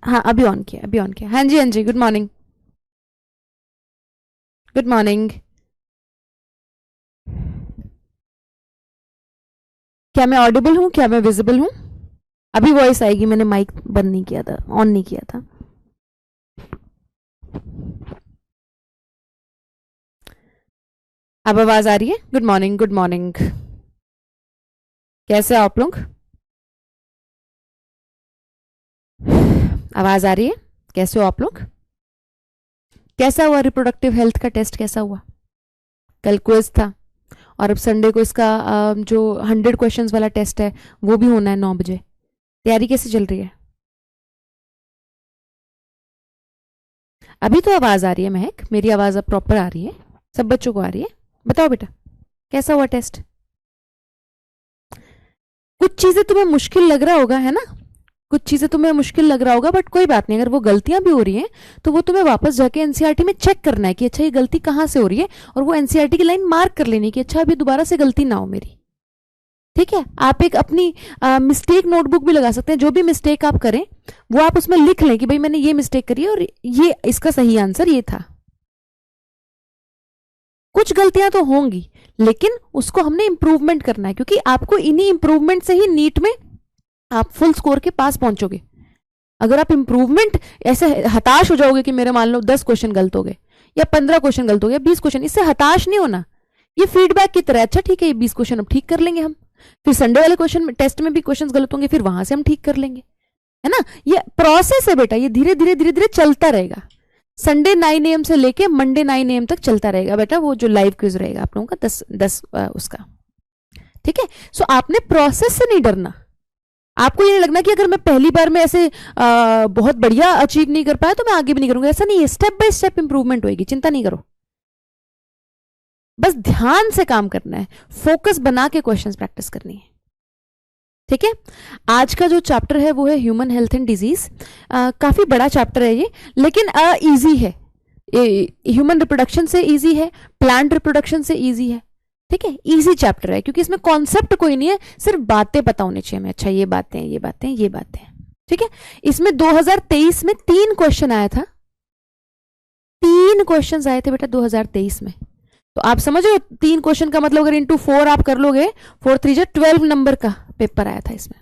हाँ अभी ऑन किया, अभी ऑन किया। हाँ जी हाँ जी, गुड मॉर्निंग। Good morning. क्या मैं ऑडिबल हूँ, क्या मैं विजिबल हूँ? अभी वॉइस आएगी, मैंने माइक बंद नहीं किया था, ऑन नहीं किया था। अब आवाज आ रही है? Good morning, good morning. कैसे आप लोग? आवाज आ रही है? कैसे हो आप लोग? कैसा हुआ रिप्रोडक्टिव हेल्थ का टेस्ट, कैसा हुआ? कल क्विज था और अब संडे को इसका जो 100 क्वेश्चंस वाला टेस्ट है वो भी होना है 9 बजे। तैयारी कैसे चल रही है? अभी तो आवाज आ रही है महक, मेरी आवाज अब प्रॉपर आ रही है, सब बच्चों को आ रही है। बताओ बेटा, कैसा हुआ टेस्ट? कुछ चीजें तुम्हें मुश्किल लग रहा होगा, है ना? कुछ चीजें तुम्हें मुश्किल लग रहा होगा, बट कोई बात नहीं, अगर वो गलतियां भी हो रही हैं तो वो तुम्हें वापस जाके एनसीईआरटी में चेक करना है कि अच्छा ये गलती कहाँ से हो रही है, और वो एनसीईआरटी की लाइन मार्क कर लेनी कि अच्छा अभी दोबारा से गलती ना हो मेरी। ठीक है? आप एक अपनी मिस्टेक नोटबुक भी लगा सकते हैं, जो भी मिस्टेक आप करें वो आप उसमें लिख लें कि भाई मैंने ये मिस्टेक करी है और ये इसका सही आंसर ये था। कुछ गलतियां तो होंगी, लेकिन उसको हमने इंप्रूवमेंट करना है, क्योंकि आपको इन्हीं इंप्रूवमेंट से ही नीट में आप फुल स्कोर के पास पहुंचोगे। अगर आप इंप्रूवमेंट ऐसे हताश हो जाओगे कि मेरे मान लो 10 क्वेश्चन गलत हो गए या 15 क्वेश्चन गलत हो गए, 20 क्वेश्चन, इससे हताश नहीं होना। ये फीडबैक की तरह, अच्छा ठीक है ये 20 क्वेश्चन अब ठीक कर लेंगे हम, फिर संडे वाले क्वेश्चन में टेस्ट में भी क्वेश्चन गलत होंगे, फिर वहां से हम ठीक कर लेंगे, है ना? ये प्रोसेस है बेटा, ये धीरे धीरे धीरे धीरे चलता रहेगा। संडे 9 AM से लेके मंडे 9 AM तक चलता रहेगा बेटा, वो जो लाइव क्विज रहेगा आप लोगों का 10 उसका। ठीक है? सो आपने प्रोसेस से नहीं डरना। आपको ये नहीं लगना कि अगर मैं पहली बार में ऐसे बहुत बढ़िया अचीव नहीं कर पाया तो मैं आगे भी नहीं करूंगा, ऐसा नहीं है। स्टेप बाय स्टेप इंप्रूवमेंट होगी, चिंता नहीं करो। बस ध्यान से काम करना है, फोकस बना के क्वेश्चंस प्रैक्टिस करनी है। ठीक है? आज का जो चैप्टर है वो है ह्यूमन हेल्थ एंड डिजीज। काफी बड़ा चैप्टर है ये, लेकिन इजी है। ह्यूमन रिप्रोडक्शन से इजी है, प्लांट रिप्रोडक्शन से इजी है। ठीक है? इजी चैप्टर है क्योंकि इसमें कॉन्सेप्ट कोई नहीं है, सिर्फ बातें पता होनी चाहिए हमें। अच्छा ये बातें, ये बातें, ये बातें। ठीक है? इसमें 2023 में 3 क्वेश्चन आया था, 3 क्वेश्चन आए थे बेटा 2023 में। तो आप समझ रहे हो 3 क्वेश्चन का मतलब अगर इंटू 4 आप कर लोगे, 4 3 12 नंबर का पेपर आया था इसमें।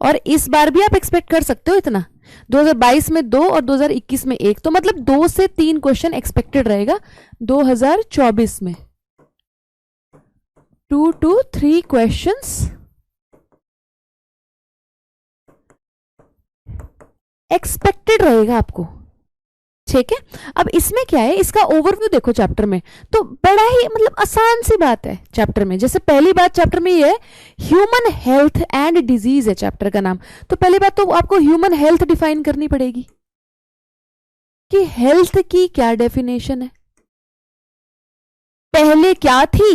और इस बार भी आप एक्सपेक्ट कर सकते हो इतना, 2022 में 2 और 2021 में 1, तो मतलब 2 से 3 क्वेश्चन एक्सपेक्टेड रहेगा 2024 में। 2 to 3 क्वेश्चंस एक्सपेक्टेड रहेगा आपको। ठीक है? अब इसमें क्या है, इसका ओवरव्यू देखो चैप्टर में, तो बड़ा ही मतलब आसान सी बात है चैप्टर में। जैसे पहली बात चैप्टर में ये है, ह्यूमन हेल्थ एंड डिजीज है चैप्टर का नाम। तो पहली बात तो आपको ह्यूमन हेल्थ डिफाइन करनी पड़ेगी कि हेल्थ की क्या डेफिनेशन है, पहले क्या थी,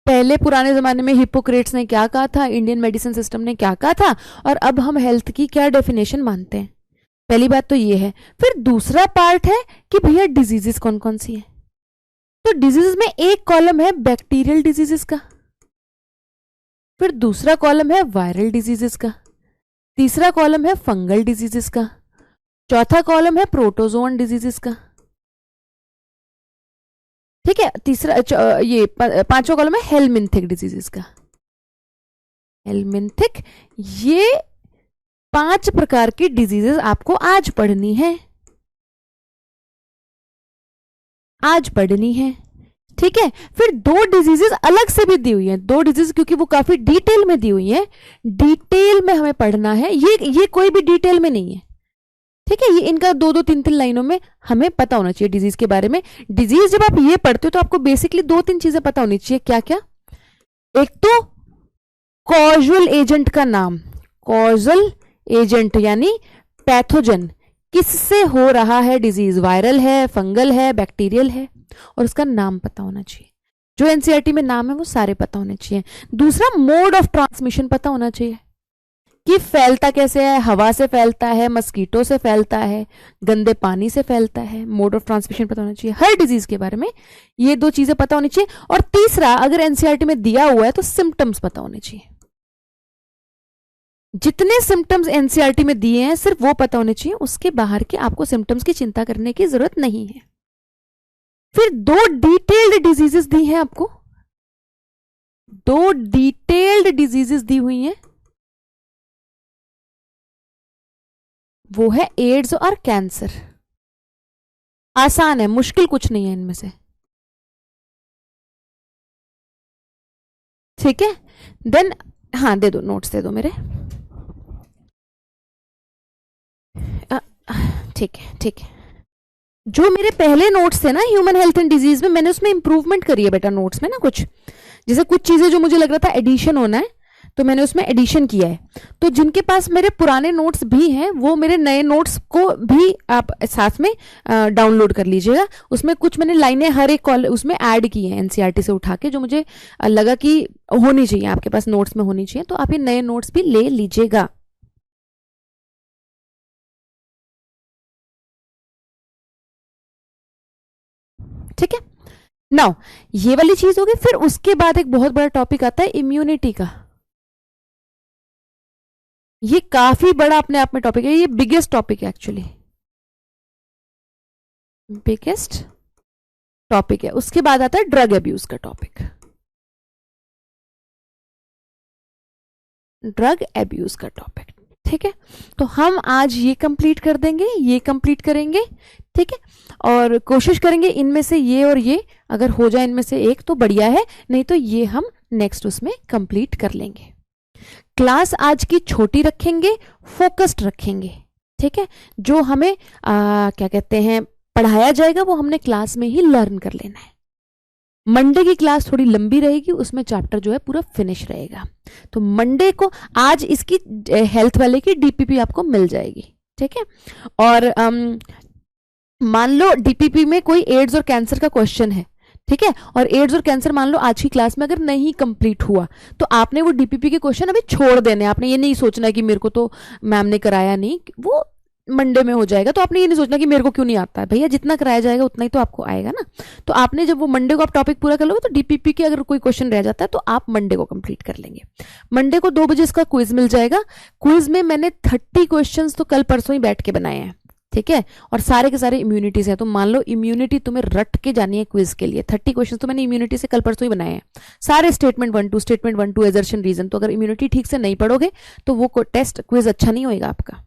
पहले पुराने जमाने में हिपोक्रेट्स ने क्या कहा था, इंडियन मेडिसिन सिस्टम ने क्या कहा था, और अब हम हेल्थ की क्या डेफिनेशन मानते हैं। पहली बात तो ये है। फिर दूसरा पार्ट है कि भैया डिजीजेस कौन कौन सी है। तो डिजीज में एक कॉलम है बैक्टीरियल डिजीजेस का, फिर दूसरा कॉलम है वायरल डिजीजेस का, तीसरा कॉलम है फंगल डिजीजेस का, चौथा कॉलम है प्रोटोजोन डिजीजेस का। ठीक है? तीसरा ये पांचवा कॉलम है हेलमिंथिक डिजीजेस का। हेलमिंथिक, ये 5 प्रकार की डिजीजेस आपको आज पढ़नी है, आज पढ़नी है। ठीक है? फिर 2 डिजीजेस अलग से भी दी हुई हैं, 2 डिजीज क्योंकि वो काफी डिटेल में दी हुई हैं, डिटेल में हमें पढ़ना है। ये कोई भी डिटेल में नहीं है। ठीक है? ये इनका 2-2 3-3 लाइनों में हमें पता होना चाहिए डिजीज के बारे में। डिजीज जब आप ये पढ़ते हो तो आपको बेसिकली 2-3 चीजें पता होनी चाहिए। क्या क्या? एक तो कॉजल एजेंट का नाम, कॉजल एजेंट यानी पैथोजन, किससे हो रहा है डिजीज, वायरल है, फंगल है, बैक्टीरियल है, और उसका नाम पता होना चाहिए। जो एनसीईआरटी में नाम है वो सारे पता होने चाहिए। दूसरा मोड ऑफ ट्रांसमिशन पता होना चाहिए कि फैलता कैसे है, हवा से फैलता है, मस्कीटो से फैलता है, गंदे पानी से फैलता है। मोड ऑफ ट्रांसमिशन पता होना चाहिए हर डिजीज के बारे में, ये 2 चीजें पता होनी चाहिए। और तीसरा, अगर एनसीईआरटी में दिया हुआ है तो सिम्टम्स पता होने चाहिए। जितने सिम्टम्स एनसीईआरटी में दिए हैं सिर्फ वो पता होने चाहिए, उसके बाहर के आपको सिम्टम्स की चिंता करने की जरूरत नहीं है। फिर 2 डिटेल्ड डिजीजेस दी हैं आपको, 2 डिटेल्ड डिजीजेस दी हुई हैं, वो है एड्स और कैंसर। आसान है, मुश्किल कुछ नहीं है इनमें से, ठीक है। देन हाँ दे दो, नोट्स दे दो मेरे, ठीक है ठीक है। जो मेरे पहले नोट्स थे ना ह्यूमन हेल्थ एंड डिजीज में, मैंने उसमें इंप्रूवमेंट करी है बेटा नोट्स में ना, कुछ जैसे कुछ चीजें जो मुझे लग रहा था एडिशन होना है तो मैंने उसमें एडिशन किया है। तो जिनके पास मेरे पुराने नोट्स भी हैं वो मेरे नए नोट्स को भी आप साथ में डाउनलोड कर लीजिएगा। उसमें कुछ मैंने लाइनें हर एक उसमें ऐड की हैं एनसीईआरटी से उठा के, जो मुझे लगा कि होनी चाहिए, आपके पास नोट्स में होनी चाहिए, तो आप ये नए नोट्स भी ले लीजिएगा। ठीक है, नाउ ये वाली चीज होगी। फिर उसके बाद एक बहुत बड़ा टॉपिक आता है इम्यूनिटी का। ये काफी बड़ा अपने आप में टॉपिक है, ये बिगेस्ट टॉपिक है एक्चुअली, बिगेस्ट टॉपिक है। उसके बाद आता है ड्रग अब्यूज का टॉपिक, ड्रग अब्यूज का टॉपिक, ठीक है। तो हम आज ये कंप्लीट कर देंगे, ये कंप्लीट करेंगे, ठीक है। और कोशिश करेंगे इनमें से ये और ये अगर हो जाए इनमें से एक तो बढ़िया है, नहीं तो ये हम नेक्स्ट उसमें कंप्लीट कर लेंगे। क्लास आज की छोटी रखेंगे, फोकस्ड रखेंगे, ठीक है। जो हमें क्या कहते हैं पढ़ाया जाएगा वो हमने क्लास में ही लर्न कर लेना है। मंडे की क्लास थोड़ी लंबी रहेगी, उसमें चैप्टर जो है पूरा फिनिश रहेगा। तो मंडे को आज इसकी हेल्थ वाले की डीपीपी आपको मिल जाएगी, ठीक है। और मान लो डीपीपी में कोई एड्स और कैंसर का क्वेश्चन है, ठीक है, और एड्स और कैंसर मान लो आज की क्लास में अगर नहीं कंप्लीट हुआ तो आपने वो डीपीपी के क्वेश्चन अभी छोड़ देने। आपने ये नहीं सोचना कि मेरे को तो मैम ने कराया नहीं, वो मंडे में हो जाएगा। तो आपने ये नहीं सोचना कि मेरे को क्यों नहीं आता है, भैया जितना कराया जाएगा उतना ही तो आपको आएगा ना। तो आपने जब वो मंडे को आप टॉपिक पूरा कर लोगे तो डीपीपी के अगर कोई क्वेश्चन रह जाता है तो आप मंडे को कंप्लीट कर लेंगे। मंडे को 2 बजे इसका क्विज मिल जाएगा। क्विज में मैंने 30 क्वेश्चन तो कल परसों ही बैठ के बनाए हैं, ठीक है, और सारे के सारे इम्यूनिटीज है। तो मान लो इम्यूनिटी तुम्हें रट के जानी है क्विज के लिए, 30 क्वेश्चन तो मैंने इम्यूनिटी से कल परसों ही बनाए हैं, सारे स्टेटमेंट 1 2, स्टेटमेंट 1 2, एजर्शन रीजन। तो अगर इम्यूनिटी ठीक से नहीं पढ़ोगे तो वो टेस्ट क्विज अच्छा नहीं होएगा आपका,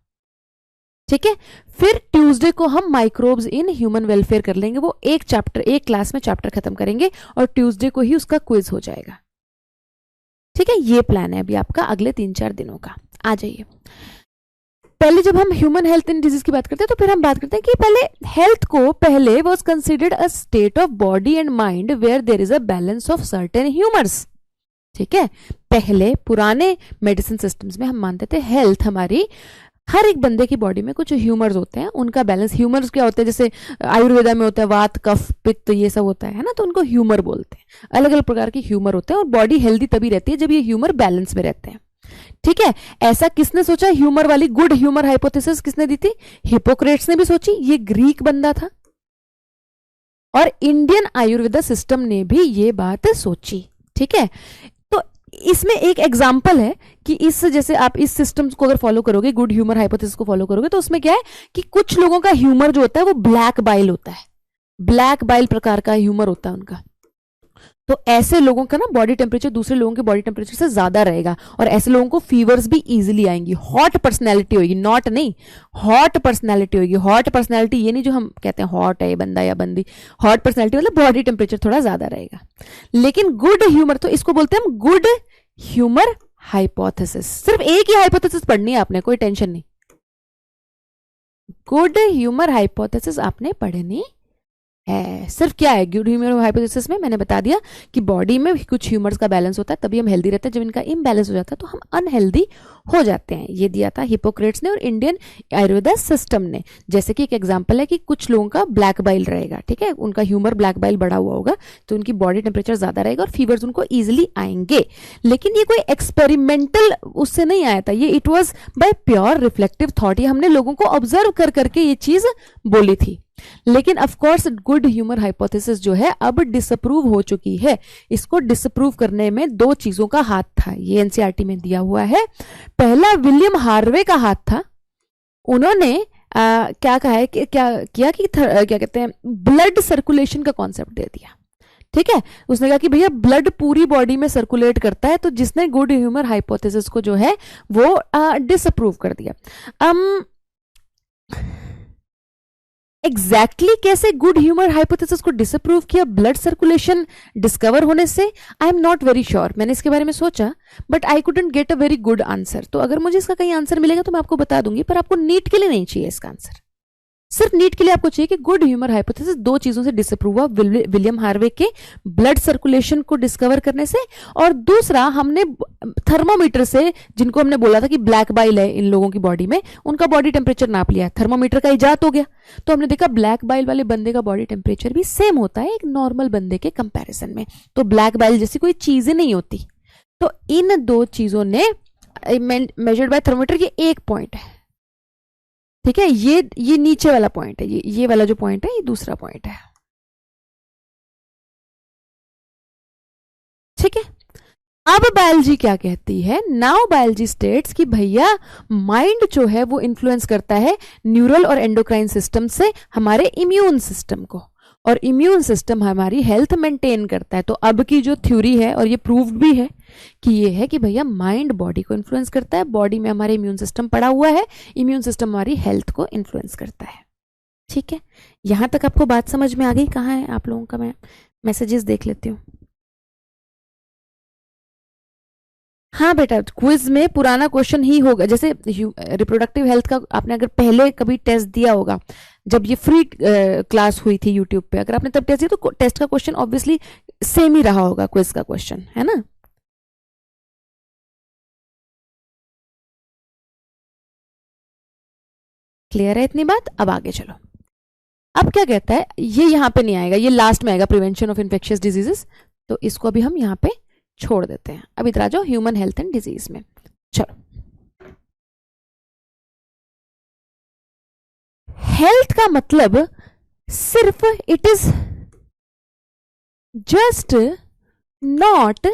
ठीक है। फिर ट्यूसडे को हम माइक्रोब्स इन ह्यूमन वेलफेयर कर लेंगे, वो एक चैप्टर एक क्लास में चैप्टर खत्म करेंगे और ट्यूसडे को ही उसका क्विज हो जाएगा, ठीक है। ये प्लान है अभी आपका अगले 3-4 दिनों का। आ जाइए, पहले जब हम ह्यूमन हेल्थ एंड डिजीज की बात करते हैं तो फिर हम बात करते हैं कि पहले हेल्थ को पहले was considered a state of body and mind where there is a balance of certain humours, ठीक है। पहले पुराने मेडिसिन सिस्टम्स में हम मानते थे हेल्थ हमारी, हर एक बंदे की बॉडी में कुछ ह्यूमर्स होते हैं, उनका बैलेंस। ह्यूमर्स क्या होते हैं, जैसे आयुर्वेदा में होता है वात कफ पित्त ये सब होता है ना, तो उनको ह्यूमर बोलते हैं। अलग अलग प्रकार के ह्यूमर होते हैं और बॉडी हेल्दी तभी रहती है जब ये ह्यूमर बैलेंस में रहते हैं, ठीक है। ऐसा किसने सोचा ह्यूमर वाली गुड ह्यूमर हाइपोथेसिस किसने दी थी? हिपोक्रेट्स ने भी सोची, ये ग्रीक बंदा था, और इंडियन आयुर्वेदा सिस्टम ने भी ये बात सोची, ठीक है। तो इसमें एक एग्जांपल है कि इस जैसे आप इस सिस्टम को अगर फॉलो करोगे, गुड ह्यूमर हाइपोथेसिस को फॉलो करोगे, तो उसमें क्या है कि कुछ लोगों का ह्यूमर जो होता है वो ब्लैक बाइल होता है, ब्लैक बाइल प्रकार का ह्यूमर होता है उनका। तो ऐसे लोगों का ना बॉडी टेम्परेचर दूसरे लोगों के बॉडी टेम्परेचर से ज्यादा रहेगा, और ऐसे लोगों को फीवर्स भी इजीली आएंगी। हॉट पर्सनैलिटी होगी, नॉट नहीं, हॉट पर्सनैलिटी होगी। हॉट पर्सनैलिटी ये नहीं जो हम कहते हैं हॉट है बंदा या बंदी, हॉट पर्सनैलिटी मतलब बॉडी टेम्परेचर थोड़ा ज्यादा रहेगा। लेकिन गुड ह्यूमर, तो इसको बोलते हैं हम गुड ह्यूमर हाइपोथेसिस। सिर्फ एक ही हाइपोथेसिस पढ़नी है आपने, कोई टेंशन नहीं। गुड ह्यूमर हाइपोथेसिस आपने पढ़नी है। सिर्फ क्या है गुड ह्यूमर हाइपोथेसिस में, मैंने बता दिया कि बॉडी में कुछ ह्यूमर्स का बैलेंस होता है तभी हम हेल्दी रहते हैं, जब इनका इम्बैलेंस हो जाता है तो हम अनहेल्दी हो जाते हैं। ये दिया था हिपोक्रेट्स ने और इंडियन आयुर्वेदा सिस्टम ने। जैसे कि एक एग्जांपल है कि कुछ लोगों का ब्लैक बाइल रहेगा, ठीक है, उनका ह्यूमर ब्लैक बाइल बढ़ा हुआ होगा तो उनकी बॉडी टेम्परेचर ज्यादा रहेगा और फीवर्स उनको ईजिली आएंगे। लेकिन ये कोई एक्सपेरिमेंटल उससे नहीं आया था, ये it was by pure reflective thought. ये हमने लोगों को ऑब्जर्व कर करके ये चीज बोली थी। लेकिन of course good humour hypothesis जो है अब डिसअप्रूव हो चुकी है। इसको डिसअप्रूव करने में दो चीजों का हाथ था, ये एनसीईआरटी में दिया हुआ है। पहला विलियम हार्वे का हाथ था। उन्होंने क्या कहा है कि क्या किया कि क्या कहते हैं, ब्लड सर्कुलेशन का कॉन्सेप्ट दे दिया। ठीक है, उसने कहा कि भैया ब्लड पूरी बॉडी में सर्कुलेट करता है, तो जिसने गुड ह्यूमर हाइपोथेसिस को जो है वो डिसअप्रूव कर दिया। एग्जैक्टली कैसे गुड ह्यूमर हाइपोथेसिस को डिसअप्रूव किया ब्लड सर्कुलेशन डिस्कवर होने से, I am not very sure. मैंने इसके बारे में सोचा but I couldn't get a very good answer. तो अगर मुझे इसका कहीं आंसर मिलेगा तो मैं आपको बता दूंगी, पर आपको नीट के लिए नहीं चाहिए इसका आंसर। सिर्फ नीट के लिए आपको चाहिए कि गुड ह्यूमर हाइपोथेसिस दो चीजों से डिसअप्रूव हुआ, विलियम हार्वे के ब्लड सर्कुलेशन को डिस्कवर करने से, और दूसरा हमने थर्मोमीटर से, जिनको हमने बोला था कि ब्लैक बाइल है इन लोगों की बॉडी में, उनका बॉडी टेम्परेचर नाप लिया, थर्मोमीटर का इजाद हो गया। तो हमने देखा ब्लैक बाइल वाले बंदे का बॉडी टेम्परेचर भी सेम होता है एक नॉर्मल बंदे के कंपेरिजन में। तो ब्लैक बाइल जैसी कोई चीजें नहीं होती। तो इन दो चीजों ने मेजर्ड बाय थर्मोमीटर, ये एक पॉइंट है। ठीक है, ये नीचे वाला पॉइंट है, ये वाला जो पॉइंट है ये दूसरा पॉइंट है। ठीक है, अब बायोलॉजी क्या कहती है, नाउ बायोलॉजी स्टेट्स कि भैया माइंड जो है वो इन्फ्लुएंस करता है न्यूरल और एंडोक्राइन सिस्टम से हमारे इम्यून सिस्टम को, और इम्यून सिस्टम हमारी हेल्थ मेंटेन करता है। तो अब की जो थ्योरी है, और ये प्रूव्ड भी है कि ये है कि भैया माइंड बॉडी को इन्फ्लुएंस करता है, बॉडी में हमारे इम्यून सिस्टम पड़ा हुआ है, इम्यून सिस्टम हमारी हेल्थ को इन्फ्लुएंस करता है। ठीक है, यहां तक आपको बात समझ में आ गई? कहाँ है आप लोगों का, मैं मैसेजेस देख लेती हूँ। हाँ बेटा, क्विज में पुराना क्वेश्चन ही होगा। जैसे रिप्रोडक्टिव हेल्थ का आपने अगर पहले कभी टेस्ट दिया होगा, जब ये फ्री क्लास हुई थी यूट्यूब पे, अगर आपने तब टेस्ट दिया तो टेस्ट का क्वेश्चन ऑब्वियसली सेम ही रहा होगा क्विज का क्वेश्चन, है ना। क्लियर है इतनी बात? अब आगे चलो। अब क्या कहता है, ये यहां पे नहीं आएगा, ये लास्ट में आएगा, प्रिवेंशन ऑफ इन्फेक्शियस डिजीजेस। तो इसको अभी हम यहां पे छोड़ देते हैं। अब इधर आ जाओ ह्यूमन हेल्थ एंड डिजीज में। चलो, हेल्थ का मतलब सिर्फ it is just not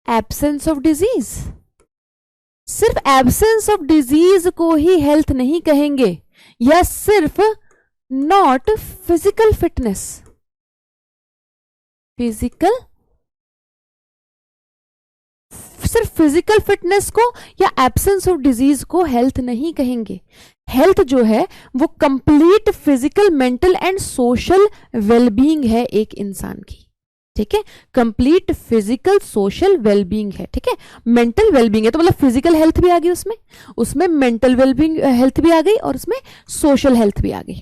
absence of disease. सिर्फ एब्सेंस ऑफ डिजीज को ही हेल्थ नहीं कहेंगे, या सिर्फ नॉट फिजिकल फिटनेस। सिर्फ फिजिकल फिटनेस को या एब्सेंस ऑफ डिजीज को हेल्थ नहीं कहेंगे। हेल्थ जो है वो complete physical, mental and social wellbeing है एक इंसान की। ठीक है, कंप्लीट फिजिकल सोशल वेलबींग है। ठीक है, मेंटल वेलबींग है तो मतलब फिजिकल हेल्थ भी आ गई उसमें मेंटल वेलबींग हेल्थ भी आ गई, और उसमें सोशल हेल्थ भी आ गई।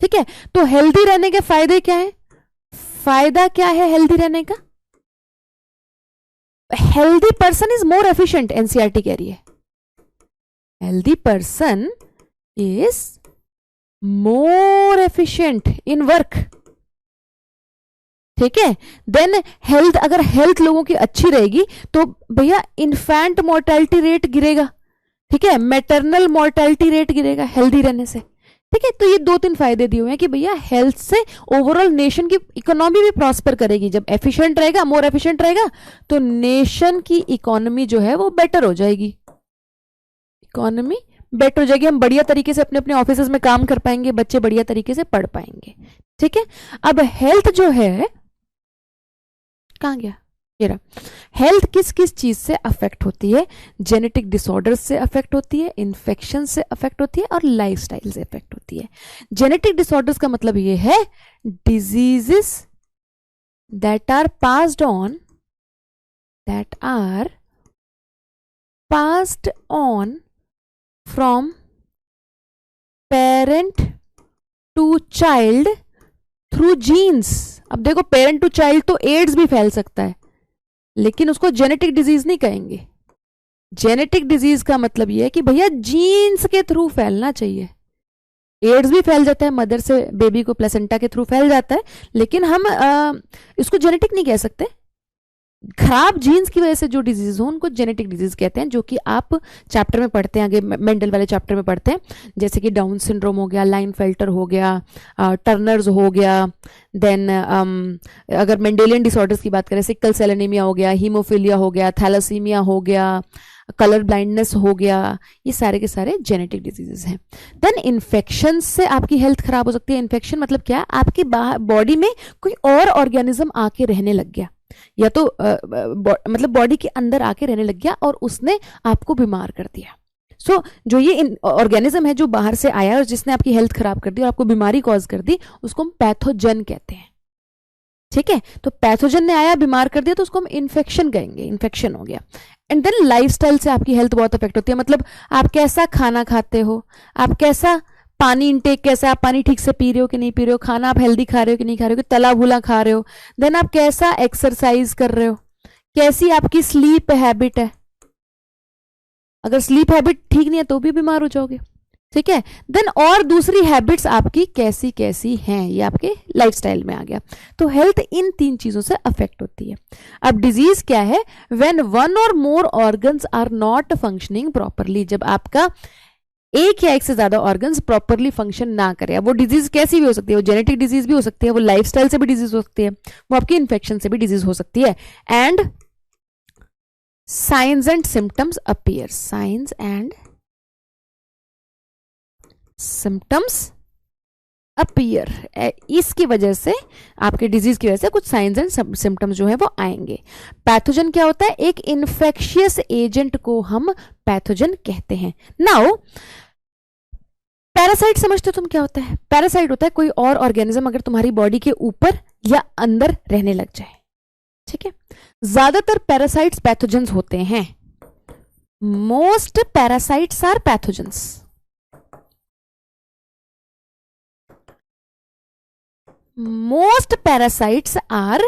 ठीक है, तो हेल्दी रहने के फायदे क्या है? फायदा क्या है हेल्दी रहने का? Healthy person is more efficient, NCERT कह रही है। Healthy person is more efficient in work. ठीक है, देन हेल्थ, अगर हेल्थ लोगों की अच्छी रहेगी तो भैया इन्फेंट मोर्टेलिटी रेट गिरेगा। ठीक है, मैटरनल मोर्टेलिटी रेट गिरेगा हेल्दी रहने से। ठीक है, तो ये दो तीन फायदे दिए हुए हैं कि भैया हेल्थ से ओवरऑल नेशन की इकोनॉमी भी प्रॉस्पर करेगी। जब एफिशिएंट रहेगा, मोर एफिशिएंट रहेगा, तो नेशन की इकोनॉमी जो है वो बेटर हो जाएगी। इकोनॉमी बेटर हो जाएगी, हम बढ़िया तरीके से अपने अपने ऑफिस में काम कर पाएंगे, बच्चे बढ़िया तरीके से पढ़ पाएंगे। ठीक है, अब हेल्थ जो है, कहां गया ये रहा, हेल्थ किस किस चीज से अफेक्ट होती है? जेनेटिक डिसऑर्डर्स से अफेक्ट होती है, इन्फेक्शन से अफेक्ट होती है, और लाइफस्टाइल से अफेक्ट होती है। जेनेटिक डिसऑर्डर्स का मतलब ये है diseases that are passed on from parent to child through genes. अब देखो, पेरेंट टू चाइल्ड तो एड्स भी फैल सकता है, लेकिन उसको जेनेटिक डिजीज नहीं कहेंगे। जेनेटिक डिजीज का मतलब यह है कि भैया जीन्स के थ्रू फैलना चाहिए। एड्स भी फैल जाता है मदर से बेबी को, प्लेसेंटा के थ्रू फैल जाता है, लेकिन हम इसको जेनेटिक नहीं कह सकते। खराब जीन्स की वजह से जो डिजीज हो उनको जेनेटिक डिजीज कहते हैं, जो कि आप चैप्टर में पढ़ते हैं, आगे मेंडल वाले चैप्टर में पढ़ते हैं, जैसे कि डाउन सिंड्रोम हो गया, लाइनफेल्टर हो गया, टर्नर्स हो गया, देन अगर मेंडेलियन डिसऑर्डर्स की बात करें, सिकल सेल एनीमिया हो गया, हीमोफीलिया हो गया, थैलासीमिया हो गया, कलर ब्लाइंडनेस हो गया, ये सारे के सारे जेनेटिक डिजीजेस हैं। देन इन्फेक्शन से आपकी हेल्थ खराब हो सकती है। इन्फेक्शन मतलब क्या है, आपकी बॉडी में कोई और ऑर्गेनिज्म आके रहने लग गया, या तो मतलब बॉडी के अंदर आके रहने लग गया और उसने आपको बीमार कर दिया। सो जो ये ऑर्गेनिज्म है जो बाहर से आया और जिसने आपकी हेल्थ खराब कर दी और आपको बीमारी कॉज कर दी, उसको हम पैथोजन कहते हैं। ठीक है, तो पैथोजन ने आया बीमार कर दिया तो उसको हम इन्फेक्शन कहेंगे, इन्फेक्शन हो गया। एंड देन लाइफस्टाइल से आपकी हेल्थ बहुत अफेक्ट होती है, मतलब आप कैसा खाना खाते हो, आप कैसा पानी इनटेक कैसा, आप पानी ठीक से पी रहे हो कि नहीं पी रहे हो, खाना आप हेल्दी खा रहे हो कि नहीं खा रहे हो, कि तला भुला खा रहे हो, देन आप कैसा एक्सरसाइज कर रहे हो, कैसी आपकी स्लीप हैबिट है। अगर स्लीप हैबिट ठीक नहीं है तो भी बीमार हो जाओगे। ठीक है, देन और दूसरी हैबिट्स आपकी कैसी कैसी हैं, ये आपके लाइफस्टाइल में आ गया। तो हेल्थ इन 3 चीजों से अफेक्ट होती है। अब डिजीज क्या है, when one or more organs are not functioning properly, जब आपका एक या एक से ज्यादा ऑर्गन्स प्रॉपरली फंक्शन ना करे। अब वो डिजीज कैसी भी हो सकती है, वो जेनेटिक डिजीज भी हो सकती है, वो लाइफस्टाइल से भी डिजीज हो सकती है, वो आपकी इन्फेक्शन से भी डिजीज हो सकती है। And science and symptoms appear, science and symptoms appear, इसकी वजह से आपके डिजीज की वजह से कुछ साइंस एंड सिम्टम्स जो है वो आएंगे। पैथोजन क्या होता है, एक इन्फेक्शियस एजेंट को हम पैथोजन कहते हैं। नाउ पैरासाइट समझते हो तुम क्या होता है? पैरासाइट होता है कोई और ऑर्गेनिज्म अगर तुम्हारी बॉडी के ऊपर या अंदर रहने लग जाए। ठीक है, ज्यादातर पैरासाइट्स पैथोजेंस होते हैं। Most parasites are pathogens. Most parasites are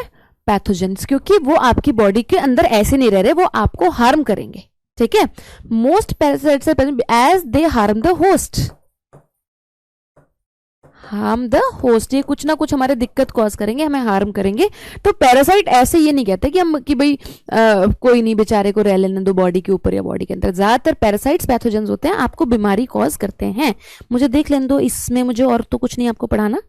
pathogens, क्योंकि वो आपकी बॉडी के अंदर ऐसे नहीं रह रहे, वो आपको हार्म करेंगे। ठीक है, most parasites as they harm the host, harm the host, ये कुछ ना कुछ हमारे दिक्कत कॉज करेंगे, हमें हार्म करेंगे। तो पैरासाइट ऐसे ये नहीं कहते कि हम कि भाई कोई नहीं बेचारे को रह लेने दो बॉडी के ऊपर या बॉडी के अंदर। ज्यादातर पैरासाइट्स पैथोजेंस होते हैं, आपको बीमारी कॉज करते हैं। मुझे देख लेने दो, इसमें मुझे और तो कुछ नहीं आपको पढ़ाना।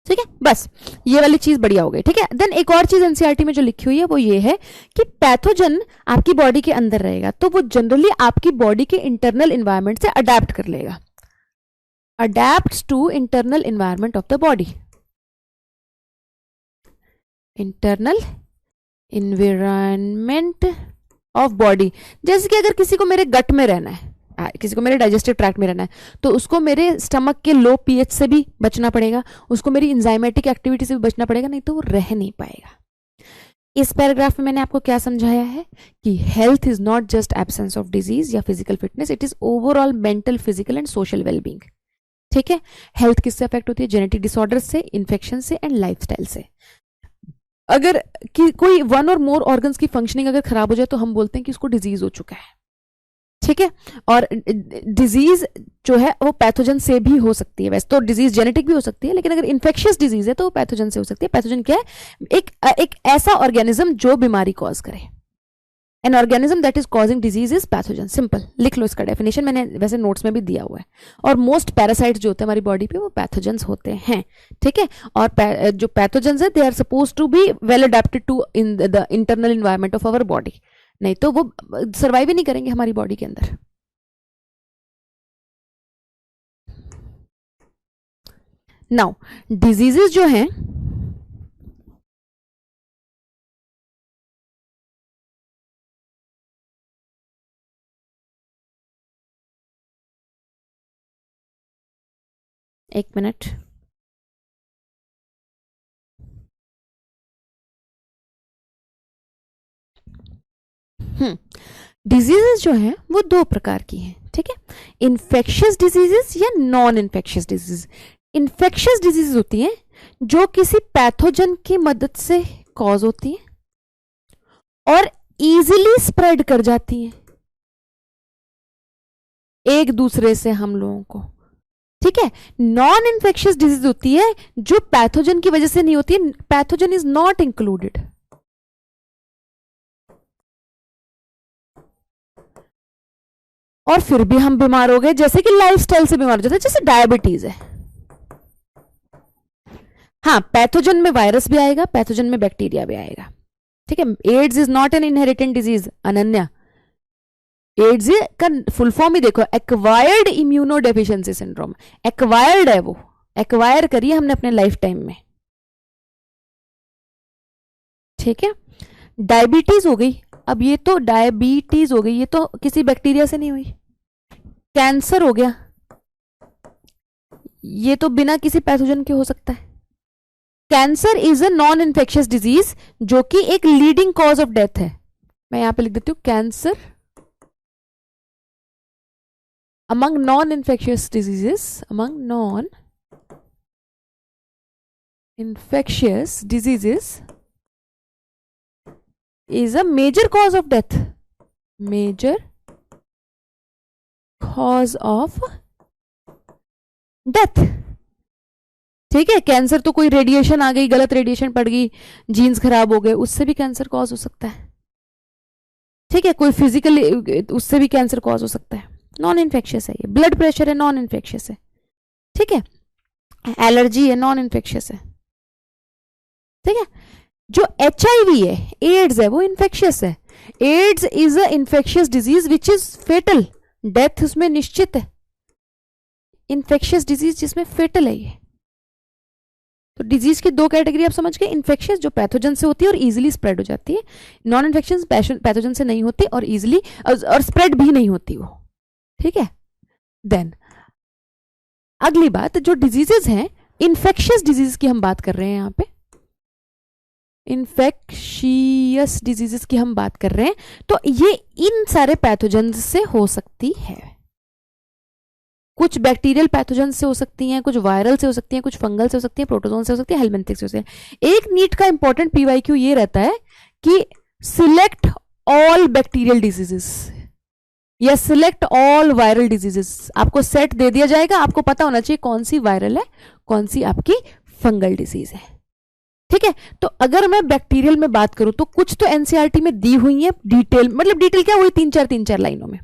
ठीक है, बस ये वाली चीज बढ़िया हो गई। ठीक है, देन एक और चीज एनसीईआरटी में जो लिखी हुई है वो ये है कि पैथोजन आपकी बॉडी के अंदर रहेगा तो वो जनरली आपकी बॉडी के इंटरनल इन्वायरमेंट से अडेप्ट कर लेगा, adapt to internal environment of the body, internal environment of body. जैसे कि अगर किसी को मेरे गट में रहना है, किसी को मेरे डाइजेस्टिव ट्रैक्ट में रहना है, तो उसको मेरे स्टमक के लो पीएच से भी बचना पड़ेगा, उसको मेरी इंजाइमेटिक एक्टिविटी से भी बचना पड़ेगा, नहीं तो वो रह नहीं पाएगा। इस पैराग्राफ में मैंने आपको क्या समझाया है कि health is not just absence of disease या physical fitness, it is overall mental, physical and social wellbeing. ठीक है, हेल्थ किससे अफेक्ट होती है? जेनेटिक डिसऑर्डर से, इन्फेक्शन से एंड लाइफस्टाइल से। अगर कोई वन और मोर ऑर्गन्स की फंक्शनिंग अगर खराब हो जाए तो हम बोलते हैं कि उसको डिजीज हो चुका है। ठीक है, और डिजीज जो है वो पैथोजन से भी हो सकती है। वैसे तो डिजीज जेनेटिक भी हो सकती है, लेकिन अगर इन्फेक्शियस डिजीज है तो वो पैथोजन से हो सकती है। पैथोजन क्या है? एक ऐसा ऑर्गेनिज्म जो बीमारी कॉज करे। An organism that is causing disease is pathogen. Simple, लिख लो इसका डेफिनेशन, मैंने वैसे नोट्स में भी दिया हुआ है। और मोस्ट पैरासाइट्स जो होते हैं हमारी बॉडी पे वो पैथोजेंस होते हैं। ठीक है, और जो पैथोजेंस है they are suppose to be well adapted to in the internal environment of our body, नहीं तो वो सर्वाइव ही नहीं करेंगे हमारी बॉडी के अंदर। नाउ डिजीजेस जो हैं एक मिनट, डिजीजेस जो हैं वो 2 प्रकार की हैं। ठीक है, इन्फेक्शियस डिजीजेस या non infectious disease. Infectious disease होती हैं जो किसी पैथोजन की मदद से कॉज होती हैं और इजीली स्प्रेड कर जाती हैं एक दूसरे से हम लोगों को। ठीक है। नॉन इन्फेक्शियस डिजीज होती है जो पैथोजन की वजह से नहीं होती है, पैथोजन इज नॉट इंक्लूडेड। और फिर भी हम बीमार हो गए, जैसे कि लाइफस्टाइल से बीमार हो जाते हैं, जैसे डायबिटीज है। हाँ, पैथोजन में वायरस भी आएगा, पैथोजन में बैक्टीरिया भी आएगा। ठीक है। AIDS is not an inheritant disease Ananya. AIDS का फुल फॉर्म ही देखो, acquired immuno deficiency syndrome. Acquired है, वो एक्वायर करिए हमने अपने लाइफ टाइम में। ठीक है। डायबिटीज हो गई, अब ये तो डायबिटीज हो गई, ये तो किसी बैक्टीरिया से नहीं हुई। कैंसर हो गया, ये तो बिना किसी पैथोजन के हो सकता है। Cancer is a non infectious disease जो कि एक लीडिंग कॉज ऑफ डेथ है। मैं यहां पे लिख देती हूं, cancer among non-infectious diseases, among non-infectious diseases is a major cause of death, major cause of death। ठीक है। कैंसर तो कोई रेडिएशन आ गई, गलत रेडिएशन पड़ गई, जीन्स खराब हो गए, उससे भी कैंसर कॉज हो सकता है। ठीक है। कोई फिजिकल, उससे भी कैंसर कॉज हो सकता है। नॉन इन्फेक्शियस है ये। ब्लड प्रेशर है, नॉन इन्फेक्शियस है। ठीक है। एलर्जी है, नॉन इन्फेक्शियस है। ठीक है। जो HIV है, एड्स है, वो इन्फेक्शियस है। AIDS is a infectious disease which is fatal, death उसमें निश्चित है। इन्फेक्शियस डिजीज जिसमें फेटल है ये। तो डिजीज की दो कैटेगरी आप समझ गए, इन्फेक्शियस जो पैथोजन से होती है और इजीली स्प्रेड हो जाती है, नॉन इन्फेक्शियस पैथोजन से नहीं होती और इजीली और स्प्रेड भी नहीं होती वो। ठीक है। देन अगली बात, जो डिजीजेस हैं इन्फेक्शियस डिजीज की हम बात कर रहे हैं, यहां पे इन्फेक्शियस डिजीजेस की हम बात कर रहे हैं, तो ये इन सारे पैथोजन से हो सकती है। कुछ बैक्टीरियल पैथोजन से हो सकती हैं, कुछ वायरल से हो सकती हैं, कुछ फंगल से हो सकती हैं, प्रोटोजोन से हो सकती है, हेलमिंथिक से हो सकती है। एक नीट का इंपॉर्टेंट PYQ ये रहता है कि सिलेक्ट ऑल बैक्टीरियल डिजीजेस या सिलेक्ट ऑल वायरल डिजीजेस। आपको सेट दे दिया जाएगा, आपको पता होना चाहिए कौन सी वायरल है, कौन सी आपकी फंगल डिजीज है। ठीक है। तो अगर मैं बैक्टीरियल में बात करूं तो कुछ तो एनसीईआरटी में दी हुई है डिटेल, मतलब डिटेल क्या, वही तीन चार लाइनों में।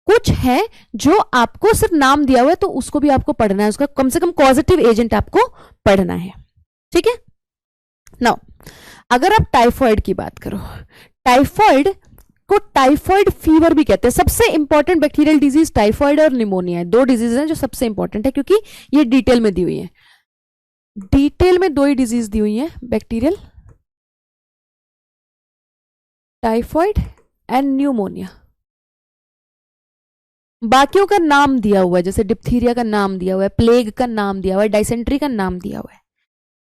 कुछ है जो आपको सिर्फ नाम दिया हुआ है, तो उसको भी आपको पढ़ना है, उसका कम से कम पॉजिटिव एजेंट आपको पढ़ना है। ठीक है। नाउ अगर आप टाइफॉइड की बात करो, टाइफॉइड को टाइफॉइड फीवर भी कहते हैं। सबसे इंपॉर्टेंट बैक्टीरियल डिजीज टाइफॉइड और निमोनिया है, दो डिजीज हैं जो सबसे इंपॉर्टेंट है, क्योंकि ये डिटेल में दी हुई है। डिटेल में दो ही डिजीज दी हुई है बैक्टीरियल, टाइफॉइड एंड न्यूमोनिया। बाकियों का नाम दिया हुआ है, जैसे डिप्थीरिया का नाम दिया हुआ है, प्लेग का नाम दिया हुआ है, डाइसेंट्री का नाम दिया हुआ है,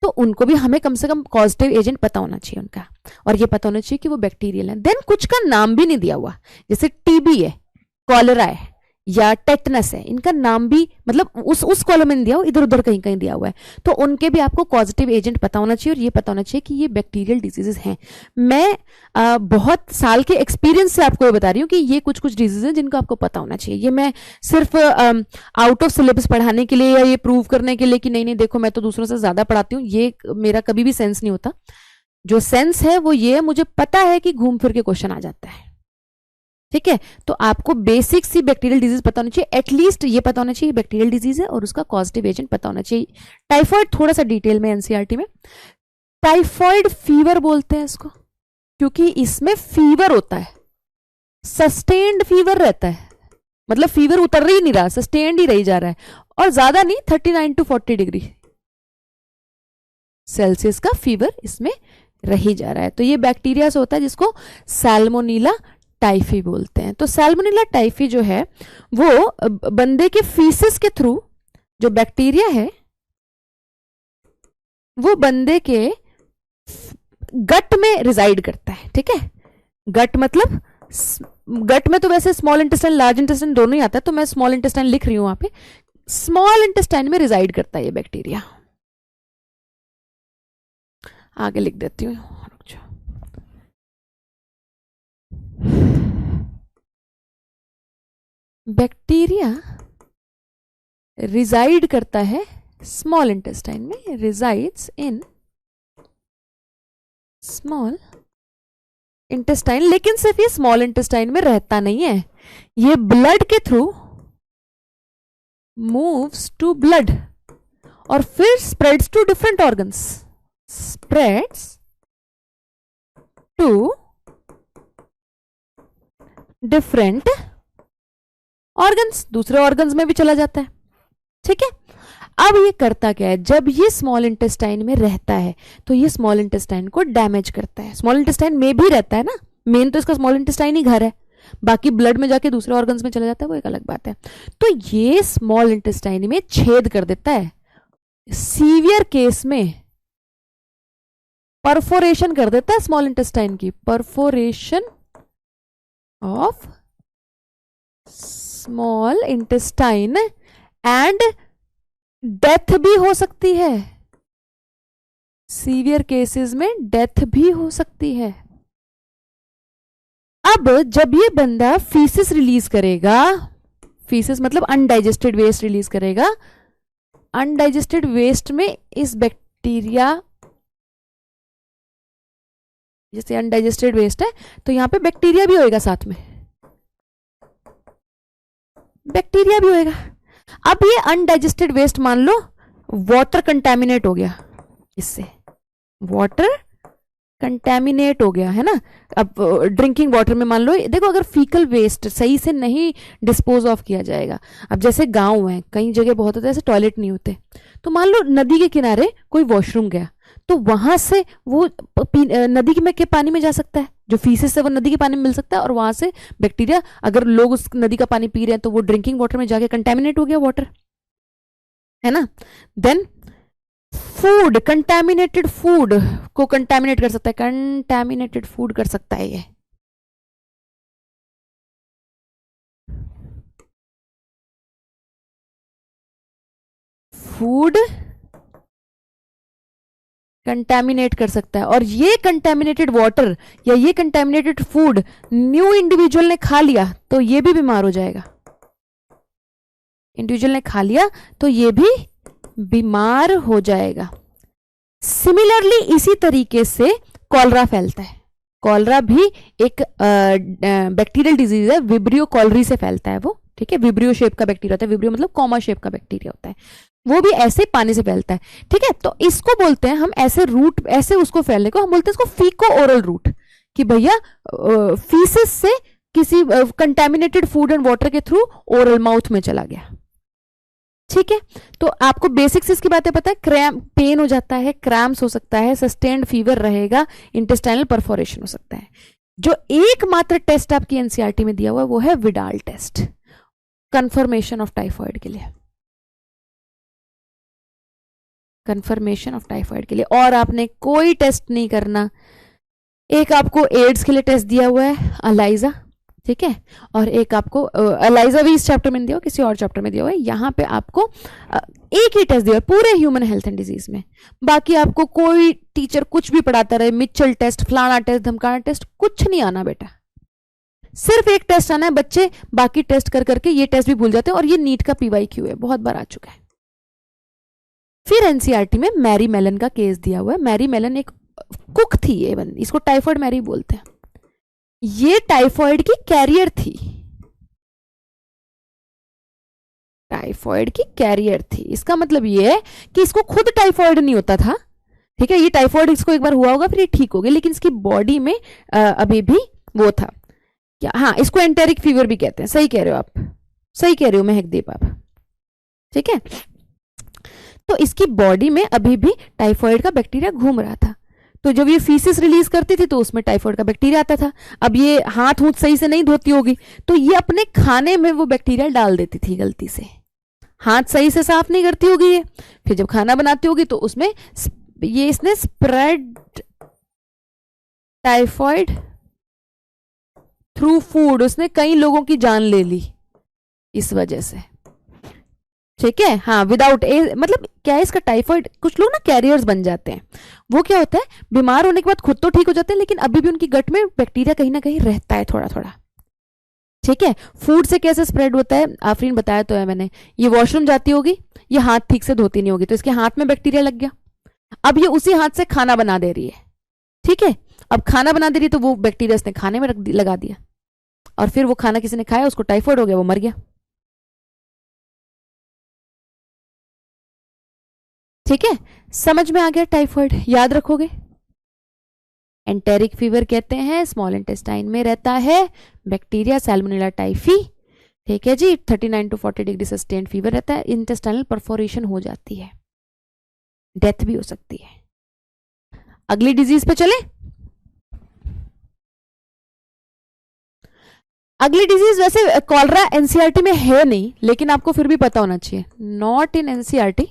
तो उनको भी हमें कम से कम कॉजेटिव एजेंट पता होना चाहिए उनका, और ये पता होना चाहिए कि वो बैक्टीरियल है। देन कुछ का नाम भी नहीं दिया हुआ, जैसे टीबी है, कॉलरा है या टेटनस है, इनका नाम भी मतलब उस कॉलम में नहीं दिया हुआ, इधर उधर कहीं कहीं दिया हुआ है, तो उनके भी आपको पॉजिटिव एजेंट पता होना चाहिए और ये पता होना चाहिए कि ये बैक्टीरियल डिजीजेस हैं। मैं बहुत साल के एक्सपीरियंस से आपको ये बता रही हूँ कि ये कुछ कुछ डिजीज हैं जिनको आपको पता होना चाहिए। ये मैं सिर्फ आउट ऑफ सिलेबस पढ़ाने के लिए या ये प्रूव करने के लिए कि नहीं नहीं देखो मैं तो दूसरों से ज्यादा पढ़ाती हूँ, ये मेरा कभी भी सेंस नहीं होता। जो सेंस है वो ये है, मुझे पता है कि घूम फिर के क्वेश्चन आ जाता है। ठीक है। तो आपको बेसिक सी बैक्टीरियल डिजीज पता होना चाहिए, एटलीस्ट ये पता होना चाहिए बैक्टीरियल डिजीज है और उसका कॉजेटिव एजेंट पता होना चाहिए। टाइफॉइड थोड़ा सा डिटेल में एनसीईआरटी में टाइफॉइड फीवर बोलते हैं इसको, क्योंकि इसमें फीवर होता है, सस्टेन्ड फीवर रहता है, मतलब फीवर उतर ही नहीं रहा, सस्टेन्ड ही रही जा रहा है, और ज्यादा नहीं 39 to 40 डिग्री सेल्सियस का फीवर इसमें रही जा रहा है। तो ये बैक्टीरिया से होता है जिसको सैल्मोनीला टाइफी बोलते हैं। तो सैल्मोनेला टाइफी जो है वो बंदे के फीसिस के थ्रू, जो बैक्टीरिया है वो बंदे के गट में रिजाइड करता है। ठीक है। गट मतलब गट में तो वैसे स्मॉल इंटेस्टाइन लार्ज इंटेस्टाइन दोनों ही आता है, तो मैं स्मॉल इंटेस्टाइन लिख रही हूं वहां पे, स्मॉल इंटेस्टाइन में रिजाइड करता है ये बैक्टीरिया। आगे लिख देती हूँ, रुक जाओ। बैक्टीरिया रिजाइड करता है स्मॉल इंटेस्टाइन में, रिजाइड्स इन स्मॉल इंटेस्टाइन। लेकिन सिर्फ ये स्मॉल इंटेस्टाइन में रहता नहीं है, ये ब्लड के थ्रू मूव्स टू ब्लड और फिर spreads to different organs, spreads to different organs, दूसरे ऑर्गन्स में भी चला जाता है। ठीक है, अब ये करता क्या है, जब ये स्मॉल इंटेस्टाइन में रहता है तो ये स्मॉल इंटेस्टाइन को डैमेज करता है। स्मॉल इंटेस्टाइन में भी रहता है ना, मेन तो इसका स्मॉल इंटेस्टाइन ही घर है, बाकी ब्लड में जाके दूसरे ऑर्गन्स में चला जाता है, वो एक अलग बात है। तो ये स्मॉल इंटेस्टाइन में छेद कर देता है, सीवियर केस में परफोरेशन कर देता है स्मॉल इंटेस्टाइन की, perforation of small intestine, and death भी हो सकती है, सीवियर केसेस में डेथ भी हो सकती है। अब जब ये बंदा फीसिस रिलीज करेगा, फीसिस मतलब अनडाइजेस्टेड वेस्ट रिलीज करेगा, अनडाइजेस्टेड वेस्ट में इस बैक्टीरिया, जैसे अनडाइजेस्टेड वेस्ट है तो यहां पे बैक्टीरिया भी होएगा, साथ में बैक्टीरिया भी होएगा। अब ये अनडाइजेस्टेड वेस्ट मान लो वाटर कंटेमिनेट हो गया, इससे वाटर कंटेमिनेट हो गया है ना। अब ड्रिंकिंग वाटर में मान लो, देखो अगर फीकल वेस्ट सही से नहीं डिस्पोज ऑफ किया जाएगा, अब जैसे गांव है, कई जगह बहुत होता है ऐसे टॉयलेट नहीं होते, तो मान लो नदी के किनारे कोई वॉशरूम गया तो वहां से वो नदी के पानी में जा सकता है, जो फीसेस है वो नदी के पानी में मिल सकता है, और वहां से बैक्टीरिया, अगर लोग उस नदी का पानी पी रहे हैं तो वो ड्रिंकिंग वाटर में जाके कंटेमिनेट हो गया वाटर, है ना। देन फूड, कंटेमिनेटेड फूड को कंटेमिनेट कर सकता है, कंटेमिनेटेड फूड कर सकता है ये। फूड कंटेमिनेट कर सकता है, और ये कंटेमिनेटेड वाटर या ये कंटेमिनेटेड फूड न्यू इंडिविजुअल ने खा लिया तो ये भी बीमार हो जाएगा। इंडिविजुअल ने खा लिया तो ये भी बीमार हो जाएगा। सिमिलरली इसी तरीके से कॉलरा फैलता है, कॉलरा भी एक बैक्टीरियल डिजीज है, विब्रियो कॉलरी से फैलता है वो, ठीक है। विब्रियो शेप का बैक्टीरिया होता है, विब्रियो मतलब कॉमा शेप का बैक्टीरिया होता है, वो भी ऐसे पानी से फैलता है, ठीक है। तो इसको बोलते हैं हम, ऐसे रूट, ऐसे उसको फैलने को हम बोलते हैं इसको फीको ओरल रूट, कि भैया फीसिस से किसी कंटेमिनेटेड फूड एंड वाटर के थ्रू ओरल माउथ में चला गया, ठीक है। तो आपको बेसिक्स इसकी बातें पता है, क्रैम्प, पेन हो जाता है, क्रैम्प्स हो सकता है, सस्टेन्ड फीवर रहेगा, इंटेस्टाइनल परफोरेशन हो सकता है। जो एकमात्र टेस्ट आपकी एनसीईआरटी में दिया हुआ है वो है Widal test, confirmation of typhoid के लिए, कंफर्मेशन ऑफ टाइफॉइड के लिए, और आपने कोई टेस्ट नहीं करना। एक आपको एड्स के लिए टेस्ट दिया हुआ है अलाइजा, ठीक है, और एक आपको अलाइजा भी इस चैप्टर में दिया हुआ, किसी और चैप्टर में दिया हुआ है, यहाँ पे आपको एक ही टेस्ट दिया हुआ पूरे ह्यूमन हेल्थ एंड डिजीज में। बाकी आपको कोई टीचर कुछ भी पढ़ाता रहे, मिचल टेस्ट, फलाना टेस्ट, धमकाना टेस्ट, कुछ नहीं आना बेटा, सिर्फ एक टेस्ट आना है। बच्चे बाकी टेस्ट कर करके ये टेस्ट भी भूल जाते हैं, और ये नीट का PYQ है, बहुत बार आ चुका है। फिर एनसीईआरटी में मैरी मेलन का केस दिया हुआ है। मैरी मेलन एक कुक थी, ये बंदी, इसको टाइफॉइड मैरी बोलते हैं। ये टाइफॉइड की कैरियर थी, टाइफॉइड की कैरियर थी। इसका मतलब ये है कि इसको खुद टाइफॉइड नहीं होता था, ठीक है, ये टाइफॉइड इसको एक बार हुआ होगा फिर ये ठीक हो गया, लेकिन इसकी बॉडी में अभी भी वो था क्या, हाँ, इसको एंटेरिक फीवर भी कहते हैं। सही कह रहे हो आप, सही कह रहे हो महकदीप आप, ठीक है। तो इसकी बॉडी में अभी भी टाइफॉइड का बैक्टीरिया घूम रहा था, तो जब ये फीसिस रिलीज करती थी तो उसमें टाइफॉइड का बैक्टीरिया आता था। अब ये हाथ हूथ सही से नहीं धोती होगी तो ये अपने खाने में वो बैक्टीरिया डाल देती थी गलती से, हाथ सही से साफ नहीं करती होगी ये, फिर जब खाना बनाती होगी तो उसमें ये इसने स्प्रेड टाइफॉइड थ्रू फूड, उसने कई लोगों की जान ले ली इस वजह से, ठीक है। हाँ, विदाउट मतलब क्या है इसका, टाइफॉइड कुछ लोग ना कैरियर्स बन जाते हैं, वो क्या होता है बीमार होने के बाद खुद तो ठीक हो जाते हैं लेकिन अभी भी उनकी गट में बैक्टीरिया कहीं ना कहीं रहता है थोड़ा थोड़ा, ठीक है, फूड से कैसे स्प्रेड होता है आफरीन बताया तो है मैंने, ये वॉशरूम जाती होगी, ये हाथ ठीक से धोती नहीं होगी तो इसके हाथ में बैक्टीरिया लग गया, अब ये उसी हाथ से खाना बना दे रही है, ठीक है, अब खाना बना दे रही है तो वो बैक्टीरिया इसने खाने में लगा दिया और फिर वो खाना किसी ने खाया, उसको टाइफाइड हो गया, वो मर गया। ठीक है, समझ में आ गया टाइफाइड, याद रखोगे। एंटेरिक फीवर कहते हैं, स्मॉल इंटेस्टाइन में रहता है बैक्टीरिया सैल्मोनेला टाइफी, ठीक है जी, 39 to 40 डिग्री सस्टेन्ड फीवर रहता है, इंटेस्टाइनल परफोरेशन हो जाती है, डेथ भी हो सकती है। अगली डिजीज पे चले। अगली डिजीज वैसे कॉलरा एनसीईआरटी में है नहीं, लेकिन आपको फिर भी पता होना चाहिए, नॉट इन एनसीईआरटी,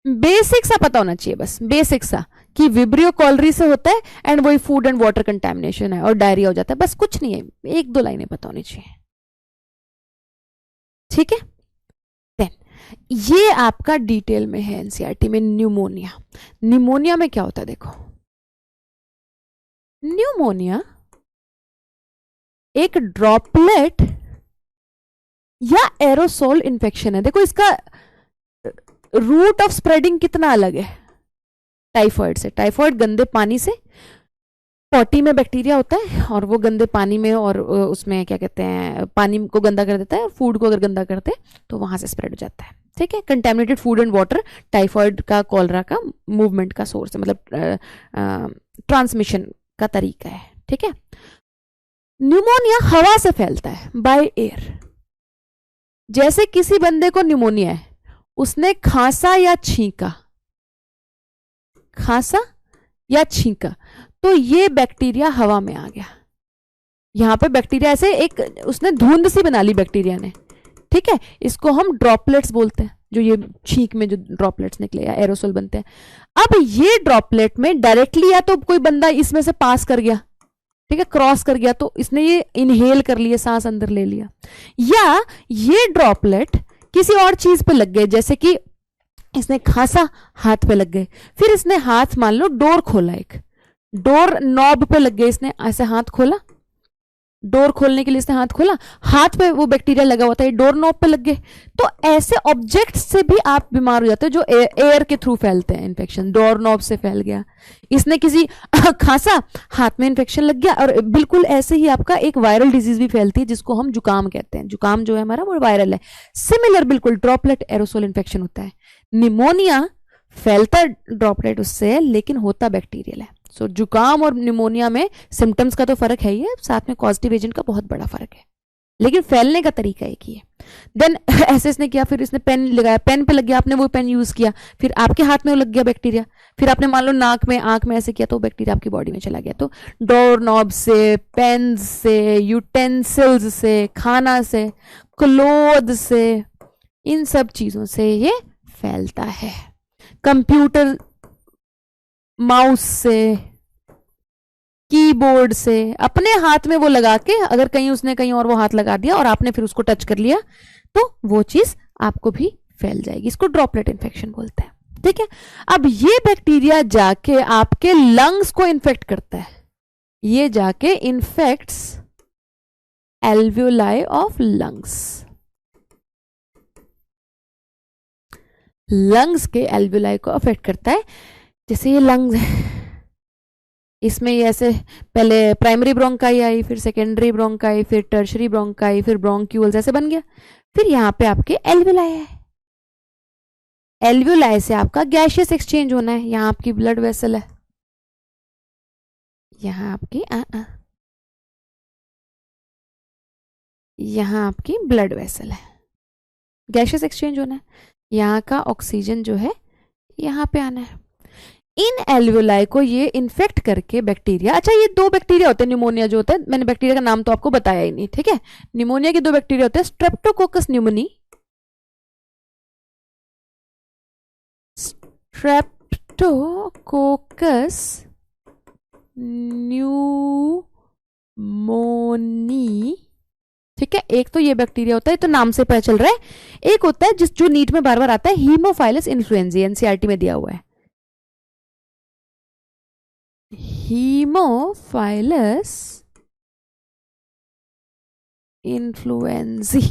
बेसिक सा पता होना चाहिए, बस बेसिक सा कि विब्रियो कॉलरी से होता है एंड वही फूड एंड वाटर कंटेमिनेशन है और डायरिया हो जाता है, बस कुछ नहीं है, एक दो लाइनें पता होनी चाहिए, ठीक है। देन ये आपका डिटेल में है एनसीईआरटी में न्यूमोनिया। न्यूमोनिया में क्या होता है देखो, न्यूमोनिया एक ड्रॉपलेट या एरोसोल इन्फेक्शन है। देखो इसका रूट ऑफ स्प्रेडिंग कितना अलग है टाइफाइड से। टाइफाइड गंदे पानी से, पॉटी में बैक्टीरिया होता है और वो गंदे पानी में और उसमें क्या कहते हैं पानी को गंदा कर देता है, और फूड को अगर गंदा करते हैं तो वहां से स्प्रेड हो जाता है, ठीक है। Contaminated food and water typhoid का कॉलरा का मूवमेंट का सोर्स है, मतलब ट्रांसमिशन का तरीका है, ठीक है। न्यूमोनिया हवा से फैलता है, बाय एयर। जैसे किसी बंदे को न्यूमोनिया है, उसने खांसा या छींका, खांसा या छींका, तो ये बैक्टीरिया हवा में आ गया। यहां पे बैक्टीरिया ऐसे एक उसने धुंध सी बना ली बैक्टीरिया ने, ठीक है। इसको हम ड्रॉपलेट्स बोलते हैं, जो ये छींक में जो ड्रॉपलेट्स निकले या एरोसोल बनते हैं। अब ये ड्रॉपलेट में डायरेक्टली या तो कोई बंदा इसमें से पास कर गया, ठीक है, क्रॉस कर गया, तो इसने ये इनहेल कर लिया, सांस अंदर ले लिया, या ये ड्रॉपलेट किसी और चीज पे लग गए, जैसे कि इसने खांसा, हाथ पे लग गए, फिर इसने हाथ मान लो डोर खोला, एक डोर नॉब पे लग गए, इसने ऐसे हाथ खोला, डोर खोलने के लिए इसने हाथ खोला, हाथ पे वो बैक्टीरिया लगा हुआ था, ये डोर नॉब पे लग गए। तो ऐसे ऑब्जेक्ट से भी आप बीमार हो जाते हो जो एयर के थ्रू फैलते हैं इन्फेक्शन। डोर नॉब से फैल गया, इसने किसी खांसा, हाथ में इन्फेक्शन लग गया। और बिल्कुल ऐसे ही आपका एक वायरल डिजीज भी फैलती है जिसको हम जुकाम कहते हैं। जुकाम जो है हमारा वो वायरल है, सिमिलर बिल्कुल ड्रॉपलेट एरोसोल इन्फेक्शन होता है। निमोनिया फैलता ड्रॉपलेट उससे, लेकिन होता बैक्टीरियल है। सो जुकाम और निमोनिया में सिम्टम्स का तो फर्क है ही है, साथ में कॉजेटिव एजेंट का बहुत बड़ा फर्क है, लेकिन फैलने का तरीका एक ही है। देन ऐसे इसने किया, फिर इसने पेन लगाया, पेन पे लग गया, आपने वो पेन यूज किया, फिर आपके हाथ में वो लग गया बैक्टीरिया, फिर आपने मान लो नाक में, आंख में ऐसे किया तो बैक्टीरिया आपकी बॉडी में चला गया। तो डोर नॉब से, पेन से, यूटेंसिल्स से, खाना से, क्लोथ से, इन सब चीजों से ये फैलता है। कंप्यूटर, माउस से, कीबोर्ड से, अपने हाथ में वो लगा के, अगर कहीं उसने कहीं और वो हाथ लगा दिया और आपने फिर उसको टच कर लिया तो वो चीज आपको भी फैल जाएगी। इसको ड्रॉपलेट इन्फेक्शन बोलते हैं, ठीक है। अब ये बैक्टीरिया जाके आपके लंग्स को इन्फेक्ट करता है, ये जाके infects alveoli of lungs, lungs के एल्वियोलाई को अफेक्ट करता है। जैसे ये लंग्स है, इसमें ये ऐसे पहले प्राइमरी ब्रोंकाई आई, फिर सेकेंडरी ब्रोंकाई, फिर टर्शरी ब्रोंकाई, फिर ब्रोंक्यूल्स, ऐसे बन गया। फिर यहाँ पे आपके एल्वियोलाई है, एल्वियोलाई से आपका गैशियस एक्सचेंज होना है। यहाँ आपकी ब्लड वेसल है, यहाँ आपकी यहाँ आपकी ब्लड वेसल है, गैशियस एक्सचेंज होना है। यहाँ का ऑक्सीजन जो है यहाँ पे आना है। इन एल्वियोलाई को ये इन्फेक्ट करके बैक्टीरिया, अच्छा ये दो बैक्टीरिया होते हैं निमोनिया जो होता है, मैंने बैक्टीरिया का नाम तो आपको बताया ही नहीं, ठीक है। निमोनिया के दो बैक्टीरिया होते हैं, स्ट्रेप्टोकोकस न्यूमोनी, स्ट्रेप्टोकोकस न्यूमोनी, ठीक है। एक तो ये बैक्टीरिया होता है, तो नाम से पता चल रहा है। एक होता है जिस जो नीट में बार बार आता है, हीमोफाइलस इन्फ्लुएंजा, एनसीईआरटी में दिया हुआ है, हीमोफाइलस इन्फ्लुएंजी।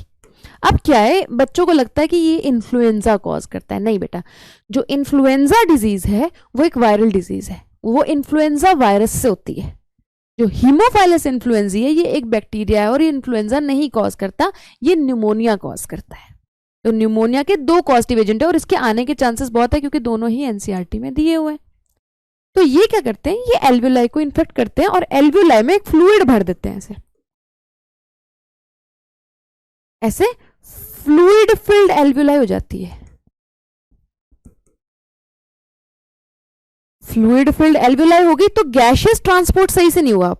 अब क्या है, बच्चों को लगता है कि ये इन्फ्लुएंजा कॉज करता है। नहीं बेटा, जो इन्फ्लुएंजा डिजीज है वो एक वायरल डिजीज है, वो इन्फ्लुएंजा वायरस से होती है। जो हीमोफाइलस इन्फ्लुएंजी है ये एक बैक्टीरिया है और ये इन्फ्लुएंजा नहीं कॉज करता, ये न्यूमोनिया कॉज करता है। तो न्यूमोनिया के दो कॉजेटिव एजेंट है और इसके आने के चांसेस बहुत है क्योंकि दोनों ही एनसीईआरटी में दिए हुए हैं। तो ये क्या करते हैं, ये एल्वियोलाई को इन्फेक्ट करते हैं और एल्वियोलाई में एक फ्लूइड भर देते हैं। ऐसे ऐसे फ्लूइड फिल्ड एल्वियोलाई हो जाती है। फ्लूइड फिल्ड एल्वियोलाई होगी तो गैशियस ट्रांसपोर्ट सही से नहीं हुआ,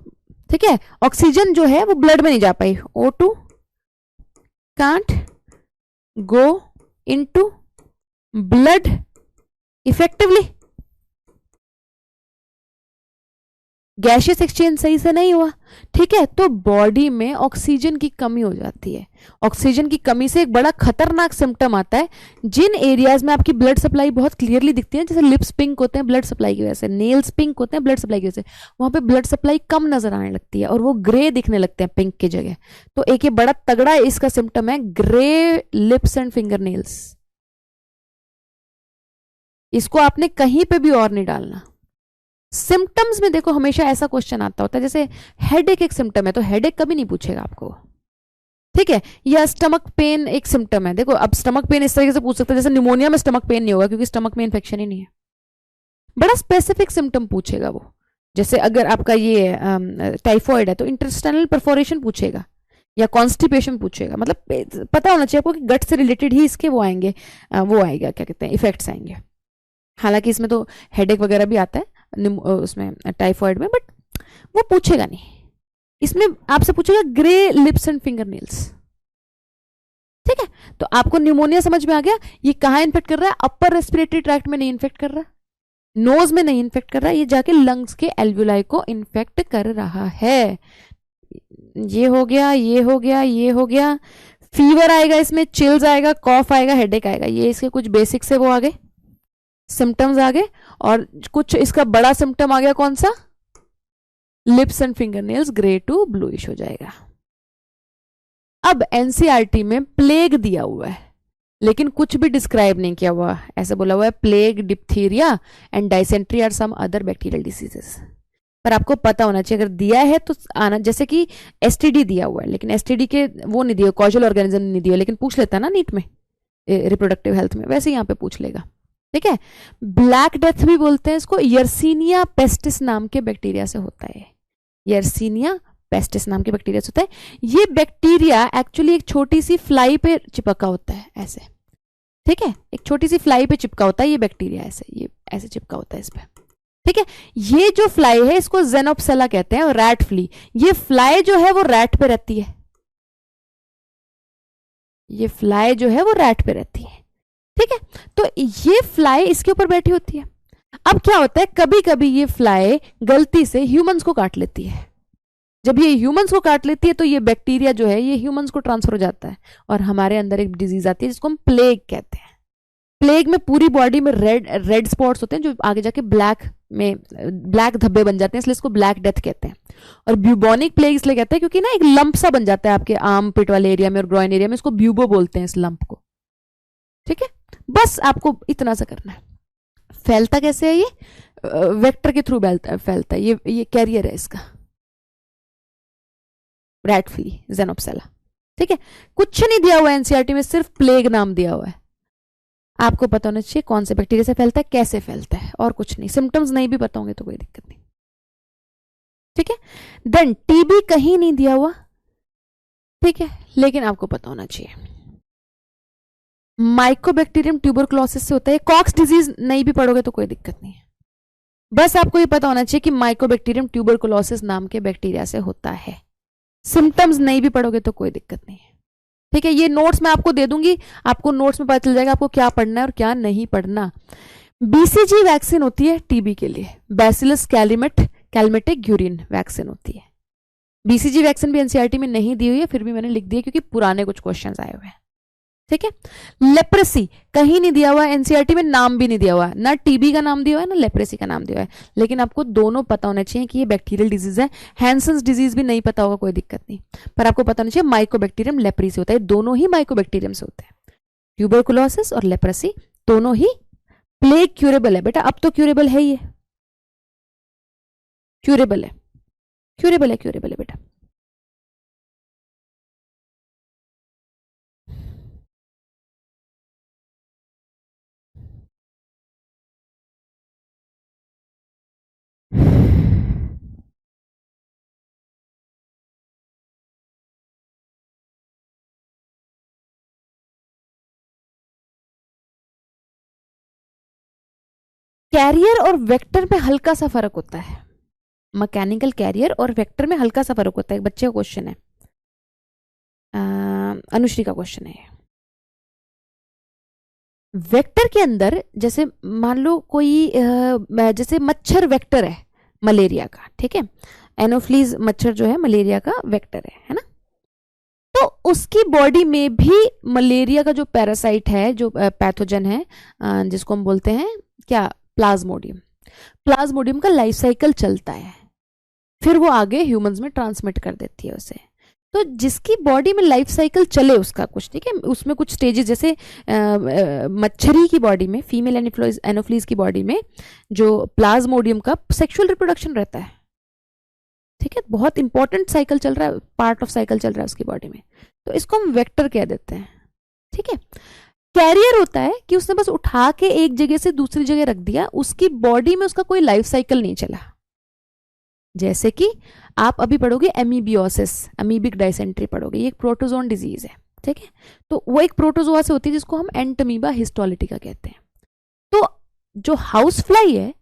ठीक है। ऑक्सीजन जो है वो ब्लड में नहीं जा पाई, O2 can't go into blood effectively, gaseous exchange सही से नहीं हुआ, ठीक है। तो बॉडी में ऑक्सीजन की कमी हो जाती है। ऑक्सीजन की कमी से एक बड़ा खतरनाक सिम्टम आता है। जिन एरियाज में आपकी ब्लड सप्लाई बहुत क्लियरली दिखती है, जैसे लिप्स पिंक होते हैं ब्लड सप्लाई की वजह से, नेल्स पिंक होते हैं ब्लड सप्लाई की वजह से, वहां पे ब्लड सप्लाई कम नजर आने लगती है और वो ग्रे दिखने लगते हैं पिंक की जगह। तो एक ये बड़ा तगड़ा इसका सिम्टम है grey lips and finger nails. इसको आपने कहीं पे भी और नहीं डालना। सिम्टम्स में देखो हमेशा ऐसा क्वेश्चन आता होता है, जैसे हेडेक एक सिम्टम है तो हेडेक कभी नहीं पूछेगा आपको, ठीक है। या स्टमक पेन एक सिम्टम है, देखो अब स्टमक पेन इस तरीके से पूछ सकते हैं, जैसे निमोनिया में स्टमक पेन नहीं होगा क्योंकि स्टमक में इन्फेक्शन ही नहीं है। बड़ा स्पेसिफिक सिम्टम पूछेगा वो। जैसे अगर आपका ये टाइफॉइड है तो इंटेस्टाइनल परफोरेशन पूछेगा या कॉन्स्टिपेशन पूछेगा। मतलब पता होना चाहिए आपको कि गट से रिलेटेड ही इसके वो आएंगे, वो आएगा क्या कहते हैं, इफेक्ट्स आएंगे। हालांकि इसमें तो हेडेक वगैरह भी आता है उसमें टाइफॉइड में, बट वो पूछेगा नहीं। इसमें आपसे पूछेगा grey lips and finger nails, ठीक है। तो आपको न्यूमोनिया समझ में आ गया। ये कहाँ इन्फेक्ट कर रहा है, अपर रेस्पिरेटरी ट्रैक्ट में नहीं इन्फेक्ट कर रहा, नोज में नहीं इन्फेक्ट कर रहा, ये जाके लंग्स के एल्वियोलाई को इन्फेक्ट कर रहा है। ये हो गया, ये हो गया, ये हो गया। फीवर आएगा इसमें, चिल्स आएगा, कॉफ आएगा, हेडेक आएगा। ये इसके कुछ बेसिक से वो आ गए, सिम्टम्स आ गए। और कुछ इसका बड़ा सिम्टम आ गया, कौन सा, lips and finger nails grey to bluish हो जाएगा। अब एनसीईआरटी में प्लेग दिया हुआ है लेकिन कुछ भी डिस्क्राइब नहीं किया हुआ। ऐसे बोला हुआ है plague, diphtheria and dysentery are some other bacterial diseases. पर आपको पता होना चाहिए, अगर दिया है तो आना, जैसे कि एसटीडी दिया हुआ है लेकिन एसटीडी के वो नहीं दिया, कॉजल ऑर्गेनिज्म नहीं दिया, लेकिन पूछ लेता ना नीट में रिप्रोडक्टिव हेल्थ में, वैसे यहाँ पे पूछ लेगा, ठीक है। ब्लैक डेथ भी बोलते हैं इसको, यर्सीनिया पेस्टिस नाम के बैक्टीरिया से होता है। यर्सीनिया पेस्टिस नाम के बैक्टीरिया से होता है। ये बैक्टीरिया एक्चुअली एक छोटी सी फ्लाई पे चिपका होता है ऐसे, ठीक है। एक छोटी सी फ्लाई पे चिपका होता है ये बैक्टीरिया, ऐसे ये ऐसे चिपका होता है इस पे, ठीक है। ये जो फ्लाई है इसको जेनोप्सेला कहते हैं और रैट फ्ली। ये फ्लाई जो है वो रैट पे रहती है, ये फ्लाई जो है वो रैट पे रहती है, ठीक है। तो ये फ्लाई इसके ऊपर बैठी होती है। अब क्या होता है, कभी कभी ये फ्लाई गलती से ह्यूमंस को काट लेती है। जब ये ह्यूमंस को काट लेती है तो ये बैक्टीरिया जो है ये ह्यूमंस को ट्रांसफर हो जाता है और हमारे अंदर एक डिजीज आती है जिसको हम प्लेग कहते हैं। प्लेग में पूरी बॉडी में रेड स्पॉट्स होते हैं जो आगे जाके ब्लैक धब्बे बन जाते हैं, इसलिए इसको ब्लैक डेथ कहते हैं। और ब्यूबोनिक प्लेग इसलिए कहते हैं क्योंकि ना एक लंप सा बन जाता है आपके आर्म पिट वाले एरिया में और ग्रॉइन एरिया में, इसको ब्यूबो बोलते हैं इस लंप को, ठीक है। बस आपको इतना सा करना है। फैलता कैसे है, ये वेक्टर के थ्रू फैलता है, ये कैरियर है इसका, रैट फ्ली, जेनोप्सेला, ठीक है। कुछ नहीं दिया हुआ एनसीईआरटी में, सिर्फ प्लेग नाम दिया हुआ है। आपको पता होना चाहिए कौन से बैक्टीरिया से फैलता है, कैसे फैलता है, और कुछ नहीं। सिम्टम्स नहीं भी पता होंगे तो कोई दिक्कत नहीं, ठीक है। देन टीबी कहीं नहीं दिया हुआ, ठीक है, लेकिन आपको पता होना चाहिए माइकोबैक्टीरियम ट्यूबरक्लोसिस से होता है। कॉक्स डिजीज नहीं भी पढ़ोगे तो कोई दिक्कत नहीं है, बस आपको ये पता होना चाहिए कि माइकोबैक्टीरियम ट्यूबरक्लोसिस नाम के बैक्टीरिया से होता है। सिम्टम्स नहीं भी पढ़ोगे तो कोई दिक्कत नहीं है, ठीक है। ये नोट्स मैं आपको दे दूंगी, आपको नोट्स में पता चल जाएगा आपको क्या पढ़ना है और क्या नहीं पढ़ना। बीसीजी वैक्सीन होती है टीबी के लिए, बैसिलस कैलमेटिक यूरिन वैक्सीन होती है। बीसीजी वैक्सीन भी एनसीईआरटी में नहीं दी हुई है, फिर भी मैंने लिख दिया क्योंकि पुराने कुछ क्वेश्चंस आए हुए हैं, ठीक है। लेप्रेसी कहीं नहीं दिया हुआ है, एनसीईआरटी में नाम भी नहीं दिया हुआ है, ना टीबी का नाम दिया हुआ है ना लेप्रेसी का नाम दिया हुआ है, लेकिन आपको दोनों पता होना चाहिए कि ये बैक्टीरियल डिजीज है। हैंसन्स डिजीज भी नहीं पता होगा कोई दिक्कत नहीं, पर आपको पता होना चाहिए माइकोबैक्टीरियम लेप्रेसी होता है, दोनों ही माइकोबैक्टीरियम से होते हैं। ट्यूबरकुलोसिस और लेप्रेसी दोनों ही प्लेग क्यूरेबल है बेटा, अब तो क्यूरेबल है, ये क्यूरेबल है, क्यूरेबल है, क्यूरेबल है बेटा। कैरियर और वेक्टर में हल्का सा फर्क होता है, मैकेनिकल कैरियर और वेक्टर में हल्का सा फर्क होता है। एक बच्चे का क्वेश्चन है, अनुश्री का क्वेश्चन है। वेक्टर के अंदर जैसे मान लो कोई जैसे मच्छर वेक्टर है मलेरिया का, ठीक है, एनोफ्लीज मच्छर जो है मलेरिया का वेक्टर है ना, तो उसकी बॉडी में भी मलेरिया का जो पैरासाइट है, जो पैथोजन है, जिसको हम बोलते हैं क्या, प्लाज्मोडियम, प्लाज्मोडियम का लाइफ साइकिल चलता है, फिर वो आगे ह्यूमंस में ट्रांसमिट कर देती है उसे। तो जिसकी बॉडी में लाइफ साइकिल चले उसका कुछ, ठीक है, उसमें कुछ स्टेजेस, जैसे मच्छरी की बॉडी में, फीमेल एनोफ्लीज की बॉडी में जो प्लाज्मोडियम का सेक्सुअल रिप्रोडक्शन रहता है, ठीक है, बहुत इंपॉर्टेंट साइकिल चल रहा है, पार्ट ऑफ साइकिल चल रहा है उसकी बॉडी में, तो इसको हम वेक्टर कह देते हैं, ठीक है। कैरियर होता है कि उसने बस उठा के एक जगह से दूसरी जगह रख दिया, उसकी बॉडी में उसका कोई लाइफ साइकिल नहीं चला। जैसे कि आप अभी पढ़ोगे एमीबियोसिस, अमीबिक डायसेंट्री पढ़ोगे, ये एक प्रोटोजोन डिजीज है, ठीक है, तो वो एक प्रोटोजोआ से होती है जिसको हम एंटमीबा हिस्टोलिटिका कहते हैं। तो जो हाउस फ्लाई है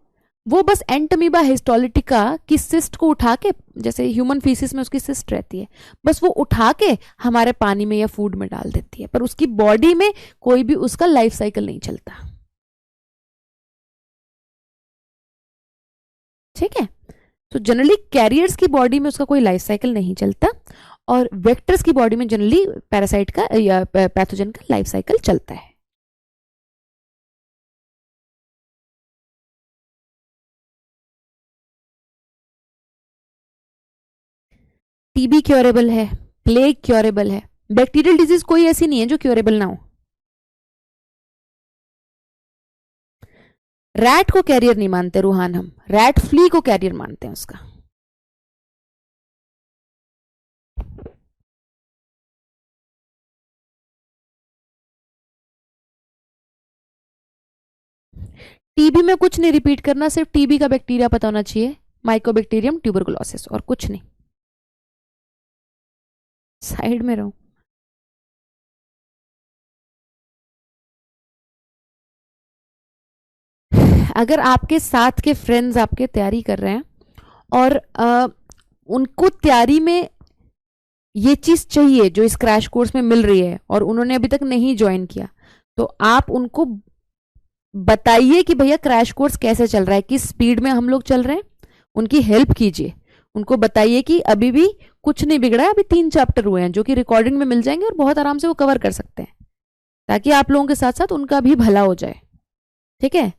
वो बस एंटमीबा हिस्टोलिटिका की सिस्ट को उठा के, जैसे ह्यूमन फीसिस में उसकी सिस्ट रहती है, बस वो उठा के हमारे पानी में या फूड में डाल देती है, पर उसकी बॉडी में कोई भी उसका लाइफ साइकिल नहीं चलता, ठीक है। तो जनरली कैरियर्स की बॉडी में उसका कोई लाइफ साइकिल नहीं चलता, और वेक्टर्स की बॉडी में जनरली पैरासाइट का या पैथोजन का लाइफ साइकिल चलता है। टीबी क्योरेबल है, प्लेग क्योरेबल है, बैक्टीरियल डिजीज कोई ऐसी नहीं है जो क्योरेबल ना हो। रैट को कैरियर नहीं मानते रूहान, हम रैट फ्ली को कैरियर मानते हैं उसका। टीबी में कुछ नहीं रिपीट करना, सिर्फ टीबी का बैक्टीरिया पता होना चाहिए, माइकोबैक्टीरियम ट्यूबरकुलोसिस, और कुछ नहीं। साइड में रहो। अगर आपके साथ के फ्रेंड्स आपके तैयारी कर रहे हैं और उनको तैयारी में ये चीज चाहिए जो इस क्रैश कोर्स में मिल रही है और उन्होंने अभी तक नहीं ज्वाइन किया, तो आप उनको बताइए कि भैया क्रैश कोर्स कैसे चल रहा है, किस स्पीड में हम लोग चल रहे हैं, उनकी हेल्प कीजिए, उनको बताइए कि अभी भी कुछ नहीं बिगड़ा है, अभी 3 चैप्टर हुए हैं जो कि रिकॉर्डिंग में मिल जाएंगे और बहुत आराम से वो कवर कर सकते हैं, ताकि आप लोगों के साथ साथ उनका भी भला हो जाए, ठीक है।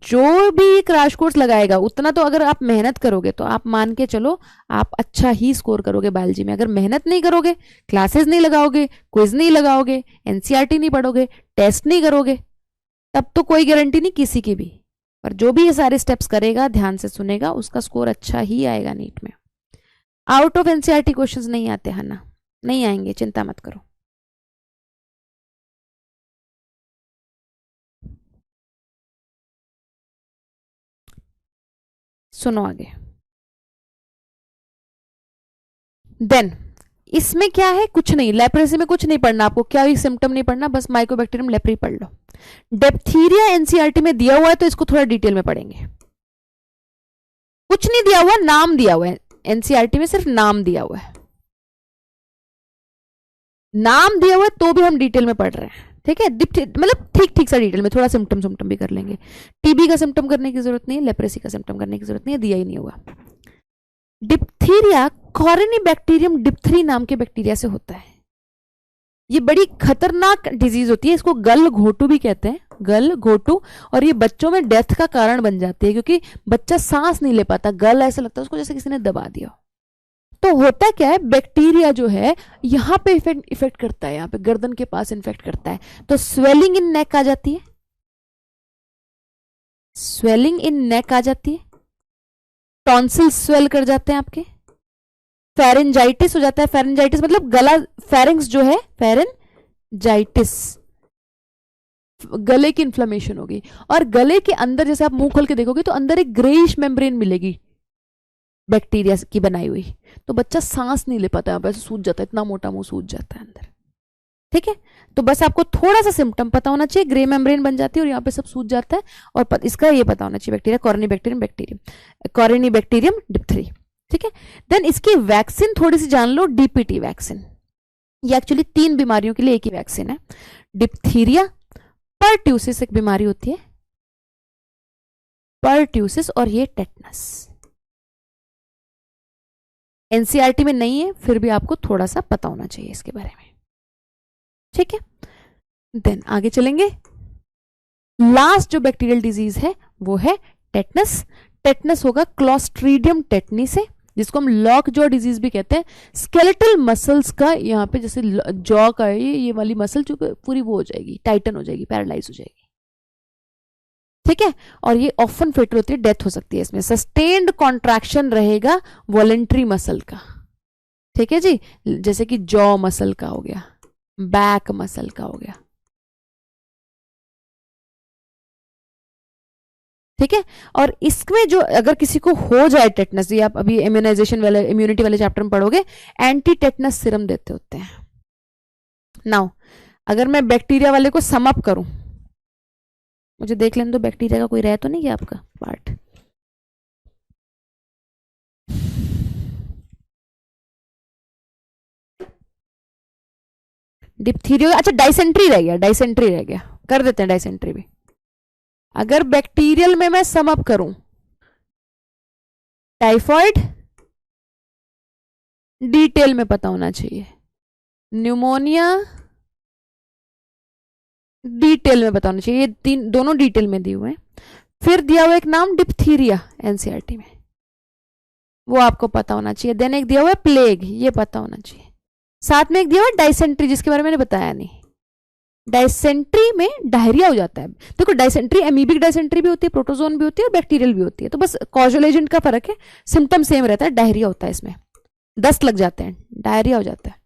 जो भी क्रैश कोर्स लगाएगा उतना तो अगर आप मेहनत करोगे तो आप मान के चलो आप अच्छा ही स्कोर करोगे बायोलॉजी में। अगर मेहनत नहीं करोगे, क्लासेस नहीं लगाओगे, क्विज नहीं लगाओगे, एनसीईआरटी नहीं पढ़ोगे, टेस्ट नहीं करोगे, तब तो कोई गारंटी नहीं किसी की भी। पर जो भी ये सारे स्टेप्स करेगा, ध्यान से सुनेगा, उसका स्कोर अच्छा ही आएगा नीट में। आउट ऑफ एनसीईआरटी क्वेश्चंस नहीं आते हैं ना, नहीं आएंगे, चिंता मत करो। सुनो आगे। देन इसमें क्या है, कुछ नहीं, लेप्रेसी में कुछ नहीं पढ़ना आपको, क्या भी सिम्टम नहीं पढ़ना, बस माइकोबैक्टीरियम लेप्री पढ़ लो। डिप्थीरिया एनसीईआरटी में दिया हुआ है तो इसको थोड़ा डिटेल में पढ़ेंगे। कुछ नहीं दिया हुआ, नाम दिया हुआ है, एनसीईआरटी में सिर्फ नाम दिया हुआ है, नाम दिया हुआ है तो भी हम डिटेल में पढ़ रहे हैं, ठीक है, मतलब ठीक ठीक सा डिटेल में, थोड़ा सिम्टम भी कर लेंगे। टीबी का सिम्टम करने की जरूरत नहीं है, लेप्रेसी का सिम्टम करने की जरूरत नहीं है, दिया ही नहीं हुआ। डिप्थीरिया कॉरेनी बैक्टीरियम डिप्थरी नाम के बैक्टीरिया से होता है, ये बड़ी खतरनाक डिजीज होती है, इसको गल घोटू भी कहते हैं, गल घोटू। और ये बच्चों में डेथ का कारण बन जाती है क्योंकि बच्चा सांस नहीं ले पाता, गल ऐसा लगता है उसको जैसे किसी ने दबा दिया। तो होता क्या है, बैक्टीरिया जो है यहाँ पे इफेक्ट करता है, यहाँ पे गर्दन के पास इन्फेक्ट करता है, तो स्वेलिंग इन नेक आ जाती है, स्वेलिंग इन नेक आ जाती है, टॉन्सिल स्वेल कर जाते हैं आपके, फेरेंजाइटिस हो जाता है। फेरेंजाइटिस मतलब गला, फेरिंग्स जो है, फेरेंजाइटिस, गले की इन्फ्लेमेशन होगी। और गले के अंदर जैसे आप मुंह खोल के देखोगे तो अंदर एक ग्रेइश मेम्ब्रेन मिलेगी बैक्टीरिया की बनाई हुई, तो बच्चा सांस नहीं ले पाता, यहाँ पे सूज जाता है, इतना मोटा मुंह सूज जाता है अंदर। ठीक है, तो बस आपको थोड़ा सा सिम्टम पता होना चाहिए, ग्रे मेम्ब्रेन बन जाती है और यहाँ पे सब सूज जाता है। और इसका ये पता होना चाहिए, बैक्टीरिया कॉर्निबैक्टीरियम डिप्थरी। ठीक है, देन इसकी वैक्सीन थोड़ी सी जान लो, डीपीटी वैक्सीन। ये एक्चुअली 3 बीमारियों के लिए एक ही वैक्सीन है। डिप्थीरिया, परट्यूसिस एक बीमारी होती है, परट्यूसिस, और ये टेटनस। एनसीईआरटी में नहीं है, फिर भी आपको थोड़ा सा पता होना चाहिए इसके बारे में। ठीक है, देन आगे चलेंगे। लास्ट जो बैक्टीरियल डिजीज है वो है टेटनस। टेटनस होगा क्लॉस्ट्रीडियम टेटनी से, जिसको हम लॉक जॉ डिजीज भी कहते हैं। स्केलेटल मसल्स का यहाँ पे जैसे जॉ का है, ये वाली मसल जो पूरी वो हो जाएगी, टाइटन हो जाएगी, पैरालाइज हो जाएगी। ठीक है, और ये ऑफन फेटल होती है, डेथ हो सकती है इसमें। सस्टेन्ड कॉन्ट्रैक्शन रहेगा वॉलेंट्री मसल का। ठीक है जी, जैसे कि जॉ मसल का हो गया, बैक मसल का हो गया। ठीक है, और इसमें जो अगर किसी को हो जाए टेटनस, ये आप अभी इम्यूनाइजेशन वाले, इम्यूनिटी वाले चैप्टर में पढ़ोगे, एंटी टेटनस सीरम देते होते हैं। नाउ अगर मैं बैक्टीरिया वाले को सम अप करूं, मुझे देख लेने दो बैक्टीरिया का कोई रह तो नहीं गया आपका पार्ट। डिप्थीरिया, अच्छा डाइसेंट्री रह गया, डाइसेंट्री रह गया, कर देते हैं डाइसेंट्री भी। अगर बैक्टीरियल में मैं सम अप करूं, टाइफॉइड डिटेल में पता होना चाहिए, न्यूमोनिया डिटेल में पता होना चाहिए, ये 3 दोनों डिटेल में दिए हुए हैं। फिर दिया हुआ एक नाम डिप्थीरिया एनसीईआरटी में, वो आपको पता होना चाहिए। देन एक दिया हुआ है प्लेग, ये पता होना चाहिए। साथ में एक दिया हुआ है डाइसेंट्री, जिसके बारे में मैंने बताया नहीं। डाइसेंट्री में डायरिया हो जाता है। देखो डाइसेंट्री एमीबिक डाइसेंट्री भी होती है, प्रोटोजोन भी होती है और बैक्टीरियल भी होती है, तो बस कॉजल एजेंट का फर्क है, सिम्टम सेम रहता है। डायरिया होता है इसमें, दस्त लग जाते हैं, डायरिया हो जाता है।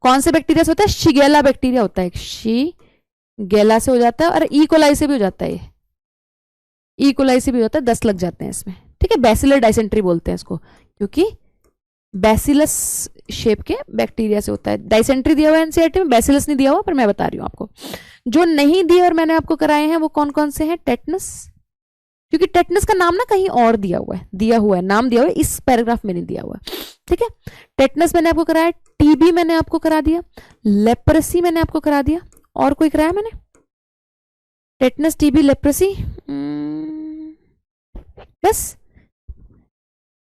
कौन से बैक्टीरिया से होता है? शिगेला बैक्टीरिया होता है, शिगेला से हो जाता है, और ई कोलाई से भी हो जाता है, ये ई कोलाई से भी होता है, दस्त लग जाते हैं इसमें। ठीक है, बैसिलर डाइसेंट्री बोलते हैं इसको, क्योंकि बैसिलस शेप के बैक्टीरिया से होता है। डाइसेंट्री दिया हुआ है एनसीईआरटी में, बैसिलस नहीं दिया हुआ, पर मैं बता रही हूं आपको। जो नहीं दिए और मैंने आपको कराए हैं वो कौन कौन से हैं? टेटनस, क्योंकि टेटनस का नाम ना कहीं और दिया हुआ है, नाम दिया हुआ है, इस पैराग्राफ में नहीं दिया हुआ है। ठीक है, टेटनस मैंने आपको कराया, टीबी मैंने आपको करा दिया, लेप्रेसी मैंने आपको करा दिया, और कोई कराया मैंने? टेटनस, टीबी, लेप्रेसी, बस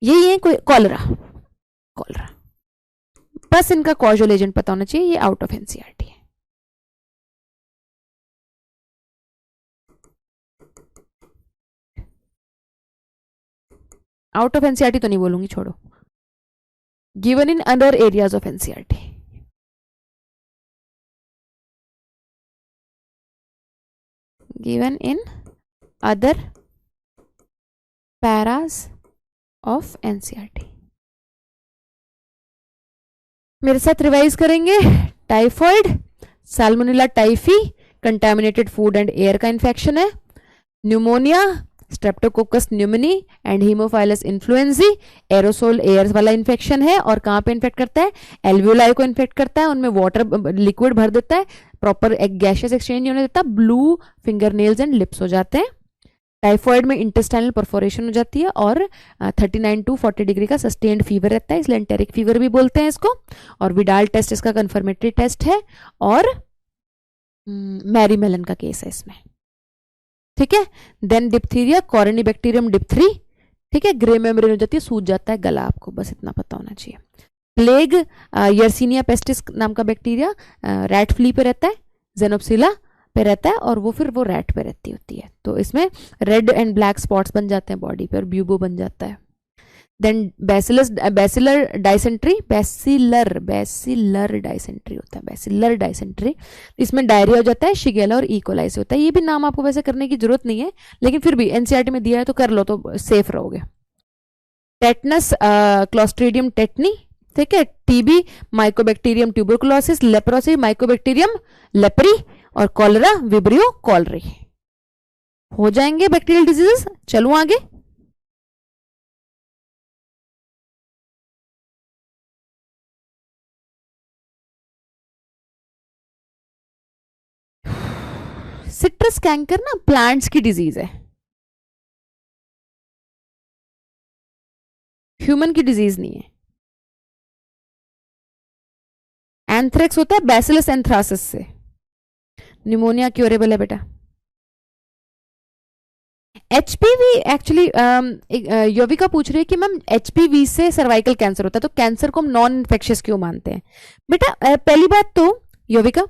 यही है। कोई कॉलरा, कॉलरा, बस इनका कॉजल एजेंट पता होना चाहिए, ये आउट ऑफ एनसीईआरटी है। आउट ऑफ एनसीईआरटी तो नहीं बोलूंगी, छोड़ो। Given in other areas of NCERT, given in other paras of NCERT. मेरे साथ रिवाइज करेंगे। Typhoid, Salmonella typhi, contaminated food and air का इन्फेक्शन है। Pneumonia, Streptococcus pneumoniae and Haemophilus influenzae, aerosol air वाला इन्फेक्शन है। और कहाँ पे इन्फेक्ट करता है? एल्वियोलाई को इन्फेक्ट करता है, उनमें वाटर लिक्विड भर देता है, प्रॉपर गैशियस एक्सचेंज होने देता, blue finger nails and lips हो जाते हैं। टाइफॉइड में इंटेस्टाइनल परफोरेशन हो जाती है और 39 to 40 डिग्री का सस्टेन्ड फीवर रहता है, इसलिए एंटेरिक फीवर भी बोलते हैं इसको। और विडाल टेस्ट इसका कंफर्मेटरी टेस्ट है, और मैरी मेलन का केस है इसमें। ठीक है, देन डिप्थीरिया, कॉर्निबैक्टीरियम डिप्थरी। ठीक है, ग्रे मेम्ब्रेन हो जाती है, सूज जाता है गला, आपको बस इतना पता होना चाहिए। प्लेग यर्सीनिया पेस्टिस नाम का बैक्टीरिया रैट फ्ली पे रहता है, जेनोप्सिला पे रहता है, और वो फिर वो रैट पे रहती होती है। तो इसमें रेड एंड ब्लैक स्पॉट्स बन जाते हैं बॉडी पे और ब्यूबो बन जाता है। देन बैसिलर डाइसेंट्री, बैसिलर डाइसेंट्री होता है, बैसिलर डाइसेंट्री। इसमें डायरिया हो जाता है, शिगेला और इकोलाई से होता है। ये भी नाम आपको वैसे करने की जरूरत नहीं है, लेकिन फिर भी एनसीईआरटी में दिया है तो कर लो तो सेफ रहोगे। टेटनस क्लोस्ट्रीडियम टेटनी, ठीक है। TB Mycobacterium tuberculosis, leprosy Mycobacterium leprae, और कॉलरा विब्रियो कॉलरी। हो जाएंगे बैक्टीरियल डिजीजेस। चलूं आगे। सिट्रस कैंकर ना प्लांट्स की डिजीज है, ह्यूमन की डिजीज नहीं है। एंथ्रेक्स होता है बैसिलस एंथ्रासिस से। निमोनिया क्योरेबल है बेटा। एचपीवी एक्चुअली योविका पूछ रही है कि मैम एचपीवी से सर्वाइकल कैंसर होता है, तो कैंसर को हम नॉन इन्फेक्शियस क्यों मानते हैं? बेटा पहली बात तो योविका,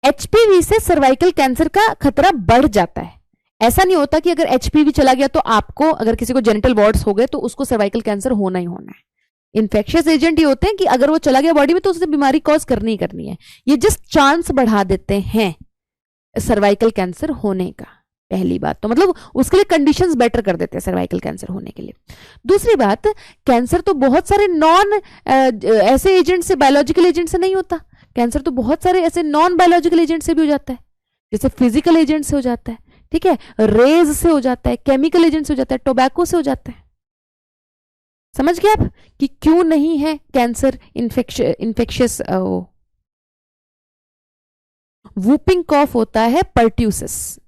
एचपीवी से सर्वाइकल कैंसर का खतरा बढ़ जाता है। ऐसा नहीं होता कि अगर एचपीवी चला गया तो आपको, अगर किसी को जेनिटल वॉर्ड्स हो गए तो उसको सर्वाइकल कैंसर होना ही होना है। इन्फेक्शियस एजेंट ये होते हैं कि अगर वो चला गया बॉडी में तो उसने बीमारी कॉज करनी ही करनी है। ये जस्ट चांस बढ़ा देते हैं सर्वाइकल कैंसर होने का। पहली बात तो मतलब उसके लिए कंडीशंस बेटर कर देते हैं सर्वाइकल कैंसर होने के लिए। दूसरी बात, कैंसर तो बहुत सारे नॉन ऐसे एजेंट से, बायोलॉजिकल एजेंट से नहीं होता। कैंसर तो बहुत सारे ऐसे नॉन बायोलॉजिकल एजेंट से भी हो जाता है, जैसे फिजिकल एजेंट से हो जाता है, ठीक है, रेज से हो जाता है, केमिकल एजेंट से हो जाता है, टोबैको से हो जाता है। समझ गए आप कि क्यों नहीं है कैंसर इन्फेक्शियस? वूपिंग कॉफ होता है पर्ट्यूसिस,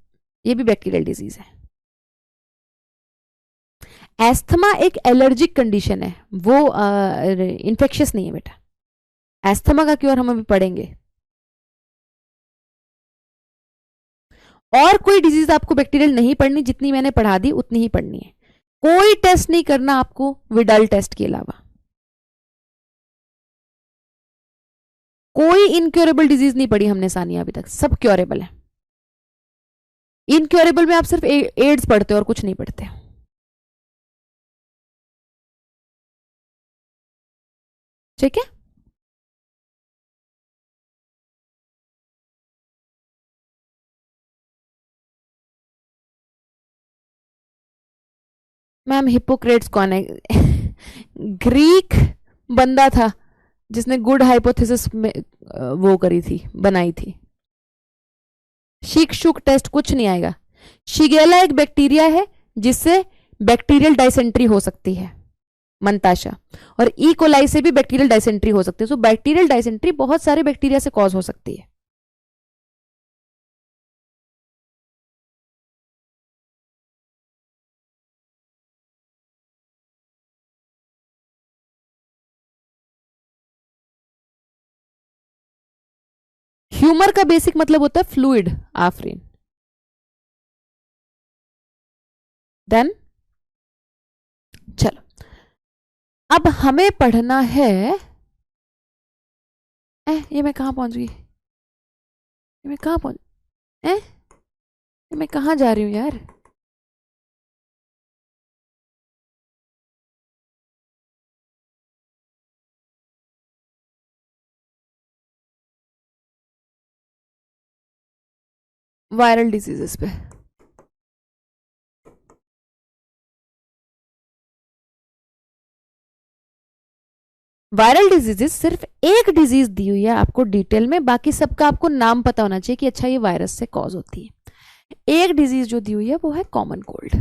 ये भी बैक्टीरियल डिजीज है। एस्थमा एक एलर्जिक कंडीशन है, वो इन्फेक्शियस नहीं है बेटा। एस्थमा का क्योर हम अभी पढ़ेंगे। और कोई डिजीज आपको बैक्टीरियल नहीं पढ़नी, जितनी मैंने पढ़ा दी उतनी ही पढ़नी है। कोई टेस्ट नहीं करना आपको विडाल टेस्ट के अलावा। कोई इनक्योरेबल डिजीज नहीं पढ़ी हमने सानिया अभी तक, सब क्योरेबल है। इनक्योरेबल में आप सिर्फ एड्स पढ़ते हो और कुछ नहीं पढ़ते। ठीक है, मैम हिपोक्रेट्स कौन है? ग्रीक बंदा था जिसने गुड हाइपोथेसिस में वो करी थी, बनाई थी। शीक शुक टेस्ट कुछ नहीं आएगा। शिगेला एक बैक्टीरिया है जिससे बैक्टीरियल डाइसेंट्री हो सकती है, मंताशा, और ई कोलाई से भी बैक्टीरियल डाइसेंट्री हो सकती है। सो बैक्टीरियल डाइसेंट्री बहुत सारे बैक्टीरिया से कॉज हो सकती है। ह्यूमर का बेसिक मतलब होता है फ्लूइड, आफरीन। देन चलो, अब हमें पढ़ना है, ये मैं कहां पहुंच गई, ये मैं कहां पहुंच, ये मैं कहां जा रही हूं यार? वायरल डिजीजेस पे। वायरल डिजीजेस सिर्फ एक डिजीज दी हुई है आपको डिटेल में, बाकी सबका आपको नाम पता होना चाहिए कि अच्छा ये वायरस से कॉज होती है। एक डिजीज जो दी हुई है वो है कॉमन कोल्ड,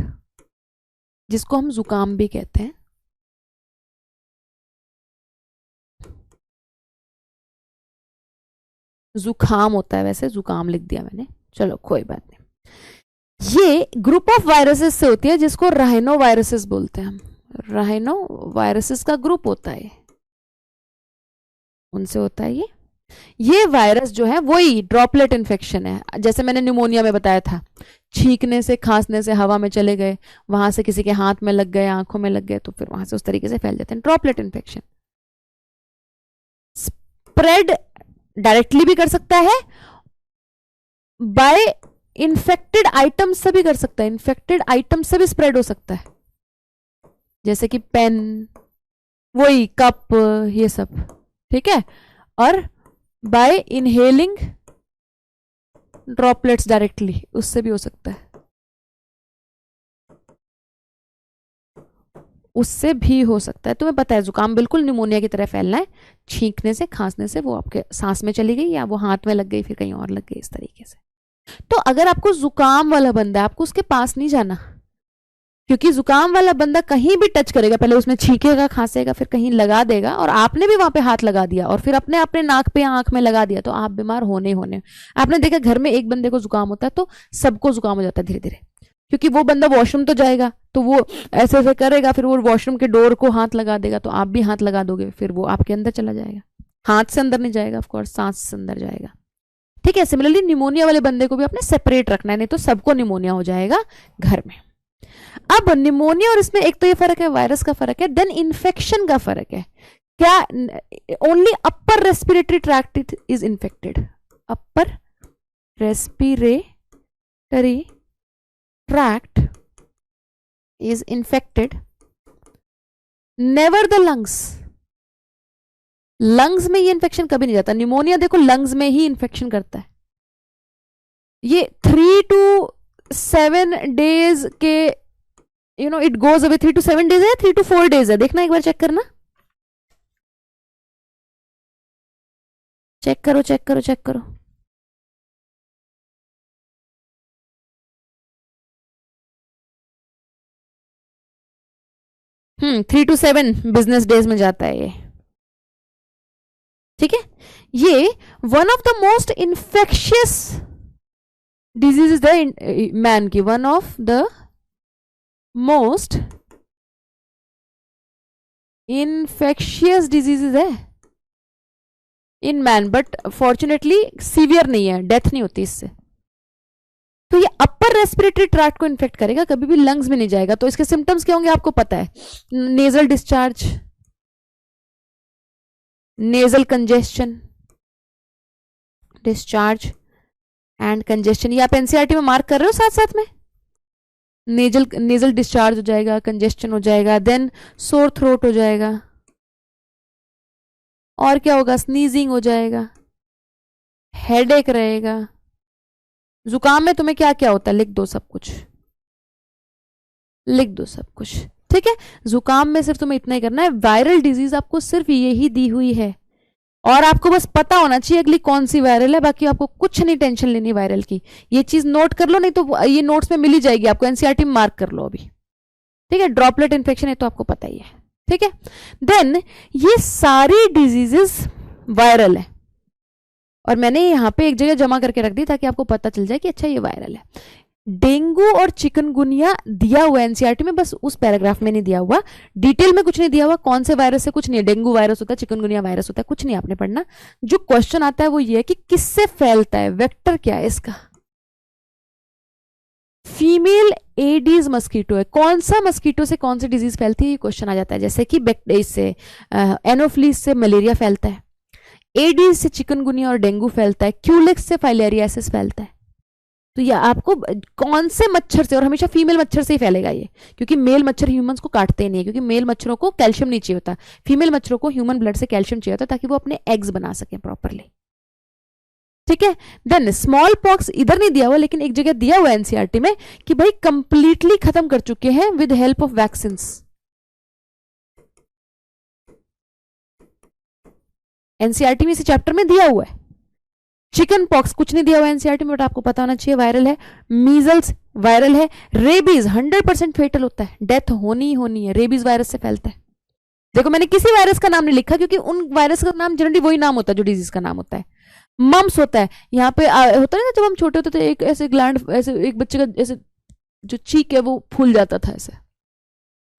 जिसको हम जुकाम भी कहते हैं। जुखाम होता है, वैसे जुकाम लिख दिया मैंने, चलो कोई बात नहीं। ये ग्रुप ऑफ वायरसेस से होती है जिसको राइनो वायरसेस बोलते हैं हम। राइनो वायरसेस का ग्रुप होता है, उनसे होता है ये वायरस जो है वही ड्रॉपलेट इन्फेक्शन है। जैसे मैंने निमोनिया में बताया था, छींकने से, खांसने से हवा में चले गए, वहां से किसी के हाथ में लग गए, आंखों में लग गए, तो फिर वहां से उस तरीके से फैल जाते हैं, ड्रॉपलेट इन्फेक्शन। स्प्रेड डायरेक्टली भी कर सकता है, बाय इन्फेक्टेड आइटम से भी कर सकता है, इन्फेक्टेड आइटम से भी स्प्रेड हो सकता है, जैसे कि पेन, वही कप, ये सब, ठीक है। और बाय इनहेलिंग ड्रॉपलेट्स डायरेक्टली, उससे भी हो सकता है, उससे भी हो सकता है। तुम्हें पता है जुकाम बिल्कुल निमोनिया की तरह फैलना है, छींकने से, खांसने से, वो आपके सांस में चली गई या वो हाथ में लग गई, फिर कहीं और लग गई, इस तरीके से। तो अगर आपको जुकाम वाला बंदा है, आपको उसके पास नहीं जाना, क्योंकि जुकाम वाला बंदा कहीं भी टच करेगा, पहले उसमें छींकेगा, खांसेगा, फिर कहीं लगा देगा, और आपने भी वहां पे हाथ लगा दिया और फिर अपने अपने नाक पे, आंख में लगा दिया, तो आप बीमार होने होने। आपने देखा घर में एक बंदे को जुकाम होता है तो सबको जुकाम हो जाता है धीरे धीरे, क्योंकि वो बंदा वॉशरूम तो जाएगा, तो वो ऐसे ऐसे करेगा, फिर वो वॉशरूम के डोर को हाथ लगा देगा, तो आप भी हाथ लगा दोगे, फिर वो आपके अंदर चला जाएगा। हाथ से अंदर नहीं जाएगा, ऑफकोर्स सांस से अंदर जाएगा, ठीक है। सिमिलरली निमोनिया वाले बंदे को भी अपने सेपरेट रखना है, नहीं तो सबको निमोनिया हो जाएगा घर में। अब निमोनिया और इसमें एक तो ये फर्क है, वायरस का फर्क है, देन इन्फेक्शन का फर्क है। क्या only upper respiratory tract is infected, upper respiratory tract is infected, never the lungs. Lungs में ये इन्फेक्शन कभी नहीं जाता। निमोनिया देखो लंग्स में ही इन्फेक्शन करता है। ये 3 to 7 days के it goes away, 3 to 7 days है, 3 to 4 days है, देखना एक बार, चेक करना, चेक करो चेक करो चेक करो। हम्म, 3 to 7 बिजनेस डेज में जाता है ये, ठीक है। ये one of the most infectious disease is the man की, one of the most infectious diseases है in man, but fortunately severe नहीं है, डेथ नहीं होती इससे। तो ये अपर रेस्पिरेटरी ट्रैक्ट को इन्फेक्ट करेगा, कभी भी लंग्स में नहीं जाएगा। तो इसके सिम्टम्स क्या होंगे आपको पता है, nasal discharge, nasal congestion, discharge and congestion, ये आप एनसीईआरटी में मार्क कर रहे हो साथ साथ में। नेजल डिस्चार्ज हो जाएगा, कंजेशन हो जाएगा, देन सोर थ्रोट हो जाएगा, और क्या होगा, स्नीजिंग हो जाएगा, हेडेक रहेगा। जुकाम में तुम्हें क्या क्या होता है, लिख दो सब कुछ, लिख दो सब कुछ, ठीक है। जुकाम में सिर्फ तुम्हें इतना ही करना है, वायरल डिजीज आपको सिर्फ यही दी हुई है, और आपको बस पता होना चाहिए अगली कौन सी वायरल है, बाकी आपको कुछ नहीं टेंशन लेनी वायरल की। ये चीज नोट कर लो, नहीं तो ये नोट्स में मिल ही जाएगी आपको, एनसीईआरटी में मार्क कर लो अभी, ठीक है। ड्रॉपलेट इन्फेक्शन है तो आपको पता ही है, ठीक है। देन ये सारी डिजीजेस वायरल है, और मैंने यहां पे एक जगह जमा करके रख दी ताकि आपको पता चल जाए कि अच्छा ये वायरल है। डेंगू और चिकनगुनिया दिया हुआ एनसीईआरटी में, बस उस पैराग्राफ में नहीं दिया हुआ, डिटेल में कुछ नहीं दिया हुआ, कौन से वायरस से कुछ नहीं है, डेंगू वायरस होता है, चिकनगुनिया वायरस होता है, कुछ नहीं आपने पढ़ना। जो क्वेश्चन आता है वो ये है कि किससे फैलता है, वेक्टर क्या है इसका। फीमेल एडीज मस्कीटो है, कौन सा मस्कीटो से कौन सी डिजीज फैलती है, ये क्वेश्चन आ जाता है। जैसे कि इससे एनोफ्लीस से मलेरिया फैलता है, एडीज से चिकनगुनिया और डेंगू फैलता है, क्यूलेक्स से फाइलेरियासिस फैलता है। तो ये आपको कौन से मच्छर से, और हमेशा फीमेल मच्छर से ही फैलेगा ये, क्योंकि मेल मच्छर ह्यूमंस को काटते नहीं है, क्योंकि मेल मच्छरों को कैल्शियम नहीं चाहिए होता, फीमेल मच्छरों को ह्यूमन ब्लड से कैल्शियम चाहिए होता है ताकि वो अपने एग्स बना सकें प्रॉपरली, ठीक है। देन स्मॉल पॉक्स इधर नहीं दिया हुआ, लेकिन एक जगह दिया हुआ एनसीईआरटी में कि भाई कंप्लीटली खत्म कर चुके हैं with help of vaccine. NCERT में इसी चैप्टर में दिया हुआ है। चिकन पॉक्स कुछ नहीं दिया हुआ एनसीईआरटी में, बट आपको पता होना चाहिए वायरल है। मीजल्स वायरल है। रेबीज 100% फेटल होता है, डेथ होनी ही होनी है, रेबीज वायरस से फैलता है। देखो मैंने किसी वायरस का नाम नहीं लिखा, क्योंकि उन वायरस का नाम जनरली वही नाम होता है जो डिजीज का नाम होता है। मम्स होता है, यहाँ पे होता है ना, जब हम छोटे होते थे एक ऐसे ग्लैंड, ऐसे एक बच्चे का ऐसे जो चीक है वो फूल जाता था, ऐसे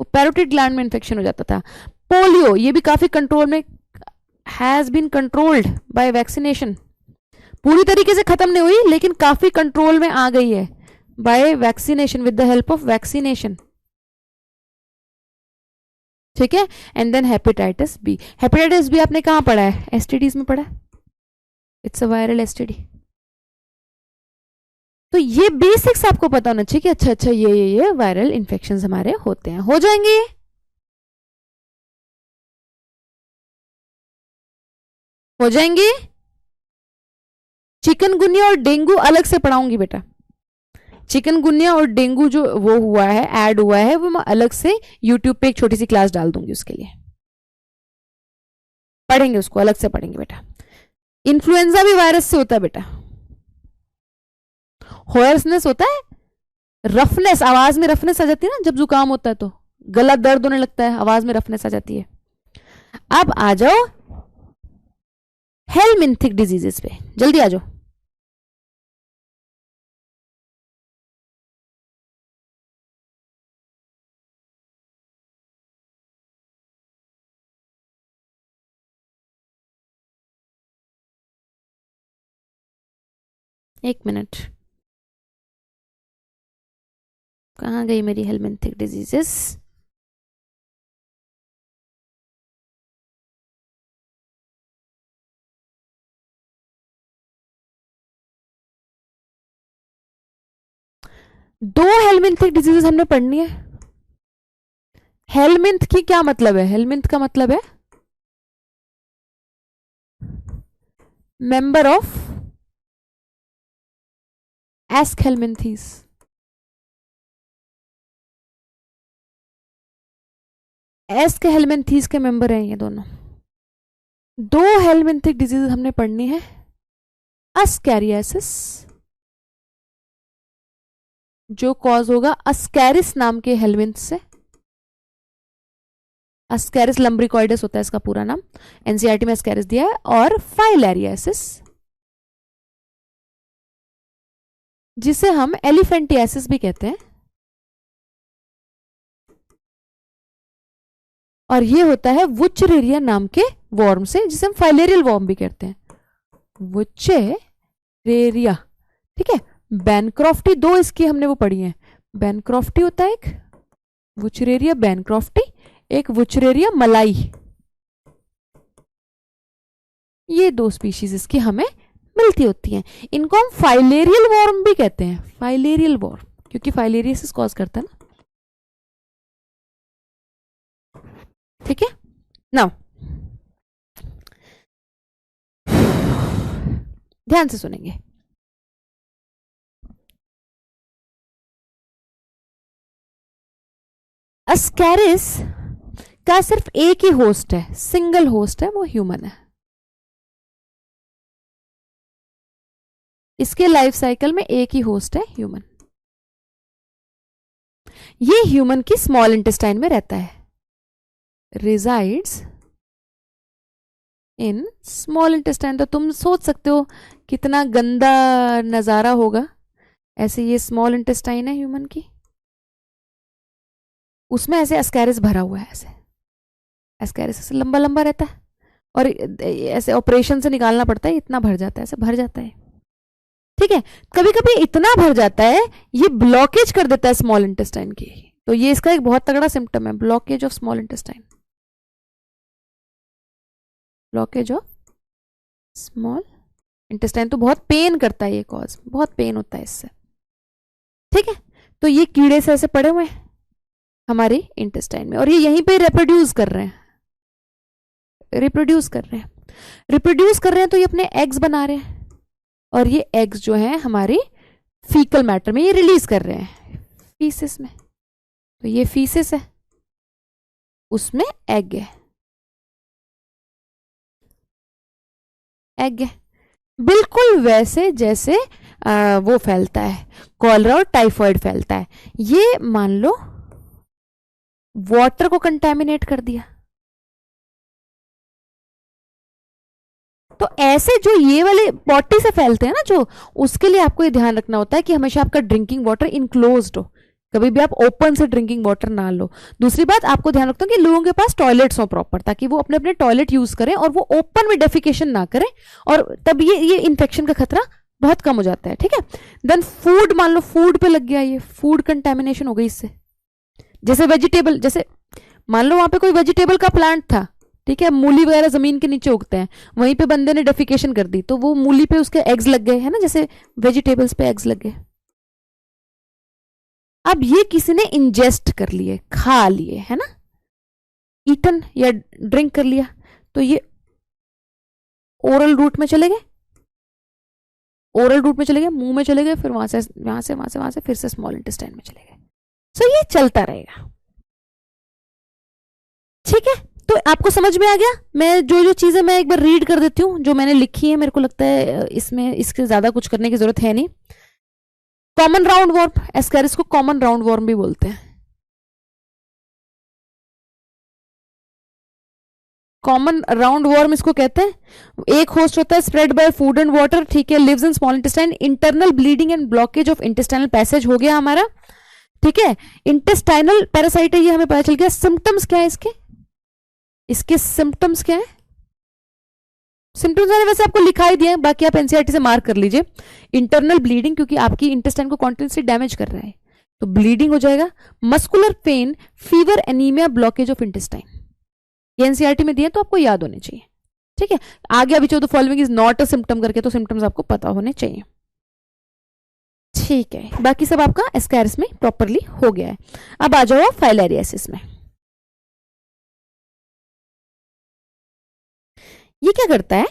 वो पैरोटिड ग्लैंड में इन्फेक्शन हो जाता था। पोलियो ये भी काफी कंट्रोल में, has been controlled by vaccination, पूरी तरीके से खत्म नहीं हुई लेकिन काफी कंट्रोल में आ गई है by vaccination, with the help of vaccination. ठीक है, and then hepatitis B. Hepatitis B आपने कहाँ पढ़ा है? एसटीडीज में पढ़ा है, इट्स अ वायरल एसटीडी। तो ये बेसिक्स आपको पता होना चाहिए कि अच्छा अच्छा ये वायरल इन्फेक्शंस हमारे होते हैं। हो जाएंगे, हो जाएंगे। चिकनगुनिया और डेंगू अलग से पढ़ाऊंगी बेटा। चिकनगुनिया और डेंगू जो वो हुआ है, ऐड हुआ है, वो मैं अलग से यूट्यूब पे एक छोटी सी क्लास डाल दूंगी, उसके लिए पढ़ेंगे, उसको अलग से पढ़ेंगे बेटा। इन्फ्लुएंजा भी वायरस से होता है बेटा। हॉर्सनेस होता है, रफनेस, आवाज में रफनेस आ जाती है ना जब जुकाम होता है, तो गला दर्द होने लगता है, आवाज में रफनेस आ जाती है। अब आ जाओ हेलमिंथिक डिजीजेस पे, जल्दी आ जाओ। एक मिनट, कहाँ गई मेरी हेलमिंथिक डिजीजेस? दो हेलमिंथिक डिजीजेस हमने पढ़नी है। हेलमिंथ की क्या मतलब है? हेलमिंथ का मतलब है मेंबर ऑफ एस्केलमिंथीज। एस्केलमिंथीज के मेंबर हैं ये दोनों। दो हेलमिंथिक डिजीज हमने पढ़नी है, अस्कैरियासिस जो कॉज होगा अस्कैरिस नाम के हेलमिंथ से। अस्कैरिस लंब्रिकॉइडस होता है इसका पूरा नाम, एनसीईआरटी में अस्कैरिस दिया है। और फाइलेरियासिस जिसे हम एलिफेंटियासिस भी कहते हैं, और ये होता है वुचरेरिया नाम के वॉर्म से, जिसे हम फाइलेरियल वॉर्म भी कहते हैं, वुचरेरिया। ठीक है, बैनक्रॉफ्टी दो इसकी हमने वो पढ़ी है, बैनक्रॉफ्टी होता है एक, वुचरेरिया बैनक्रॉफ्टी, एक वुचरेरिया मलाई। ये दो स्पीशीज इसकी हमें मिलती होती हैं। इनको हम फाइलेरियल वॉर्म भी कहते हैं, फाइलेरियल वॉर्म, क्योंकि फाइलेरियसिस कॉज करता है ना। ठीक है, नाउ ध्यान से सुनेंगे। अस्कैरिस का सिर्फ एक ही होस्ट है, सिंगल होस्ट है, वो ह्यूमन है। इसके लाइफ साइकिल में एक ही होस्ट है, ह्यूमन। ये ह्यूमन की स्मॉल इंटेस्टाइन में रहता है, रिजाइड्स इन स्मॉल इंटेस्टाइन। तो तुम सोच सकते हो कितना गंदा नजारा होगा। ऐसे ये स्मॉल इंटेस्टाइन है ह्यूमन की, उसमें ऐसे अस्कैरिस भरा हुआ है, ऐसे अस्कैरिस ऐसे लंबा लंबा रहता है, और ऐसे ऑपरेशन से निकालना पड़ता है, इतना भर जाता है, ऐसे भर जाता है। ठीक है, कभी कभी इतना भर जाता है ये ब्लॉकेज कर देता है स्मॉल इंटेस्टाइन की। तो ये इसका एक बहुत तगड़ा सिम्टम है, blockage of small intestine, blockage of small intestine. तो बहुत पेन करता है ये, कॉज बहुत पेन होता है इससे। ठीक है, तो ये कीड़े से ऐसे पड़े हुए हैं हमारे इंटेस्टाइन में, और ये यहीं पे रिप्रोड्यूस कर रहे हैं, रिप्रोड्यूस कर रहे हैं, रिप्रोड्यूस कर रहे हैं। तो ये अपने एग्स बना रहे हैं, और ये एग्स जो हैं हमारी फीकल मैटर में ये रिलीज कर रहे हैं फीसिस में। तो ये फीसिस है, उसमें एग है, एग है, बिल्कुल वैसे जैसे वो फैलता है, कॉलरा और टाइफॉइड फैलता है। ये मान लो वाटर को कंटेमिनेट कर दिया, तो ऐसे जो ये वाले पॉटी से फैलते हैं ना जो, उसके लिए आपको ये ध्यान रखना होता है कि हमेशा आपका ड्रिंकिंग वाटर इनक्लोज्ड हो, कभी भी आप ओपन से ड्रिंकिंग वाटर ना लो। दूसरी बात आपको ध्यान रखता हूँ कि लोगों के पास टॉयलेट्स हो प्रॉपर, ताकि वो अपने अपने टॉयलेट यूज करें और वो ओपन में डेफिकेशन ना करें, और तब ये इन्फेक्शन का खतरा बहुत कम हो जाता है। ठीक है, देन फूड, मान लो फूड पे लग गया, ये फूड कंटेमिनेशन हो गई इससे। जैसे वेजिटेबल, जैसे मान लो वहां पे कोई वेजिटेबल का प्लांट था, ठीक है, मूली वगैरह जमीन के नीचे उगते हैं, वहीं पे बंदे ने डेफिकेशन कर दी तो वो मूली पे उसके एग्स लग गए, है ना, जैसे वेजिटेबल्स पे एग्स लग गए। अब ये किसी ने इंजेस्ट कर लिए, खा लिए, है ना, ईटन या ड्रिंक कर लिया, तो ये ओरल रूट में चले गए, ओरल रूट में चले गए, मुंह में चले गए, फिर वहां से फिर से स्मॉल इंटेस्टाइन में चले गए। सो ये चलता रहेगा, ठीक है। तो आपको समझ में आ गया। मैं जो जो चीजें मैं एक बार रीड कर देती हूँ जो मैंने लिखी है, मेरे को लगता है इसमें इसके ज्यादा कुछ करने की जरूरत है नहीं। कॉमन राउंड वॉर्म, एस्कैरिस को कॉमन राउंड वॉर्म भी बोलते हैं। कॉमन राउंड वॉर्म इसको कहते हैं। एक होस्ट होता है, spread by food and water, ठीक है, lives in small intestine, internal bleeding and blockage of intestinal passage हो गया हमारा, ठीक है। इंटेस्टाइनल पैरासाइट है ये, हमें पता चल गया। सिम्टम्स क्या है इसके, इसके सिम्टम्स क्या है, सिम्टम्स मैंने वैसे आपको लिखा ही दिया है, बाकी आप एनसीईआरटी से मार्क कर लीजिए। इंटरनल ब्लीडिंग, क्योंकि आपकी इंटेस्टाइन को कॉन्टिनेंटली डैमेज कर रहा है तो ब्लीडिंग हो जाएगा। Muscular pain, fever, anaemia, blockage of intestine, ये एनसीईआरटी में दिए तो आपको याद होने चाहिए, ठीक है। आगे अभी the following is not a symptom करके, तो सिम्टम्स आपको पता होने चाहिए, ठीक है। बाकी सब आपका एस्कैरिस में प्रॉपरली हो गया है। अब आ जाओ फाइलेरियासिस में। ये क्या करता है,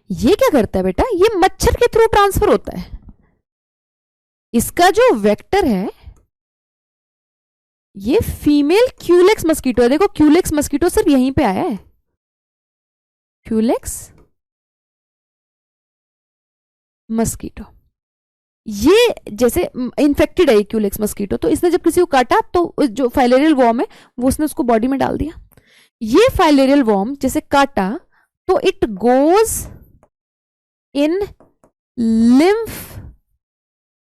ये क्या करता है बेटा, ये मच्छर के थ्रू ट्रांसफर होता है। इसका जो वेक्टर है ये फीमेल क्यूलेक्स मस्कीटो है। देखो क्यूलेक्स मस्कीटो सिर्फ यहीं पे आया है, क्यूलेक्स मस्कीटो, ये जैसे इन्फेक्टेड है क्यूलेक्स मस्कीटो, तो इसने जब किसी को काटा तो जो फाइलेरियल वॉर्म है वो उसने उसको बॉडी में डाल दिया। ये फाइलेरियल वॉर्म जैसे काटा तो it goes in lymph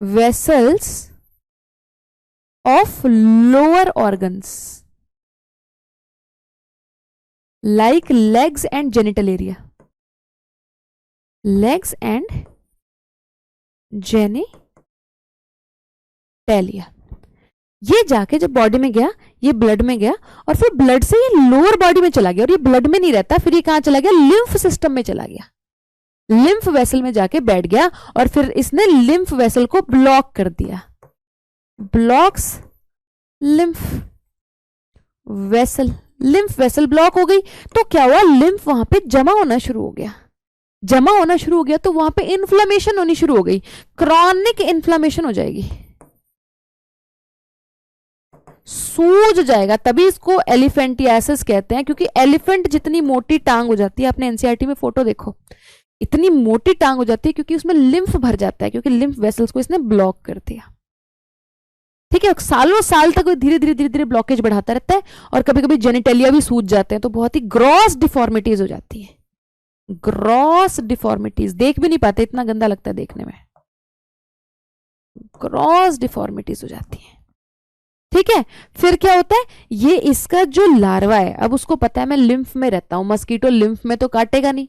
vessels of lower organs like legs and genital area, legs and genitalia. ये जाके जब बॉडी में गया, ये ब्लड में गया और फिर ब्लड से ये लोअर बॉडी में चला गया, और ये ब्लड में नहीं रहता, फिर ये कहां चला गया, लिम्फ सिस्टम में चला गया, लिम्फ वेसल में जाके बैठ गया और फिर इसने लिम्फ वेसल को ब्लॉक कर दिया, blocks lymph vessel, lymph vessel block हो गई तो क्या हुआ, लिम्फ वहां पे जमा होना शुरू हो गया, जमा होना शुरू हो गया तो वहां पे इन्फ्लेमेशन होनी शुरू हो गई, क्रॉनिक इन्फ्लेमेशन हो जाएगी, सूज जाएगा। तभी इसको एलिफेंटियासिस कहते हैं, क्योंकि एलिफेंट जितनी मोटी टांग हो जाती है, आपने एनसीईआरटी में फोटो देखो, इतनी मोटी टांग हो जाती है क्योंकि उसमें लिम्फ भर जाता है, क्योंकि लिम्फ वेसल्स को इसने ब्लॉक कर दिया, ठीक है। सालों साल तक धीरे धीरे धीरे धीरे ब्लॉकेज बढ़ाता रहता है और कभी कभी जेनिटेलिया भी सूज जाते हैं, तो बहुत ही ग्रॉस डिफॉर्मिटीज हो जाती है, ग्रॉस डिफॉर्मिटीज, देख भी नहीं पाते, इतना गंदा लगता है देखने में, ग्रॉस डिफॉर्मिटीज हो जाती है, ठीक है। फिर क्या होता है, ये इसका जो लार्वा है, अब उसको पता है मैं लिम्फ में रहता हूं, मस्कीटो लिम्फ में तो काटेगा नहीं,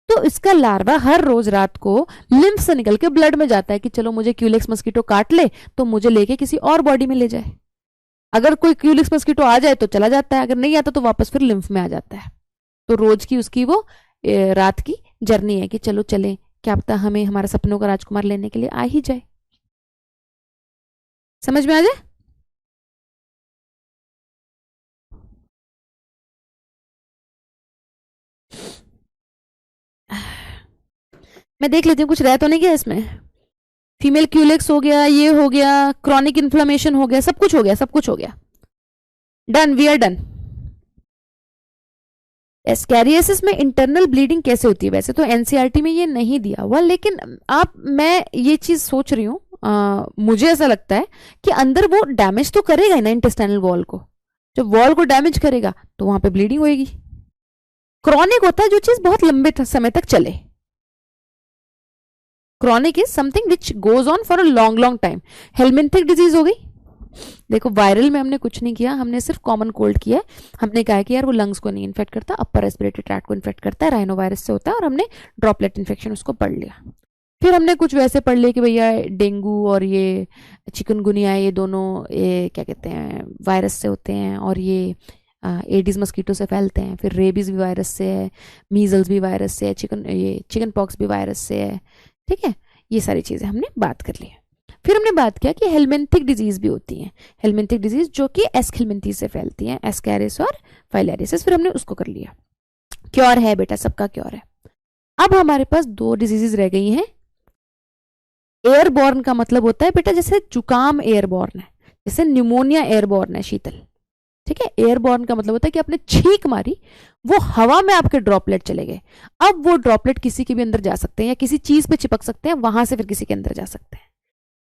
तो इसका लार्वा हर रोज रात को लिम्फ से निकल के ब्लड में जाता है कि चलो मुझे क्यूलेक्स मस्कीटो काट ले तो मुझे लेके किसी और बॉडी में ले जाए। अगर कोई क्यूलेक्स मस्कीटो आ जाए तो चला जाता है, अगर नहीं आता तो वापस फिर लिम्फ में आ जाता है। तो रोज की उसकी वो रात की जर्नी है कि चलो चले, क्या पता हमें हमारा सपनों का राजकुमार लेने के लिए आ ही जाए। समझ में आ जाए? मैं देख लेती हूँ कुछ रह तो नहीं गया इसमें। फीमेल क्यूलेक्स हो गया, ये हो गया, क्रॉनिक इन्फ्लेमेशन हो गया, सब कुछ हो गया, सब कुछ हो गया, डन, वी आर डन। एस्कैरियोसिस में इंटरनल ब्लीडिंग कैसे होती है, वैसे तो एनसीईआरटी में ये नहीं दिया हुआ, लेकिन मैं ये चीज सोच रही हूँ, मुझे ऐसा लगता है कि अंदर वो डैमेज तो करेगा ही ना इंटेस्टाइनल वॉल को, जब वॉल को डैमेज करेगा तो वहां पे ब्लीडिंग होगी। क्रॉनिक होता है जो चीज बहुत लंबे समय तक चले, chronic is something which goes on for a long long time. Helminthic disease हो गई, देखो वायरल में हमने कुछ नहीं किया, हमने सिर्फ कॉमन कोल्ड किया है, हमने कहा कि यार वो लंग्स को नहीं इन्फेक्ट करता, अपर रेस्पिरेटरी ट्रैक्ट को इन्फेक्ट करता है, राइनोवायरस से होता है, और हमने ड्रॉपलेट इन्फेक्शन उसको पढ़ लिया। फिर हमने कुछ वैसे पढ़ लिए कि भैया डेंगू और ये चिकनगुनिया, ये दोनों ये क्या कहते हैं वायरस से होते हैं, और ये एडिस मस्कीटो से फैलते हैं। फिर रेबीज भी वायरस से है, मीजल्स भी वायरस से है, चिकन पॉक्स भी वायरस से है। ठीक है, ये सारी चीज़ें हमने बात कर ली है। फिर हमने बात किया कि हेलमिंथिक डिजीज भी होती हैं, हेलमिंथिक डिजीज जो कि एस्केलमिंथी से फैलती हैं, एस्कैरिस और फाइलेरिसिस, फिर हमने उसको कर लिया। क्योर है बेटा, सबका क्योर है। अब हमारे पास दो डिजीजेज रह गई हैं। एयरबॉर्न का मतलब होता है बेटा जैसे जुकाम एयरबॉर्न है, जैसे न्यूमोनिया एयरबॉर्न है शीतल। ठीक है, एयरबॉर्न का मतलब होता है कि आपने छींक मारी, वो हवा में आपके ड्रॉपलेट चले गए। अब वो ड्रॉपलेट किसी के भी अंदर जा सकते हैं या किसी चीज पे चिपक सकते हैं, वहां से फिर किसी के अंदर जा सकते हैं।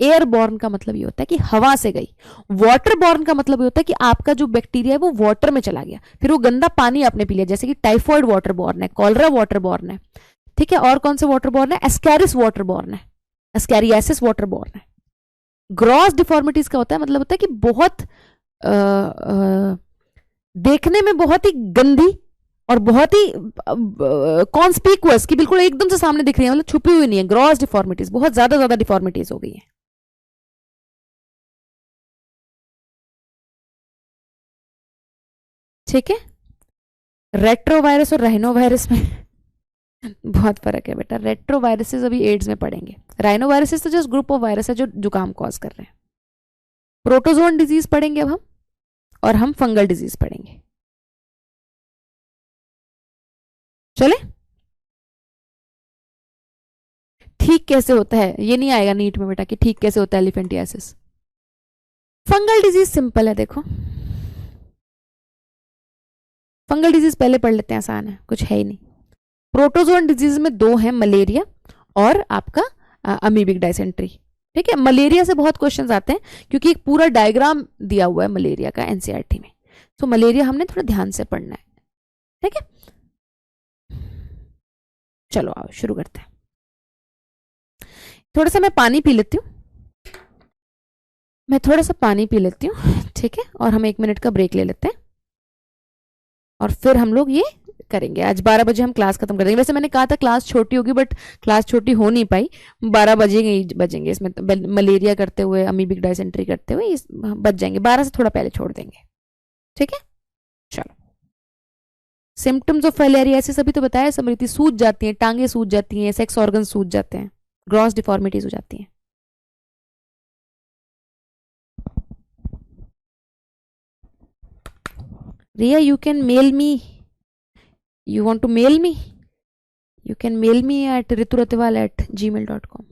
एयरबॉर्न का मतलब ये होता है कि हवा से गई। वाटरबॉर्न का मतलब ये होता है कि आपका जो बैक्टीरिया है वो वाटर में चला गया, फिर वो गंदा पानी आपने पी लिया, जैसे कि टाइफॉइड वाटरबॉर्न है, कॉलरा वाटरबॉर्न है। ठीक है, और कौन से वाटरबॉर्न है, एस्कैरिस वाटरबॉर्न है, एस्कैरियासिस वाटरबॉर्न है। ग्रॉस डिफॉर्मिटीज का होता है मतलब होता है कि बहुत देखने में बहुत ही गंदी और बहुत ही कॉन्स्पिकुअस, कि बिल्कुल एकदम से सामने दिख रही है, मतलब छुपी हुई नहीं है। ग्रॉस डिफॉर्मिटीज, बहुत ज्यादा ज्यादा डिफॉर्मिटीज हो गई है। ठीक है, रेट्रोवायरस और राइनोवायरस में बहुत फर्क है बेटा। रेट्रोवायरसेस अभी एड्स में पढ़ेंगे, राइनोवायरसेस तो जस्ट ग्रुप ऑफ वायरस है जो जुकाम कॉज कर रहे हैं। प्रोटोजोन डिजीज पढ़ेंगे अब हम, और हम फंगल डिजीज पढ़ेंगे। चले, ठीक कैसे होता है ये नहीं आएगा नीट में बेटा कि ठीक कैसे होता है एलिफेंटियासिस। फंगल डिजीज सिंपल है, देखो फंगल डिजीज पहले पढ़ लेते हैं, आसान है, कुछ है ही नहीं। प्रोटोजोन डिजीज में दो हैं, मलेरिया और आपका अमीबिक डायसेंट्री। ठीक है, मलेरिया से बहुत क्वेश्चंस आते हैं क्योंकि एक पूरा डायग्राम दिया हुआ है मलेरिया का एनसीईआरटी में, तो मलेरिया हमने थोड़ा ध्यान से पढ़ना है। ठीक है, चलो आओ शुरू करते हैं। थोड़ा सा मैं पानी पी लेती हूँ, मैं थोड़ा सा पानी पी लेती हूँ। ठीक है, और हम 1 मिनट का ब्रेक ले लेते हैं, और फिर हम लोग ये करेंगे। आज 12 बजे हम क्लास खत्म कर देंगे। वैसे मैंने कहा था क्लास छोटी होगी, बट क्लास छोटी हो नहीं पाई। 12 बजेंगे ही बजेंगे इसमें, तो मलेरिया करते हुए, अमीबिक डायसेंट्री करते हुए बच जाएंगे। 12 से थोड़ा पहले छोड़ देंगे। ठीक है, चलो। सिम्टम्स ऑफ फाइलेरियासिस अभी तो बताया स्मृति, सूज जाती हैं, टांगे सूज जाती हैं, सेक्स ऑर्गन सूज जाते हैं, ग्रॉस डिफॉर्मिटीज हो जाती हैं। Riya, you can mail me, you want to mail me, you can mail me at rituratwal@gmail.com.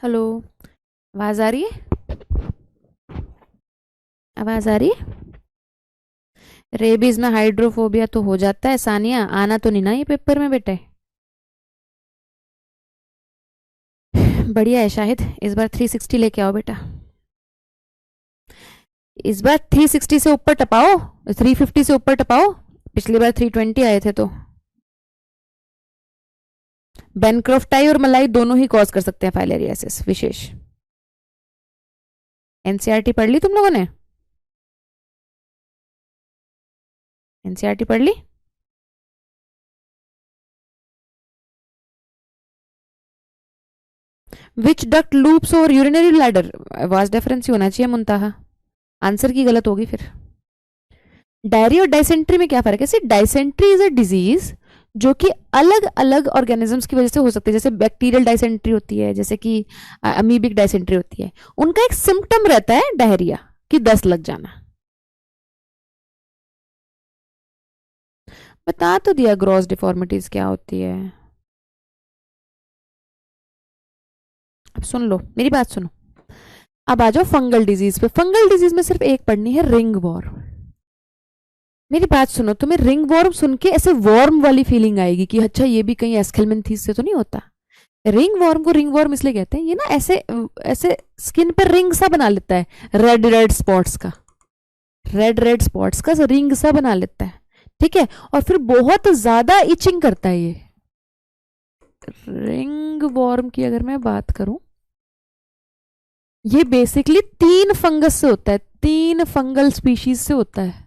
Hello, आवाज आ रही है? आवाज आ रही है? रेबीज में हाइड्रोफोबिया तो हो जाता है सानिया, आना तो नहीं ना ये पेपर में बेटे। बढ़िया है शाहिद, इस बार 360 लेके आओ बेटा। इस बार 360 से ऊपर टपाओ, 350 से ऊपर टपाओ। पिछली बार 320 आए थे तो। बेनक्रोफ्टाई और मलाई दोनों ही कॉज कर सकते हैं फाइलेरियासिस विशेष। एनसीईआरटी पढ़ ली तुम लोगों ने? एनसीईआरटी पढ़ ली? विच डक्ट लूप्स और यूरिनरी ब्लैडर, वाज डिफरेंस ही होना चाहिए मुंताहा। आंसर की गलत होगी फिर। डायरी और डाइसेंट्री में क्या फर्क है? सिर्फ डाइसेंट्री इज अ डिजीज जो कि अलग अलग ऑर्गेनिजम्स की वजह से हो सकती है, जैसे बैक्टीरियल डाइसेंट्री होती है, जैसे कि अमीबिक डाइसेंट्री होती है। उनका एक सिम्टम रहता है डायरिया कि दस्त लग जाना। बता तो दिया ग्रॉस डिफॉर्मिटीज क्या होती है। अब सुन लो मेरी बात सुनो। अब आ जाओ फंगल डिजीज पे। फंगल डिजीज में सिर्फ एक पढ़नी है, रिंग वॉर्म। मेरी बात सुनो, तुम्हें रिंग वॉर्म सुन के ऐसे वॉर्म वाली फीलिंग आएगी कि अच्छा ये भी कहीं एस्केलमेंथीस से तो नहीं होता। रिंग वॉर्म को रिंग वॉर्म इसलिए कहते हैं, ये ना ऐसे ऐसे स्किन पर रिंग सा बना लेता है, रेड रेड स्पॉट्स का, रेड रेड स्पॉट्स का रिंग सा बना लेता है, ठीक है। और फिर बहुत ज्यादा इचिंग करता है ये। रिंग वॉर्म की अगर मैं बात करूं, ये बेसिकली 3 फंगस से होता है, 3 फंगल स्पीशीज से होता है,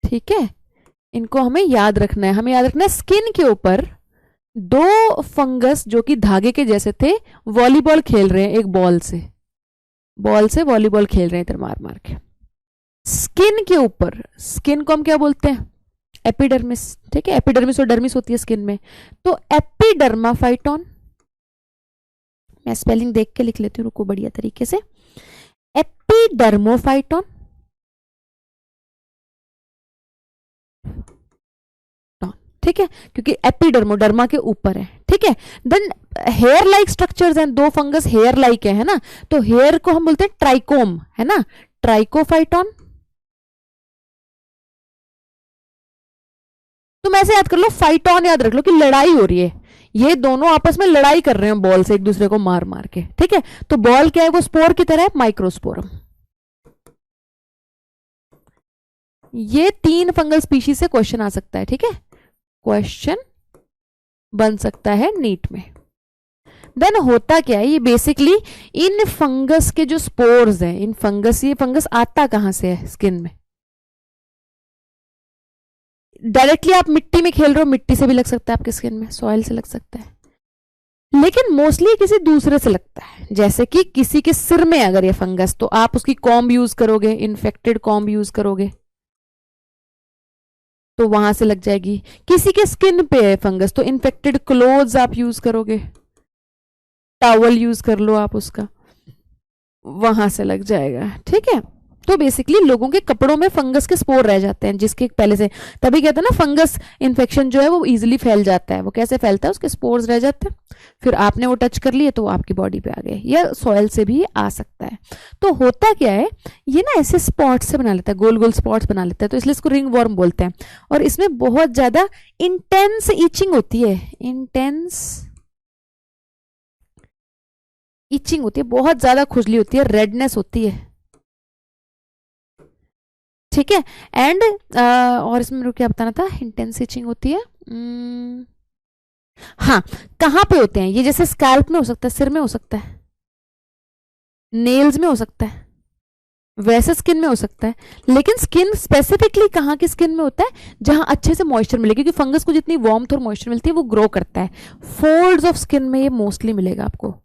ठीक है। इनको हमें याद रखना है। हमें याद रखना है स्किन के ऊपर 2 फंगस जो कि धागे के जैसे थे, वॉलीबॉल खेल रहे हैं एक बॉल से वॉलीबॉल खेल रहे हैं इधर मार मार के। स्किन के ऊपर, स्किन को हम क्या बोलते हैं? एपिडर्मिस, ठीक है। एपिडर्मिस और डर्मिस होती है स्किन में। तो एपिडर्माफाइटॉन, मैं स्पेलिंग देख के लिख लेती हूँ, रुको बढ़िया तरीके से। एपिडर्मोफाइटॉन, ठीक है, क्योंकि एपिडर्मोडर्मा के ऊपर है, ठीक है। देन हेयर लाइक स्ट्रक्चर्स हैं, 2 फंगस हेयर लाइक है ना, तो हेयर को हम बोलते हैं ट्राइकोम, है ना, ट्राइकोफाइटॉन। तुम ऐसे याद कर लो, फाइटॉन याद रख लो कि लड़ाई हो रही है, ये दोनों आपस में लड़ाई कर रहे हैं बॉल से एक दूसरे को मार मार के, ठीक है। तो बॉल क्या है? वो स्पोर की तरह है, माइक्रोस्पोरम। ये 3 फंगल स्पीशीज से क्वेश्चन आ सकता है, ठीक है, क्वेश्चन बन सकता है नीट में। देन होता क्या है, ये बेसिकली इन फंगस के जो स्पोर्स हैं, इन फंगस, ये फंगस आता कहां से है स्किन में? डायरेक्टली आप मिट्टी में खेल रहे हो, मिट्टी से भी लग सकता है आपके स्किन में, सॉइल से लग सकता है, लेकिन मोस्टली किसी दूसरे से लगता है। जैसे कि किसी के सिर में अगर ये फंगस, तो आप उसकी कॉम्ब यूज करोगे, इन्फेक्टेड कॉम्ब यूज करोगे तो वहां से लग जाएगी। किसी के स्किन पे है फंगस तो इन्फेक्टेड क्लोथ्स आप यूज करोगे, टॉवल यूज कर लो आप उसका, वहां से लग जाएगा, ठीक है। तो बेसिकली लोगों के कपड़ों में फंगस के स्पोर रह जाते हैं जिसके पहले से, तभी कहते हैं ना फंगस इन्फेक्शन जो है वो इजीली फैल जाता है। वो कैसे फैलता है? उसके स्पोर्स रह जाते हैं, फिर आपने वो टच कर लिए तो वो आपकी बॉडी पे आ गए, या सॉइल से भी आ सकता है। तो होता क्या है, ये ना ऐसे स्पॉट्स से बना लेता है, गोल गोल स्पॉट्स बना लेता है, तो इसलिए इसको रिंग वॉर्म बोलते हैं। और इसमें बहुत ज्यादा इंटेंस ईचिंग होती है, इंटेंस ईचिंग होती है, बहुत ज्यादा खुजली होती है, रेडनेस होती है, ठीक है। एंड और इसमें मेरे को क्या बताना था, इंटेंस इचिंग होती है। हाँ, कहां पे होते हैं ये? जैसे स्कैल्प में हो सकता है, सिर में हो सकता है, नेल्स में हो सकता है, वैसे स्किन में हो सकता है। लेकिन स्किन स्पेसिफिकली कहाँ की स्किन में होता है? जहां अच्छे से मॉइस्चर मिले, क्योंकि फंगस को जितनी वार्मथ और मॉइस्चर मिलती है वो ग्रो करता है। फोल्ड्स ऑफ स्किन में ये मोस्टली मिलेगा आपको,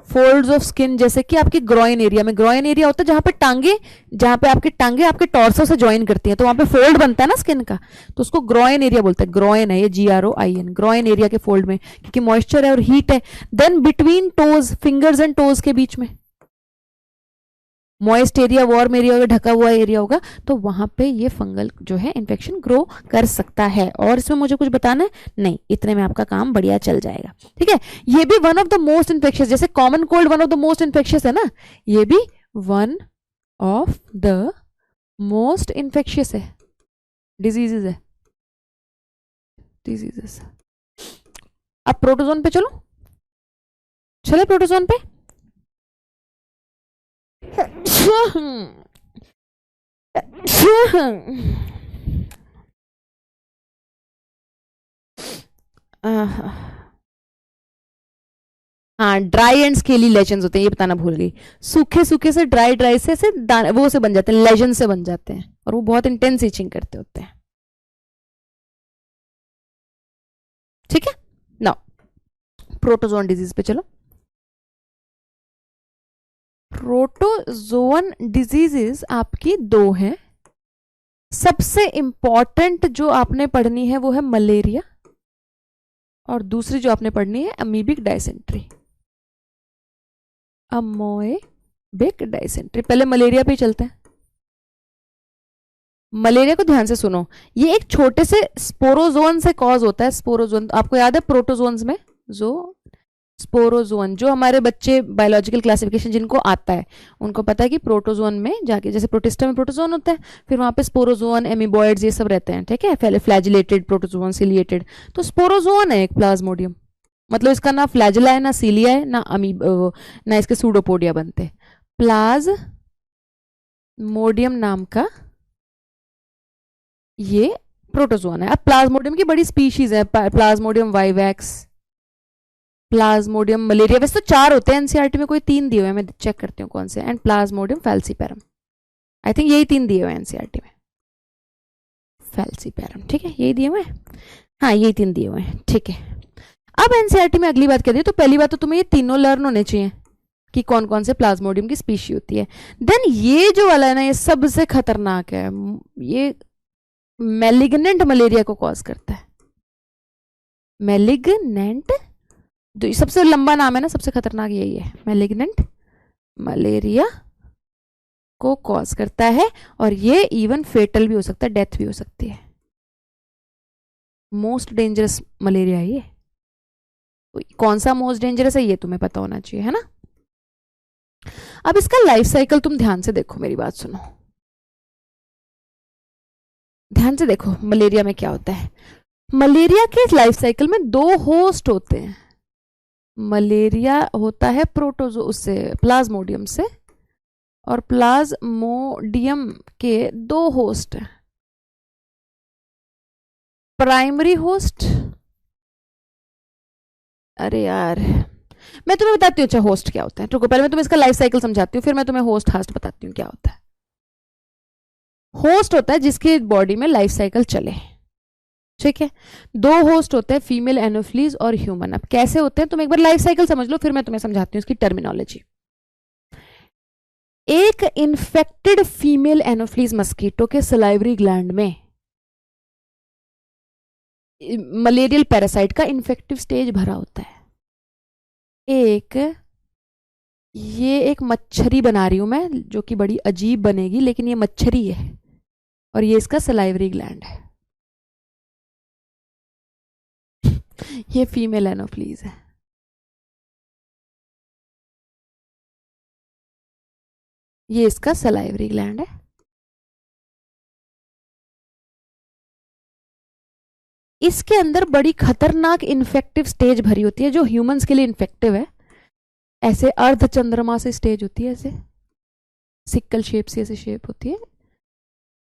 फोल्ड्स ऑफ स्किन, जैसे कि आपके ग्रॉइन एरिया में, ग्रॉइन एरिया होता है जहां पे टांगे, जहां पे आपके टांगे आपके टॉर्सो से ज्वाइन करती हैं, तो वहां पे फोल्ड बनता है ना स्किन का, तो उसको ग्रॉइन एरिया बोलते हैं। ग्रॉइन है ये, GROIN, ग्रॉइन एरिया के फोल्ड में, क्योंकि मॉइस्चर है और हीट है। Then between toes, fingers and toes के बीच में मॉइस्ट एरिया, वार्म एरिया होगा, ढका हुआ एरिया होगा, तो वहां पे ये फंगल जो है इन्फेक्शन ग्रो कर सकता है। और इसमें मुझे कुछ बताना है नहीं, इतने में आपका काम बढ़िया चल जाएगा। ठीक है, ये भी one of the most infectious, जैसे common cold one of the most infectious है ना, ये भी one of the most infectious है, डिजीजेस है, डिजीजेस। अब प्रोटोजोन पे चलो, चले प्रोटोजोन पे। हाँ, ड्राई एंड स्केली लेजन्स होते हैं, ये बताना भूल गई। सूखे सूखे से, ड्राई ड्राई से ऐसे वो से बन जाते हैं, लेजन से बन जाते हैं, और वो बहुत इंटेंस इचिंग करते होते हैं। ठीक है ना, प्रोटोजोन डिजीज पे चलो। प्रोटोजोन डिजीजेस आपकी दो हैं। सबसे इंपॉर्टेंट जो आपने पढ़नी है वो है मलेरिया, और दूसरी जो आपने पढ़नी है अमीबिक डायसेंट्री, अमोएबिक डायसेंट्री। पहले मलेरिया पे ही चलते हैं। मलेरिया को ध्यान से सुनो, ये एक छोटे से स्पोरोजोन से कॉज होता है। स्पोरोजोन आपको याद है प्रोटोजोन्स में, जो स्पोरोजोन, जो हमारे बच्चे बायोलॉजिकल क्लासिफिकेशन जिनको आता है उनको पता है कि प्रोटोजोन में जाके, जैसे प्रोटिस्टा में प्रोटोजोन होता है, फिर वहां पे स्पोरोजोन, एमीबॉइड्स, ये सब रहते हैं। ठीक है, पहले फ्लैजिलेटेड प्रोटोजोन, सिलिएटेड, तो स्पोरोजोन है एक प्लाज्मोडियम। मतलब इसका ना फ्लैजिला है, ना सीलिया है, ना ना इसके सूडोपोडिया बनते। प्लाज्मोडियम नाम का ये प्रोटोजोन है। अब प्लाज्मोडियम की बड़ी स्पीशीज है, प्लाज्मोडियम वाइवैक्स, प्लाज्मोडियम मलेरिया। वैसे तो 4 होते हैं एनसीईआरटी में, कोई 3 दिए हुए हैं, मैं चेक करती हूँ कौन से। And Plasmodium falciparum, I think यही 3 दिए हुए हैं एनसीईआरटी में, फैल्सीपैरम। ठीक है, यही दिए हुए हैं, हाँ यही 3 दिए हुए हैं। ठीक है, अब एनसीईआरटी में अगली बात कर दी, तो पहली बात तो तुम्हें ये तीनों लर्न होने चाहिए कि कौन कौन से प्लाज्मोडियम की स्पीशी होती है। देन ये जो वाला है ना, ये सबसे खतरनाक है, ये मैलिग्नेंट मलेरिया को कॉज करता है। मैलिग्नेंट, जो सबसे लंबा नाम है ना, सबसे खतरनाक यही है, मैलिग्नेंट मलेरिया को कॉज करता है, और ये इवन फेटल भी हो सकता है, डेथ भी हो सकती है। मोस्ट डेंजरस मलेरिया ये। तो कौन सा मोस्ट डेंजरस है ये तुम्हें पता होना चाहिए, है ना। अब इसका लाइफ साइकिल तुम ध्यान से देखो, मेरी बात सुनो, ध्यान से देखो मलेरिया में क्या होता है। मलेरिया के लाइफ साइकिल में 2 होस्ट होते हैं। मलेरिया होता है प्रोटोजो उससे, प्लाज्मोडियम से, और प्लाज्मोडियम के 2 होस्ट हैं। प्राइमरी होस्ट, अरे यार मैं तुम्हें बताती हूँ अच्छा होस्ट क्या होता है। रुको, पहले मैं तुम्हें इसका लाइफ साइकिल समझाती हूँ, फिर मैं तुम्हें होस्ट हास्ट बताती हूँ क्या होता है। होस्ट होता है जिसके बॉडी में लाइफ साइकिल चले। ठीक है, 2 होस्ट होते हैं, फीमेल एनोफ्लीज और ह्यूमन। अब कैसे होते हैं तुम एक बार लाइफ साइकिल समझ लो, फिर मैं तुम्हें समझाती हूँ इसकी टर्मिनोलॉजी। एक इन्फेक्टेड फीमेल एनोफ्लीज मस्कीटो के सलाइवरी ग्लैंड में मलेरियल पैरासाइट का इन्फेक्टिव स्टेज भरा होता है। ये एक मच्छरी बना रही हूं मैं, जो कि बड़ी अजीब बनेगी, लेकिन ये मच्छरी है, और ये इसका सलाइवरी ग्लैंड है। ये फीमेल एनोफ्लीज है। ये इसका सलाइवरी ग्लैंड है। इसके अंदर बड़ी खतरनाक इन्फेक्टिव स्टेज भरी होती है, जो ह्यूमंस के लिए इन्फेक्टिव है। ऐसे अर्ध चंद्रमा से स्टेज होती है, ऐसे सिक्कल शेप से ऐसे शेप होती है।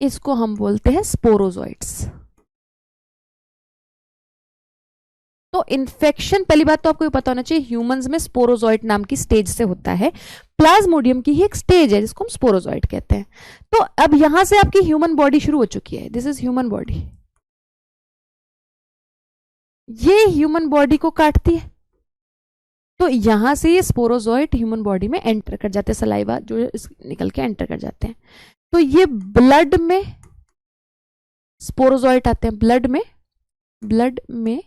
इसको हम बोलते हैं स्पोरोजोइट्स। तो इन्फेक्शन, पहली बात तो आपको ये पता होना चाहिए, ह्यूमंस में स्पोरोजोइट नाम की स्टेज से होता है। प्लाज्मोडियम की ही एक स्टेज है जिसको हम स्पोरोजोइट कहते हैं। तो अब यहां से आपकी ह्यूमन बॉडी शुरू हो चुकी है। This is human body. ये ह्यूमन बॉडी को काटती है, तो यहां से ये स्पोरोजोइट ह्यूमन बॉडी में एंटर कर जाते हैं, सलाइवा जो निकल के एंटर कर जाते हैं। तो ये ब्लड में स्पोरोजोइट आते हैं, ब्लड में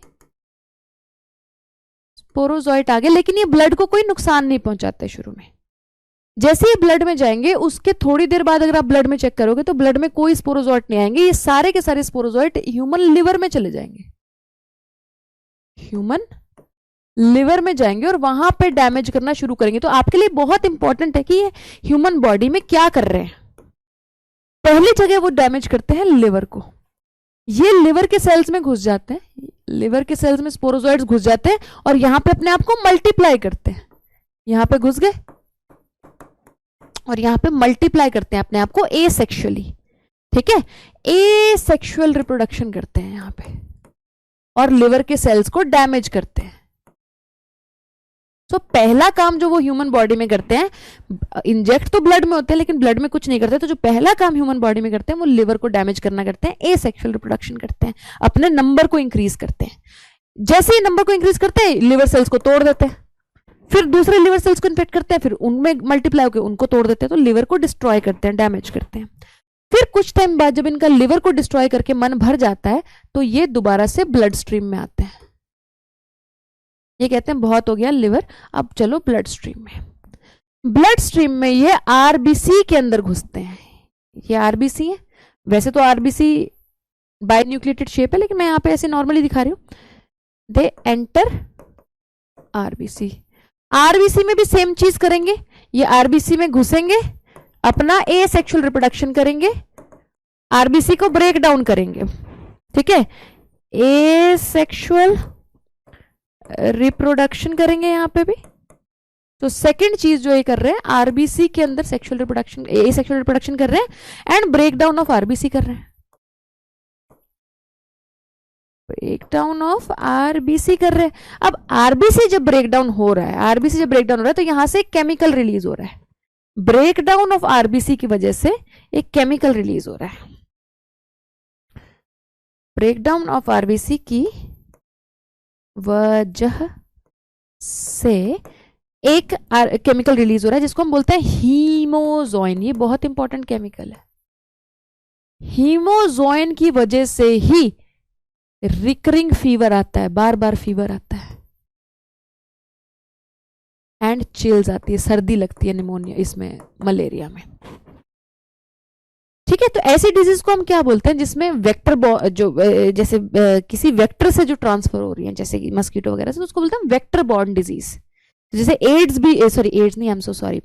स्पोरोजोइट आ गए, लेकिन ये ब्लड को कोई नुकसान नहीं पहुंचाते शुरू में। जैसे ही ब्लड में जाएंगे उसके थोड़ी देर बाद अगर आप ब्लड में चेक करोगे तो ब्लड में कोई स्पोरोजोइट नहीं आएंगे, ये सारे के सारे स्पोरोजोइट ह्यूमन लिवर में चले जाएंगे, ह्यूमन लिवर में जाएंगे और वहां पे डैमेज करना शुरू करेंगे। तो आपके लिए बहुत इंपॉर्टेंट है कि ये ह्यूमन बॉडी में क्या कर रहे हैं। पहली जगह वो डैमेज करते हैं लिवर को, ये लिवर के सेल्स में घुस जाते हैं, लिवर के सेल्स में स्पोरोजोइड्स घुस जाते हैं और यहां पे अपने आप को मल्टीप्लाई करते हैं, यहां पे घुस गए और यहां पे मल्टीप्लाई करते हैं अपने आप को एसेक्सुअली, ठीक है, एसेक्सुअल रिप्रोडक्शन करते हैं यहां पे और लिवर के सेल्स को डैमेज करते हैं। तो पहला काम जो वो ह्यूमन बॉडी में करते हैं, इंजेक्ट तो ब्लड में होते हैं लेकिन ब्लड में कुछ नहीं करते, तो जो पहला काम ह्यूमन बॉडी में करते हैं वो लिवर को डैमेज करना करते हैं, एसेक्सुअल रिप्रोडक्शन करते हैं, अपने नंबर को इंक्रीज करते हैं। जैसे ही नंबर को इंक्रीज करते हैं लिवर सेल्स को तोड़ देते हैं, फिर दूसरे लिवर सेल्स को इन्फेक्ट करते हैं, फिर उनमें मल्टीप्लाई होकर उनको तोड़ देते हैं, तो लिवर को डिस्ट्रॉय करते हैं, डैमेज करते हैं। फिर कुछ टाइम बाद जब इनका लिवर को डिस्ट्रॉय करके मन भर जाता है तो ये दोबारा से ब्लड स्ट्रीम में आते हैं, ये कहते हैं बहुत हो गया लिवर, अब चलो ब्लड स्ट्रीम में। ब्लड स्ट्रीम में ये आरबीसी के अंदर घुसते हैं, ये आरबीसी है, वैसे तो आरबीसी बाइन्यूक्लिएटेड शेप है लेकिन मैं यहां पे ऐसे नॉर्मली दिखा रही हूं। दे एंटर आरबीसी, आरबीसी में भी सेम चीज करेंगे, ये आरबीसी में घुसेंगे, अपना एसेक्सुअल रिप्रोडक्शन करेंगे, आरबीसी को ब्रेक डाउन करेंगे, ठीक है, एसेक्सुअल रिप्रोडक्शन करेंगे यहां पे भी। तो सेकंड चीज जो ये कर रहे हैं, आरबीसी के अंदर सेक्सुअल रिप्रोडक्शन, एसेक्सुअल रिप्रोडक्शन कर रहे हैं and break down of RBC कर रहे हैं, ब्रेक डाउन ऑफ आरबीसी कर रहे हैं। अब आरबीसी जब ब्रेक डाउन हो रहा है, आरबीसी जब ब्रेक डाउन हो रहा है तो यहां से केमिकल रिलीज हो रहा है, ब्रेक डाउन ऑफ आरबीसी की वजह से एक केमिकल रिलीज हो रहा है, ब्रेक डाउन ऑफ आरबीसी की वजह से एक केमिकल रिलीज हो रहा है जिसको हम बोलते हैं हीमोजोइन, ये बहुत इंपॉर्टेंट केमिकल है। हीमोजोइन की वजह से ही रिकरिंग फीवर आता है, बार बार फीवर आता है एंड चिल्स आती है, सर्दी लगती है, निमोनिया, इसमें मलेरिया में, ठीक है। तो ऐसी डिजीज को हम क्या बोलते हैं जिसमें वेक्टर जो जैसे किसी वेक्टर से जो ट्रांसफर हो रही है, जैसे कि मस्कीटो वगैरह से, तो उसको बोलते हैं वेक्टर बॉर्न डिजीज। जैसे एड्स भी, सॉरी एड्स नहीं, I am so sorry,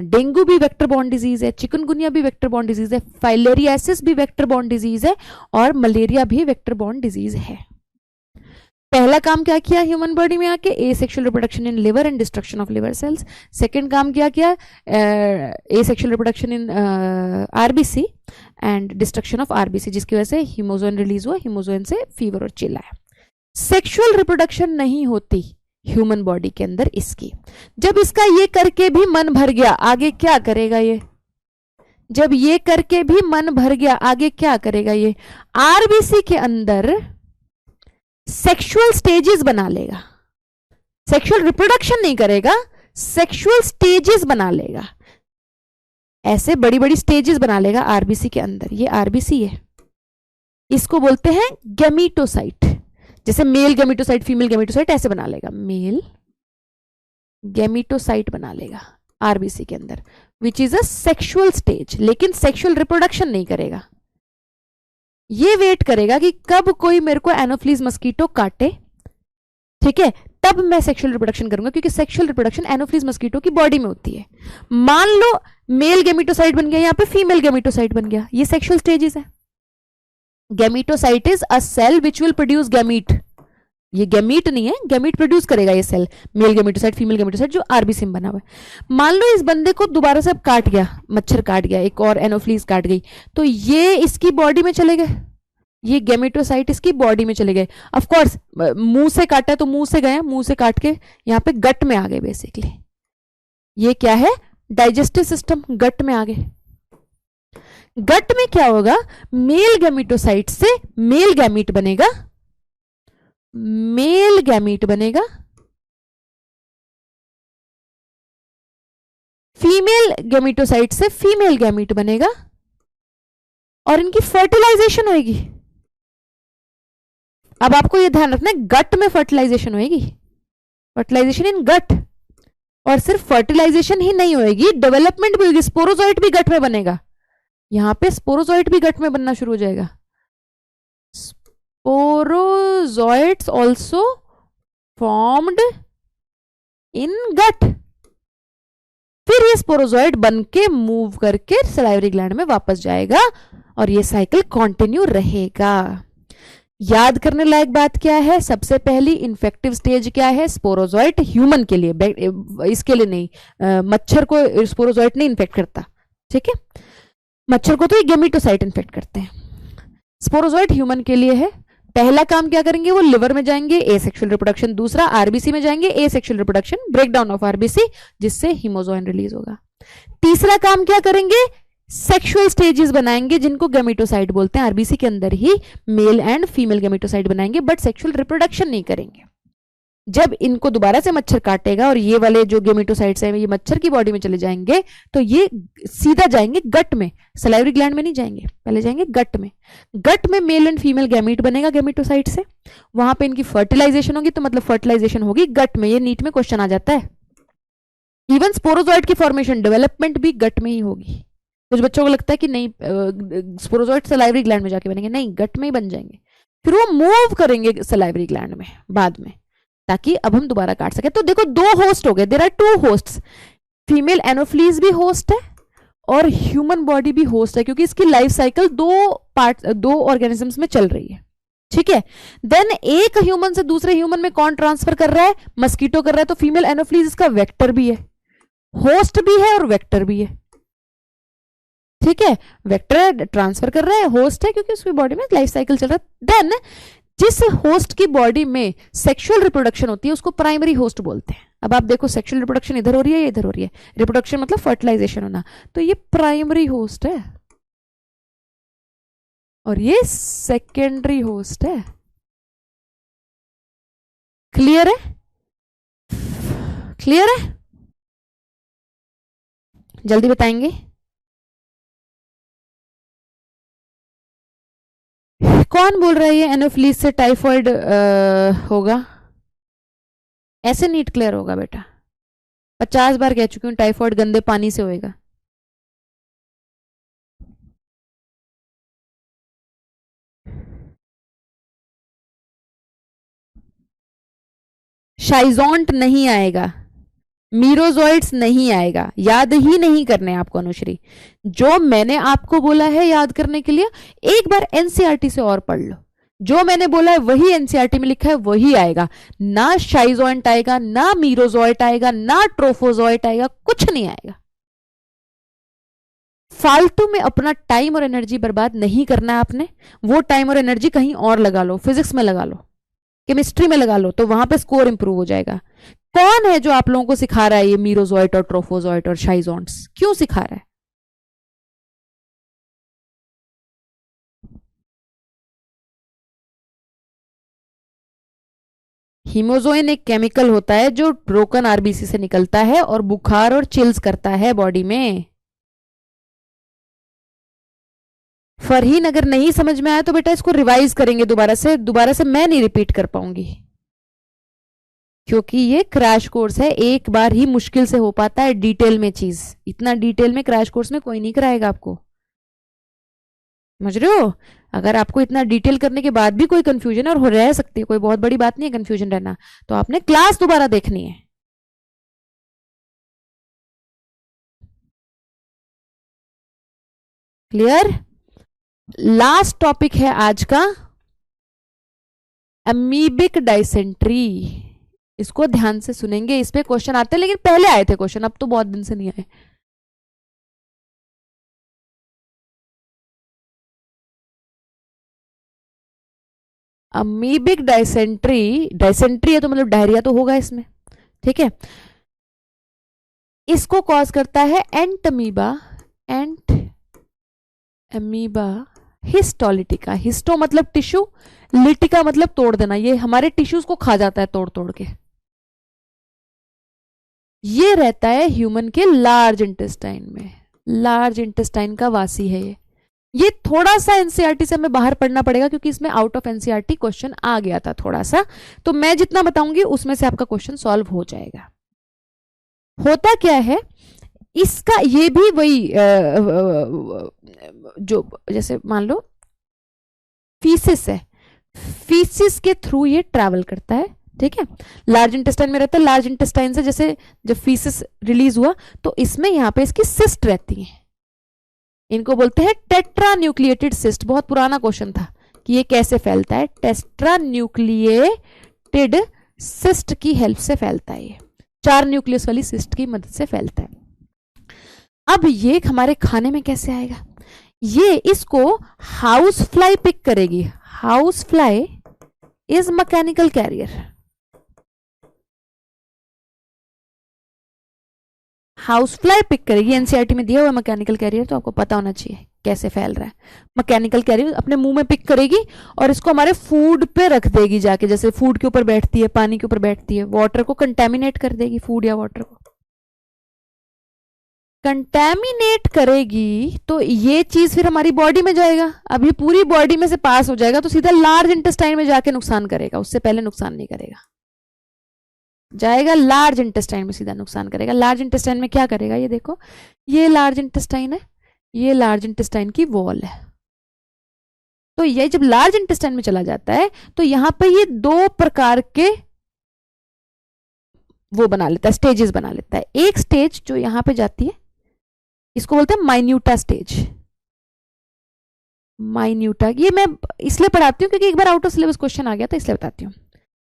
dengue भी वेक्टर बॉर्न डिजीज है, चिकनगुनिया भी वेक्टर बॉर्न डिजीज है, फाइलेरियासिस भी वेक्टर बॉर्न डिजीज है और मलेरिया भी वेक्टर बॉर्न डिजीज है। पहला काम क्या किया ह्यूमन बॉडी में आके, asexual reproduction in liver and destruction of liver cells. Second काम क्या किया, asexual reproduction in RBC and destruction of RBC, जिसकी वजह से हीमोजोइन रिलीज हुआ, हीमोजोइन से फीवर और चिल आया। सेक्सुअल रिप्रोडक्शन नहीं होती ह्यूमन बॉडी के अंदर इसकी। जब इसका ये करके भी मन भर गया, आगे क्या करेगा ये, जब ये करके भी मन भर गया आगे क्या करेगा ये, आरबीसी के अंदर सेक्सुअल स्टेजेस बना लेगा, सेक्सुअल रिप्रोडक्शन नहीं करेगा, सेक्सुअल स्टेजेस बना लेगा, ऐसे बड़ी बड़ी स्टेजेस बना लेगा आरबीसी के अंदर। ये आरबीसी है, इसको बोलते हैं गैमीटोसाइट, जैसे मेल गैमीटोसाइट, फीमेल गैमीटोसाइट, ऐसे बना लेगा, मेल गैमीटोसाइट बना लेगा आरबीसी के अंदर, which is a sexual stage, लेकिन सेक्सुअल रिप्रोडक्शन नहीं करेगा। ये वेट करेगा कि कब कोई मेरे को एनोफ्लीज मस्कीटो काटे, ठीक है, तब मैं सेक्सुअल रिप्रोडक्शन करूंगा, क्योंकि सेक्सुअल रिप्रोडक्शन एनोफ्लीज मस्कीटो की बॉडी में होती है। मान लो मेल गैमीटोसाइट बन गया, यहां पे फीमेल गैमीटोसाइट बन गया, ये सेक्सुअल स्टेजेस है। Gametocyte is a cell which will produce gamete, ये गैमीट नहीं है, गैमीट प्रोड्यूस करेगा ये cell, male gametocyte, female gametocyte, जो आरबीसी में बना हुआ है। मान लो इस बंदे को दोबारा से काट गया, मच्छर काट गया, एक और एनोफ्लीज काट गई, तो ये इसकी बॉडी में चले गए, ये गैमीटोसाइट इसकी बॉडी में चले गए। ऑफ कोर्स मुंह से काटा है तो मुंह से गए, मुंह से काट के यहाँ पे गट में आ गए बेसिकली। ये क्या है, डाइजेस्टिव सिस्टम, गट में आ गए। गट में क्या होगा, मेल गैमीटोसाइट से मेल गैमीट बनेगा, मेल गैमीट बनेगा, फीमेल गैमीटोसाइट से फीमेल गैमीट बनेगा और इनकी फर्टिलाइजेशन होगी। अब आपको यह ध्यान रखना है, गट में फर्टिलाइजेशन होगी, फर्टिलाइजेशन इन गट, और सिर्फ फर्टिलाइजेशन ही नहीं होगी, डेवलपमेंट भी होगी, स्पोरोजोइट भी गट में बनेगा। यहां पे स्पोरोजोइट भी गट में बनना शुरू हो जाएगा। स्पोरोजोइट्स ऑल्सो फॉर्म्ड इन गट। फिर ये स्पोरोजोइट बन के मूव करके सलाइवरी ग्लैंड में वापस जाएगा और ये साइकिल कंटिन्यू रहेगा। याद करने लायक बात क्या है? सबसे पहली इन्फेक्टिव स्टेज क्या है? स्पोरोजोइट ह्यूमन के लिए, इसके लिए नहीं, मच्छर को स्पोरोजोइट नहीं इन्फेक्ट करता, ठीक है? मच्छर को तो ये गेमिटोसाइट इन्फेक्ट करते हैं। स्पोरोजोइट ह्यूमन के लिए है। पहला काम क्या करेंगे? वो लिवर में जाएंगे, एसेक्सुअल रिप्रोडक्शन। दूसरा आरबीसी में जाएंगे, asexual reproduction, breakdown of RBC, जिससे हीमोजोइन रिलीज होगा। तीसरा काम क्या करेंगे? सेक्सुअल स्टेजेस बनाएंगे, जिनको गैमेटोसाइट बोलते हैं। आरबीसी के अंदर ही मेल एंड फीमेल गैमेटोसाइट बनाएंगे, बट सेक्सुअल रिप्रोडक्शन नहीं करेंगे। जब इनको दोबारा से मच्छर काटेगा और ये वाले जो गैमेटोसाइट्स हैं ये मच्छर की बॉडी में चले जाएंगे, तो ये सीधा जाएंगे गट में, सलाइवरी ग्लैंड में नहीं जाएंगे, पहले जाएंगे गट में। गट में मेल एंड फीमेल गैमीट बनेगा गैमेटोसाइट से, वहां पे इनकी फर्टिलाइजेशन होगी, तो मतलब फर्टिलाइजेशन होगी गट में। ये नीट में क्वेश्चन आ जाता है। इवन स्पोरोजोइट की फॉर्मेशन, डेवलपमेंट भी गट में ही होगी। कुछ बच्चों को लगता है कि नहीं स्पोरोजोइट सलाइवरी ग्लैंड में जाके बनेंगे, नहीं, गट में ही बन जाएंगे। फिर वो मूव करेंगे सलाइवरी ग्लैंड में बाद में, ताकि अब हम दोबारा काट सके। तो देखो दो होस्ट हो गए, there are two hosts. Female Anopheles भी होस्ट है और ह्यूमन बॉडी भी होस्ट है, क्योंकि इसकी लाइफ साइकिल दो ऑर्गेनिजम्स में चल रही है, ठीक है? देन एक ह्यूमन से दूसरे ह्यूमन में कौन ट्रांसफर कर रहा है? मस्कीटो कर रहा है। तो फीमेल एनोफ्लीज इसका वेक्टर भी है, होस्ट भी है और वेक्टर भी है, ठीक है? वेक्टर ट्रांसफर कर रहा है, होस्ट है क्योंकि उसकी बॉडी में लाइफ साइकिल चल रहा है। देन जिस होस्ट की बॉडी में सेक्सुअल रिप्रोडक्शन होती है उसको प्राइमरी होस्ट बोलते हैं। अब आप देखो सेक्सुअल रिप्रोडक्शन इधर हो रही है, इधर हो रही है, रिप्रोडक्शन मतलब फर्टिलाइजेशन होना, तो ये प्राइमरी होस्ट है और ये सेकेंडरी होस्ट है। क्लियर है? क्लियर है? जल्दी बताएंगे। कौन बोल रहा है ये एनोफ्लीज से टाइफॉइड होगा? ऐसे नीट क्लियर होगा बेटा, 50 बार कह चुकी हूं, टाइफॉइड गंदे पानी से होएगा। शाइजोंट नहीं आएगा, मीरोजोइड्स नहीं आएगा, याद ही नहीं करने आपको अनुश्री। जो मैंने आपको बोला है याद करने के लिए, एक बार एनसीईआरटी से और पढ़ लो। जो मैंने बोला है वही एनसीईआरटी में लिखा है वही आएगा। ना शाइजोइंट आएगा, ना मीरोजोइट आएगा, ना ट्रोफोजोइट आएगा, कुछ नहीं आएगा। फालतू में अपना टाइम और एनर्जी बर्बाद नहीं करना है आपने। वो टाइम और एनर्जी कहीं और लगा लो, फिजिक्स में लगा लो, केमिस्ट्री में लगा लो, तो वहां पे स्कोर इंप्रूव हो जाएगा। कौन है जो आप लोगों को सिखा रहा है ये मीरोजोइट और ट्रोफोजोइट और शाइजोन्ट्स? क्यों सिखा रहा है? हीमोजोइन एक केमिकल होता है जो ब्रोकन आरबीसी से निकलता है और बुखार और चिल्स करता है बॉडी में। फरहीन अगर नहीं समझ में आया तो बेटा इसको रिवाइज करेंगे दोबारा से मैं नहीं रिपीट कर पाऊंगी, क्योंकि ये क्रैश कोर्स है, एक बार ही मुश्किल से हो पाता है डिटेल में चीज। इतना डिटेल में क्रैश कोर्स में कोई नहीं कराएगा आपको, समझ रहे हो? अगर आपको इतना डिटेल करने के बाद भी कोई कंफ्यूजन है, और हो रह सकती है, कोई बहुत बड़ी बात नहीं है कंफ्यूजन रहना, तो आपने क्लास दोबारा देखनी है। क्लियर? लास्ट टॉपिक है आज का, अमीबिक डाइसेंट्री। इसको ध्यान से सुनेंगे, इस पे क्वेश्चन आते हैं, लेकिन पहले आए थे क्वेश्चन, अब तो बहुत दिन से नहीं आए। अमीबिक डाइसेंट्री, डाइसेंट्री है तो मतलब डायरिया तो होगा इसमें, ठीक है? इसको कॉज करता है एंटमीबा, एंटमीबा हिस्टोलिटिका। हिस्टो मतलब टिश्यू, लिटिका मतलब तोड़ देना। ये हमारे टिश्यूज को खा जाता है तोड़ तोड़ के। ये रहता है ह्यूमन के लार्ज इंटेस्टाइन में, लार्ज इंटेस्टाइन का वासी है ये थोड़ा सा एनसीईआरटी से हमें बाहर पढ़ना पड़ेगा, क्योंकि इसमें आउट ऑफ एनसीईआरटी क्वेश्चन आ गया था थोड़ा सा, तो मैं जितना बताऊंगी उसमें से आपका क्वेश्चन सॉल्व हो जाएगा। होता क्या है, इसका ये भी वही जो जैसे मान लो फीसिस है, फीसिस के थ्रू ये ट्रैवल करता है, ठीक है, लार्ज इंटेस्टाइन में रहता है, लार्ज इंटेस्टाइन से जैसे जब फीसिस रिलीज हुआ तो इसमें यहाँ पे इसकी सिस्ट रहती है, इनको बोलते हैं टेट्रा न्यूक्लिएटेड सिस्ट। बहुत पुराना क्वेश्चन था कि ये कैसे फैलता है, टेट्रा न्यूक्लिएटेड सिस्ट की हेल्प से फैलता है, ये 4 न्यूक्लियस वाली सिस्ट की मदद से फैलता है। अब ये हमारे खाने में कैसे आएगा, ये इसको हाउस फ्लाई पिक करेगी, house fly is mechanical carrier, house fly pick करेगी, एनसीईआरटी में दिया हुआ मैकेनिकल कैरियर, तो आपको पता होना चाहिए कैसे फैल रहा है। मैकेनिकल कैरियर अपने मुंह में पिक करेगी और इसको हमारे फूड पे रख देगी जाके, जैसे फूड के ऊपर बैठती है, पानी के ऊपर बैठती है, वाटर को कंटेमिनेट कर देगी, फूड या वाटर को कंटेमिनेट करेगी, तो ये चीज फिर हमारी बॉडी में जाएगा। अब ये पूरी बॉडी में से पास हो जाएगा तो सीधा लार्ज इंटेस्टाइन में जाके नुकसान करेगा, उससे पहले नुकसान नहीं करेगा, जाएगा लार्ज इंटेस्टाइन में सीधा नुकसान करेगा। लार्ज इंटेस्टाइन में क्या करेगा, ये देखो, ये लार्ज इंटेस्टाइन है, ये लार्ज इंटेस्टाइन की वॉल है, तो ये जब लार्ज इंटेस्टाइन में चला जाता है तो यहां पे ये 2 प्रकार के वो बना लेता है, स्टेजेस बना लेता है। एक स्टेज जो यहां पे जाती है इसको बोलते हैं माइन्यूटा स्टेज, माइन्यूटा, ये मैं इसलिए पढ़ाती हूँ क्योंकि एक बार आउट ऑफ सिलेबस क्वेश्चन आ गया था, इसलिए बताती हूँ।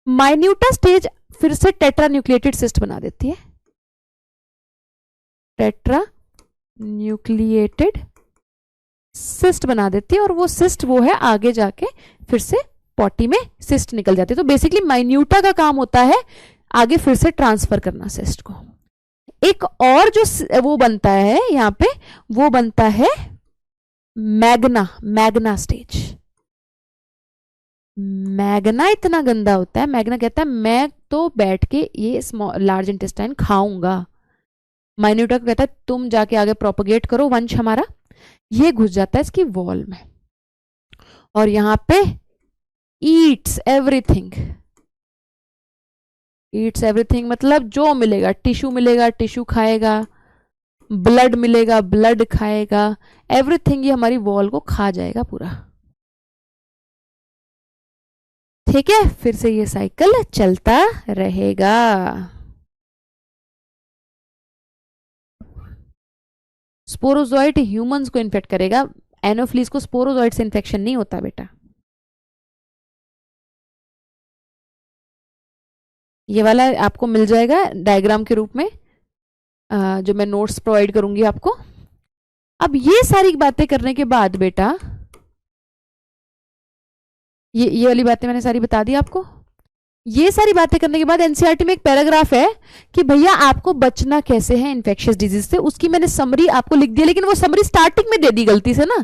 माइन्यूटा स्टेज फिर से टेट्रा न्यूक्लिएटेड सिस्ट बना देती है, टेट्रा न्यूक्लिएटेड सिस्ट बना देती है, और वो सिस्ट वो है आगे जाके फिर से पॉटी में सिस्ट निकल जाती है। तो बेसिकली माइन्यूटा का काम होता है आगे फिर से ट्रांसफर करना सिस्ट को। एक और जो वो बनता है यहां पे, वो बनता है मैग्ना, मैग्ना स्टेज। मैग्ना इतना गंदा होता है, मैग्ना कहता है मैं तो बैठ के ये लार्ज इंटेस्टाइन खाऊंगा, माइन्यूटा को कहता है तुम जाके आगे प्रोपगेट करो वंश हमारा। ये घुस जाता है इसकी वॉल में और यहां पे ईट्स एवरीथिंग, ईट्स एवरीथिंग मतलब जो मिलेगा, टिश्यू मिलेगा टिश्यू खाएगा, ब्लड मिलेगा ब्लड खाएगा, एवरीथिंग ये हमारी वॉल को खा जाएगा पूरा, ठीक है। फिर से ये साइकिल चलता रहेगा। स्पोरोजोइट ह्यूमंस को इन्फेक्ट करेगा, एनोफ्लीज को स्पोरोजोइट से इन्फेक्शन नहीं होता बेटा। ये वाला आपको मिल जाएगा डायग्राम के रूप में, जो मैं नोट्स प्रोवाइड करूंगी आपको। अब ये सारी बातें करने के बाद बेटा, ये वाली बातें मैंने सारी बता दी आपको। ये सारी बातें करने के बाद एनसीईआरटी में एक पैराग्राफ है कि भैया आपको बचना कैसे है इन्फेक्शियस डिजीज से, उसकी मैंने समरी आपको लिख दी, लेकिन वो समरी स्टार्टिंग में दे दी गलती से ना,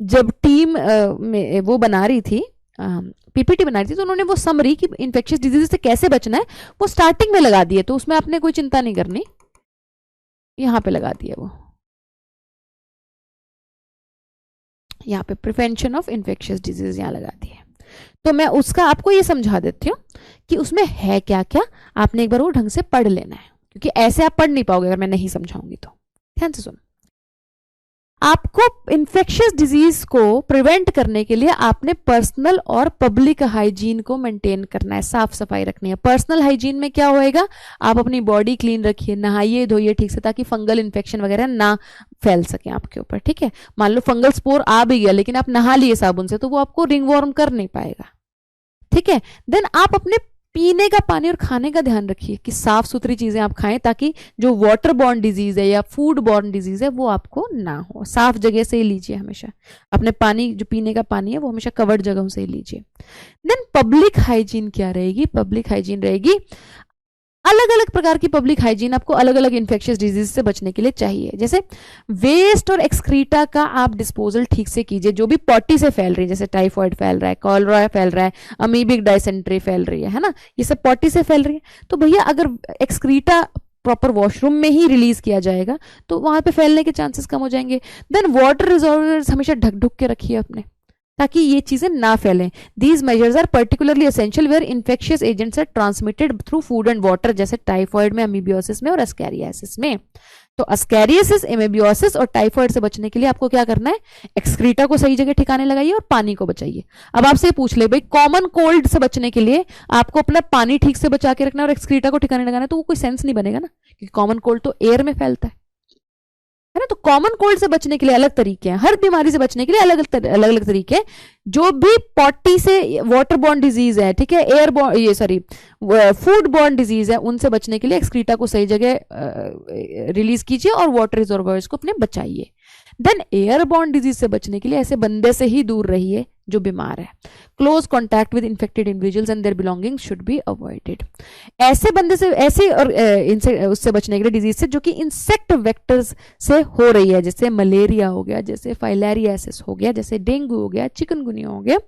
जब टीम में वो बना रही थी, पीपीटी बना रही थी, तो उन्होंने वो समरी कि इन्फेक्शियस डिजीज से कैसे बचना है वो स्टार्टिंग में लगा दिए, तो उसमें आपने कोई चिंता नहीं करनी, यहां पे लगा दिया वो, यहाँ पे प्रिवेंशन ऑफ इन्फेक्शियस डिजीज यहाँ लगा दिए। तो मैं उसका आपको ये समझा देती हूँ कि उसमें है क्या क्या, आपने एक बार वो ढंग से पढ़ लेना है, क्योंकि ऐसे आप पढ़ नहीं पाओगे अगर मैं नहीं समझाऊंगी तो। ध्यान से सुनो, आपको इन्फेक्शियस डिजीज को प्रिवेंट करने के लिए आपने पर्सनल और पब्लिक हाइजीन को मेंटेन करना है, साफ सफाई रखनी है। पर्सनल हाइजीन में क्या होएगा, आप अपनी बॉडी क्लीन रखिए, नहाइए धोइए ठीक से, ताकि फंगल इन्फेक्शन वगैरह ना फैल सके आपके ऊपर, ठीक है। मान लो फंगल स्पोर आ भी गया लेकिन आप नहा लिए साबुन से, तो वो आपको रिंग वॉर्म कर नहीं पाएगा, ठीक है। देन आप अपने पीने का पानी और खाने का ध्यान रखिए कि साफ सुथरी चीजें आप खाएं, ताकि जो वाटर बॉर्न डिजीज है या फूड बॉर्न डिजीज है वो आपको ना हो। साफ जगह से ही लीजिए हमेशा, अपने पानी जो पीने का पानी है वो हमेशा कवर्ड जगहों से ही लीजिए। देन पब्लिक हाइजीन क्या रहेगी, पब्लिक हाइजीन रहेगी अलग अलग प्रकार की पब्लिक हाइजीन आपको अलग अलग इन्फेक्शियस डिजीज से बचने के लिए चाहिए। जैसे वेस्ट और एक्सक्रीटा का आप डिस्पोजल ठीक से कीजिए, जो भी पॉटी से फैल रही है, जैसे टाइफॉइड फैल रहा है, कॉलरा फैल रहा है, अमीबिक डायसेंट्री फैल रही है ना, ये सब पॉटी से फैल रही है। तो भैया अगर एक्सक्रीटा प्रॉपर वॉशरूम में ही रिलीज किया जाएगा तो वहां पे फैलने के चांसेस कम हो जाएंगे। देन वाटर रिजर्वोयर्स हमेशा ढक ढुक के रखिए अपने, ताकि ये चीजें ना फैलें। These measures are particularly essential where infectious agents are transmitted through food and water, जैसे टाइफॉइड में, अमीबियोसिस में और एस्कैरियासिस में। तो एस्कैरियासिस, एमीबियोसिस और टाइफॉइड से बचने के लिए आपको क्या करना है, एक्सक्रीटा को सही जगह ठिकाने लगाइए और पानी को बचाइए। अब आपसे पूछ ले भाई, कॉमन कोल्ड से बचने के लिए आपको अपना पानी ठीक से बचा के रखना और एक्सक्रीटा को ठिकाने लगाना, तो वो कोई सेंस नहीं बनेगा ना, क्योंकि कॉमन कोल्ड तो एयर में फैलता है ना। तो कॉमन कोल्ड से बचने के लिए अलग तरीके हैं, हर बीमारी से बचने के लिए अलग अलग तरीके हैं। जो भी पॉटी से वाटर बॉर्न डिजीज है, ठीक है, एयर बॉर्न, ये सॉरी फूड बॉर्न डिजीज है, उनसे बचने के लिए एक्सक्रीटा को सही जगह रिलीज कीजिए और वाटर रिजर्वोयर्स को अपने बचाइए। देन एयर बॉर्न डिजीज से बचने के लिए ऐसे बंदे से ही दूर रहिए जो बीमार है। Close contact with infected individuals and their belongings should be avoided. ऐसे बंदे से, ऐसे और इनसे उससे बचने के लिए, डिजीज से जो कि इंसेक्ट वेक्टर्स से हो रही है, जैसे मलेरिया हो गया, जैसे फाइलेरियासिस हो गया, जैसे डेंगू हो गया, चिकनगुनिया हो गया,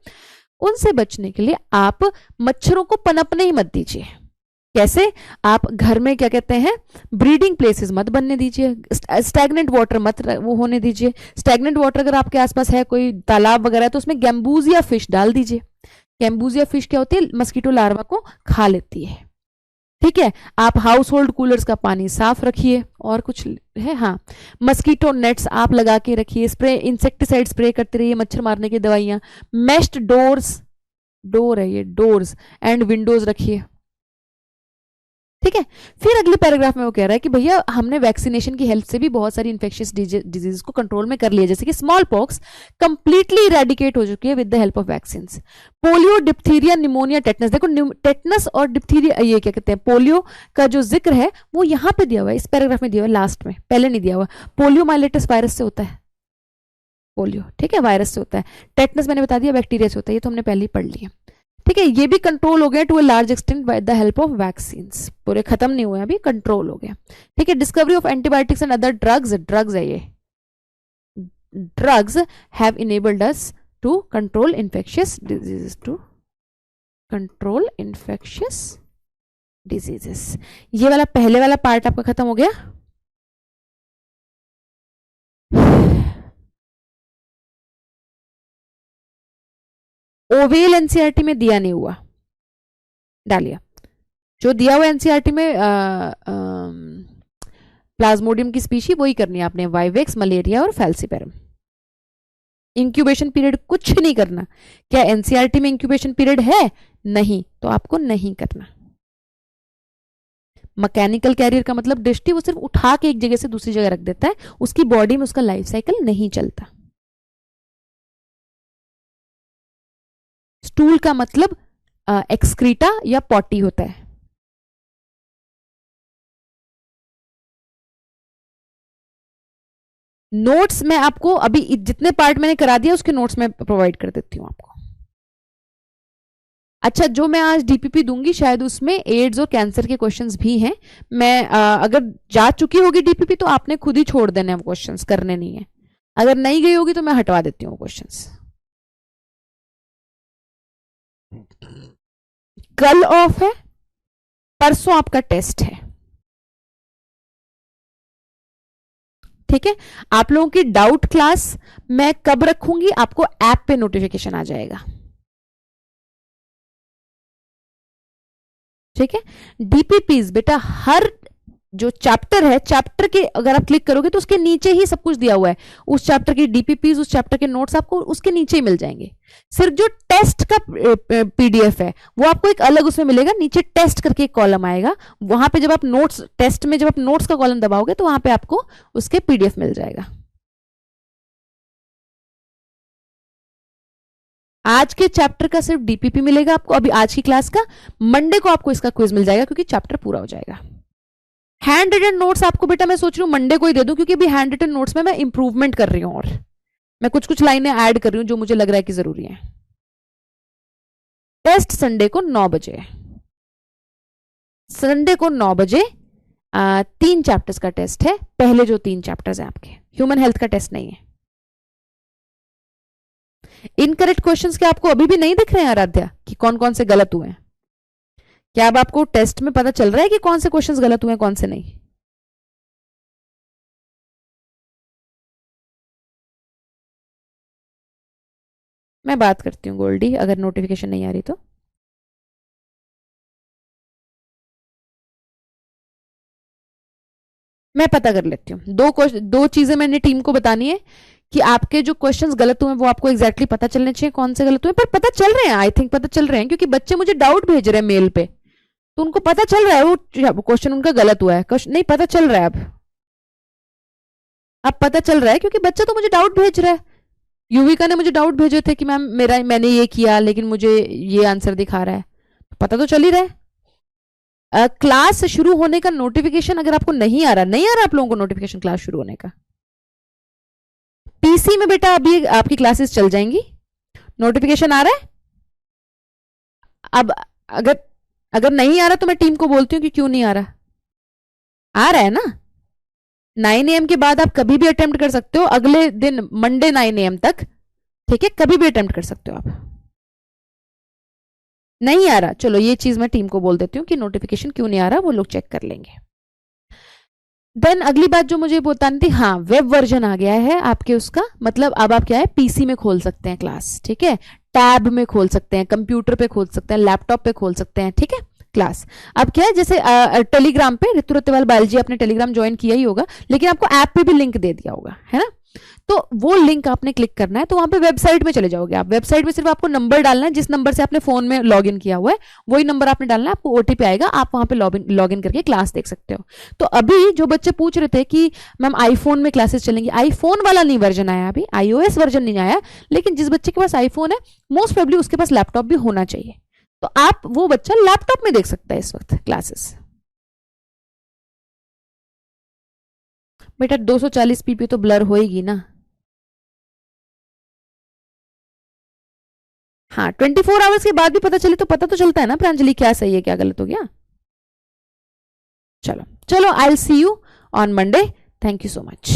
उनसे बचने के लिए आप मच्छरों को पनपने ही मत दीजिए। कैसे? आप घर में क्या कहते हैं, ब्रीडिंग प्लेसेस मत बनने दीजिए, स्टैग्नेंट वाटर मत वो होने दीजिए। स्टैग्नेंट वाटर अगर आपके आसपास है, कोई तालाब वगैरह, तो उसमें गैम्बूजिया फिश डाल दीजिए। गैम्बूजिया फिश क्या होती है, मस्कीटो लार्वा को खा लेती है, ठीक है। आप हाउस होल्ड कूलर्स का पानी साफ रखिए। और कुछ है, हाँ, मस्कीटो नेट्स आप लगा के रखिए, स्प्रे, इंसेक्टिसाइड स्प्रे करते रहिए, मच्छर मारने की दवाइयां। मेश्ड डोर्स, डोर है ये, डोर्स एंड विंडोज रखिए, ठीक है। फिर अगले पैराग्राफ में वो कह रहा है कि भैया हमने वैक्सीनेशन की हेल्प से भी बहुत सारी इन्फेक्शियस डिजीज को कंट्रोल में कर लिया, जैसे कि स्मॉल पॉक्स कंप्लीटली इरेडिकेट हो चुकी है with the help of vaccine. Polio, diphtheria, pneumonia, tetanus, देखो टेटनस और डिप्थीरिया, ये क्या कहते हैं, पोलियो का जो जिक्र है वो यहाँ पे दिया हुआ है, इस पैराग्राफ में दिया हुआ है, लास्ट में, पहले नहीं दिया हुआ। पोलियो माइलेटस वायरस से होता है, पोलियो, ठीक है, वायरस से होता है। टेटनस मैंने बता दिया बैक्टीरिया से होता है, ये तो हमने पहले ही पढ़ लिया, ठीक है। ये भी कंट्रोल हो गया to a large extent by the help of vaccines, पूरे खत्म नहीं हुए, अभी कंट्रोल हो गया, ठीक है। Discovery of antibiotics and other drugs, drugs है ये, drugs have enabled us to control infectious diseases, to control infectious diseases. ये वाला पहले वाला पार्ट आपका खत्म हो गया। ओवेल एनसीईआरटी में दिया नहीं हुआ, डालिए। जो दिया हुआ एनसीईआरटी में प्लाज्मोडियम की स्पीशी वही करनी है आपने, वाइवेक्स, मलेरिया और फैल्सीपेरम। इंक्यूबेशन पीरियड कुछ नहीं करना। क्या एनसीईआरटी में इंक्यूबेशन पीरियड है? नहीं, तो आपको नहीं करना। मैकेनिकल कैरियर का मतलब दृष्टि, वो सिर्फ उठा के एक जगह से दूसरी जगह रख देता है, उसकी बॉडी में उसका लाइफ साइकिल नहीं चलता। स्टूल का मतलब एक्सक्रीटा या पॉटी होता है। नोट्स मैं आपको अभी जितने पार्ट मैंने करा दिया उसके नोट्स में प्रोवाइड कर देती हूं आपको। अच्छा, जो मैं आज डीपीपी दूंगी शायद उसमें एड्स और कैंसर के क्वेश्चंस भी हैं। मैं अगर जा चुकी होगी डीपीपी तो आपने खुद ही छोड़ देने हैं, क्वेश्चंस करने नहीं है। अगर नहीं गई होगी तो मैं हटवा देती हूँ क्वेश्चंस। कल ऑफ है, परसों आपका टेस्ट है, ठीक है। आप लोगों की डाउट क्लास मैं कब रखूंगी, आपको ऐप पे नोटिफिकेशन आ जाएगा, ठीक है। डीपीपीज बेटा, हर जो चैप्टर है, चैप्टर के अगर आप क्लिक करोगे तो उसके नीचे ही सब कुछ दिया हुआ है। उस चैप्टर की डीपीपीज, उस चैप्टर के नोट्स आपको उसके नीचे ही मिल जाएंगे। सिर्फ जो टेस्ट का पीडीएफ है वो आपको एक अलग उसमें मिलेगा, नीचे टेस्ट करके एक कॉलम आएगा, वहां पे जब आप नोट्स, टेस्ट में जब आप नोट्स का कॉलम दबाओगे तो वहां पे आपको उसके पीडीएफ मिल जाएगा। आज के चैप्टर का सिर्फ डीपीपी मिलेगा आपको, अभी आज की क्लास का। मंडे को आपको इसका क्विज मिल जाएगा क्योंकि चैप्टर पूरा हो जाएगा। हैंड रिटन नोट्स आपको बेटा मैं सोच रही हूँ मंडे को ही दे दूं, क्योंकि अभी हैंड रिटन नोट्स में मैं इंप्रूवमेंट कर रही हूँ और मैं कुछ कुछ लाइनें ऐड कर रही हूँ जो मुझे लग रहा है कि जरूरी है। टेस्ट संडे को 9 बजे, संडे को 9 बजे 3 चैप्टर्स का टेस्ट है। पहले जो 3 चैप्टर्स हैं आपके, ह्यूमन हेल्थ का टेस्ट नहीं है। इनकरेक्ट क्वेश्चंस क्या आपको अभी भी नहीं दिख रहे हैं आराध्या कि कौन कौन से गलत हुए हैं? क्या अब आपको टेस्ट में पता चल रहा है कि कौन से क्वेश्चंस गलत हुए हैं कौन से नहीं? मैं बात करती हूँ गोल्डी, अगर नोटिफिकेशन नहीं आ रही तो। मैं पता कर लेती हूँ। दो चीजें मैंने टीम को बतानी है कि आपके जो क्वेश्चंस गलत हुए वो आपको एग्जैक्टली पता चलने चाहिए कौन से गलत हुए, पर पता चल रहे हैं, आई थिंक पता चल रहे हैं, क्योंकि बच्चे मुझे डाउट भेज रहे हैं मेल पे, तो उनको पता चल रहा है वो क्वेश्चन उनका गलत हुआ है। नहीं पता चल रहा है अब पता चल रहा है, क्योंकि बच्चा तो मुझे डाउट भेज रहा है। युविका ने मुझे डाउट भेजे थे कि मैम मैंने ये किया लेकिन मुझे ये आंसर दिखा रहा है, तो पता तो चल ही रहा है। क्लास शुरू होने का नोटिफिकेशन अगर आपको नहीं आ रहा आप लोगों को नोटिफिकेशन क्लास शुरू होने का, पीसी में बेटा अभी आपकी क्लासेस चल जाएंगी, नोटिफिकेशन आ रहा है। अब अगर अगर नहीं आ रहा तो मैं टीम को बोलती हूँ कि क्यों नहीं आ रहा है ना। 9 AM के बाद आप कभी भी अटेम्प्ट कर सकते हो, अगले दिन मंडे 9 AM तक, ठीक है, कभी भी अटेम्प्ट कर सकते हो आप। नहीं आ रहा, चलो ये चीज मैं टीम को बोल देती हूँ कि नोटिफिकेशन क्यों नहीं आ रहा, वो लोग चेक कर लेंगे। देन अगली बात जो मुझे बतानी थी, हाँ वेब वर्जन आ गया है आपके, उसका मतलब अब आप क्या है पीसी में खोल सकते हैं क्लास, ठीक है, टैब में खोल सकते हैं, कंप्यूटर पे खोल सकते हैं, लैपटॉप पे खोल सकते हैं, ठीक है क्लास। अब क्या है, जैसे टेलीग्राम पे ऋतु रत्तेवाल बालजी आपने टेलीग्राम ज्वाइन किया ही होगा, लेकिन आपको ऐप पे भी लिंक दे दिया होगा, है ना, तो वो लिंक आपने क्लिक करना है, तो वहां पे वेबसाइट में चले जाओगे आप। वेबसाइट में सिर्फ आपको नंबर डालना है, जिस नंबर से आपने फोन में लॉग इन किया हुआ है वही नंबर आपने डालना है, आपको ओटीपी आएगा, आप वहां पे लॉग इन करके क्लास देख सकते हो। तो अभी जो बच्चे पूछ रहे थे कि मैम आईफोन में क्लासेस चलेंगी, आईफोन वाला नहीं वर्जन आया, अभी आईओएस वर्जन नहीं आया, लेकिन जिस बच्चे के पास आईफोन है मोस्ट प्रोबेबली उसके पास लैपटॉप भी होना चाहिए, तो आप वो बच्चा लैपटॉप में देख सकता है इस वक्त क्लासेस। बेटा 240 पीपी तो ब्लर होएगी ना। हाँ 24 आवर्स के बाद भी पता चले तो पता तो चलता है ना प्रांजलि, क्या सही है क्या गलत हो गया। चलो चलो, I will see you on Monday, thank you so much.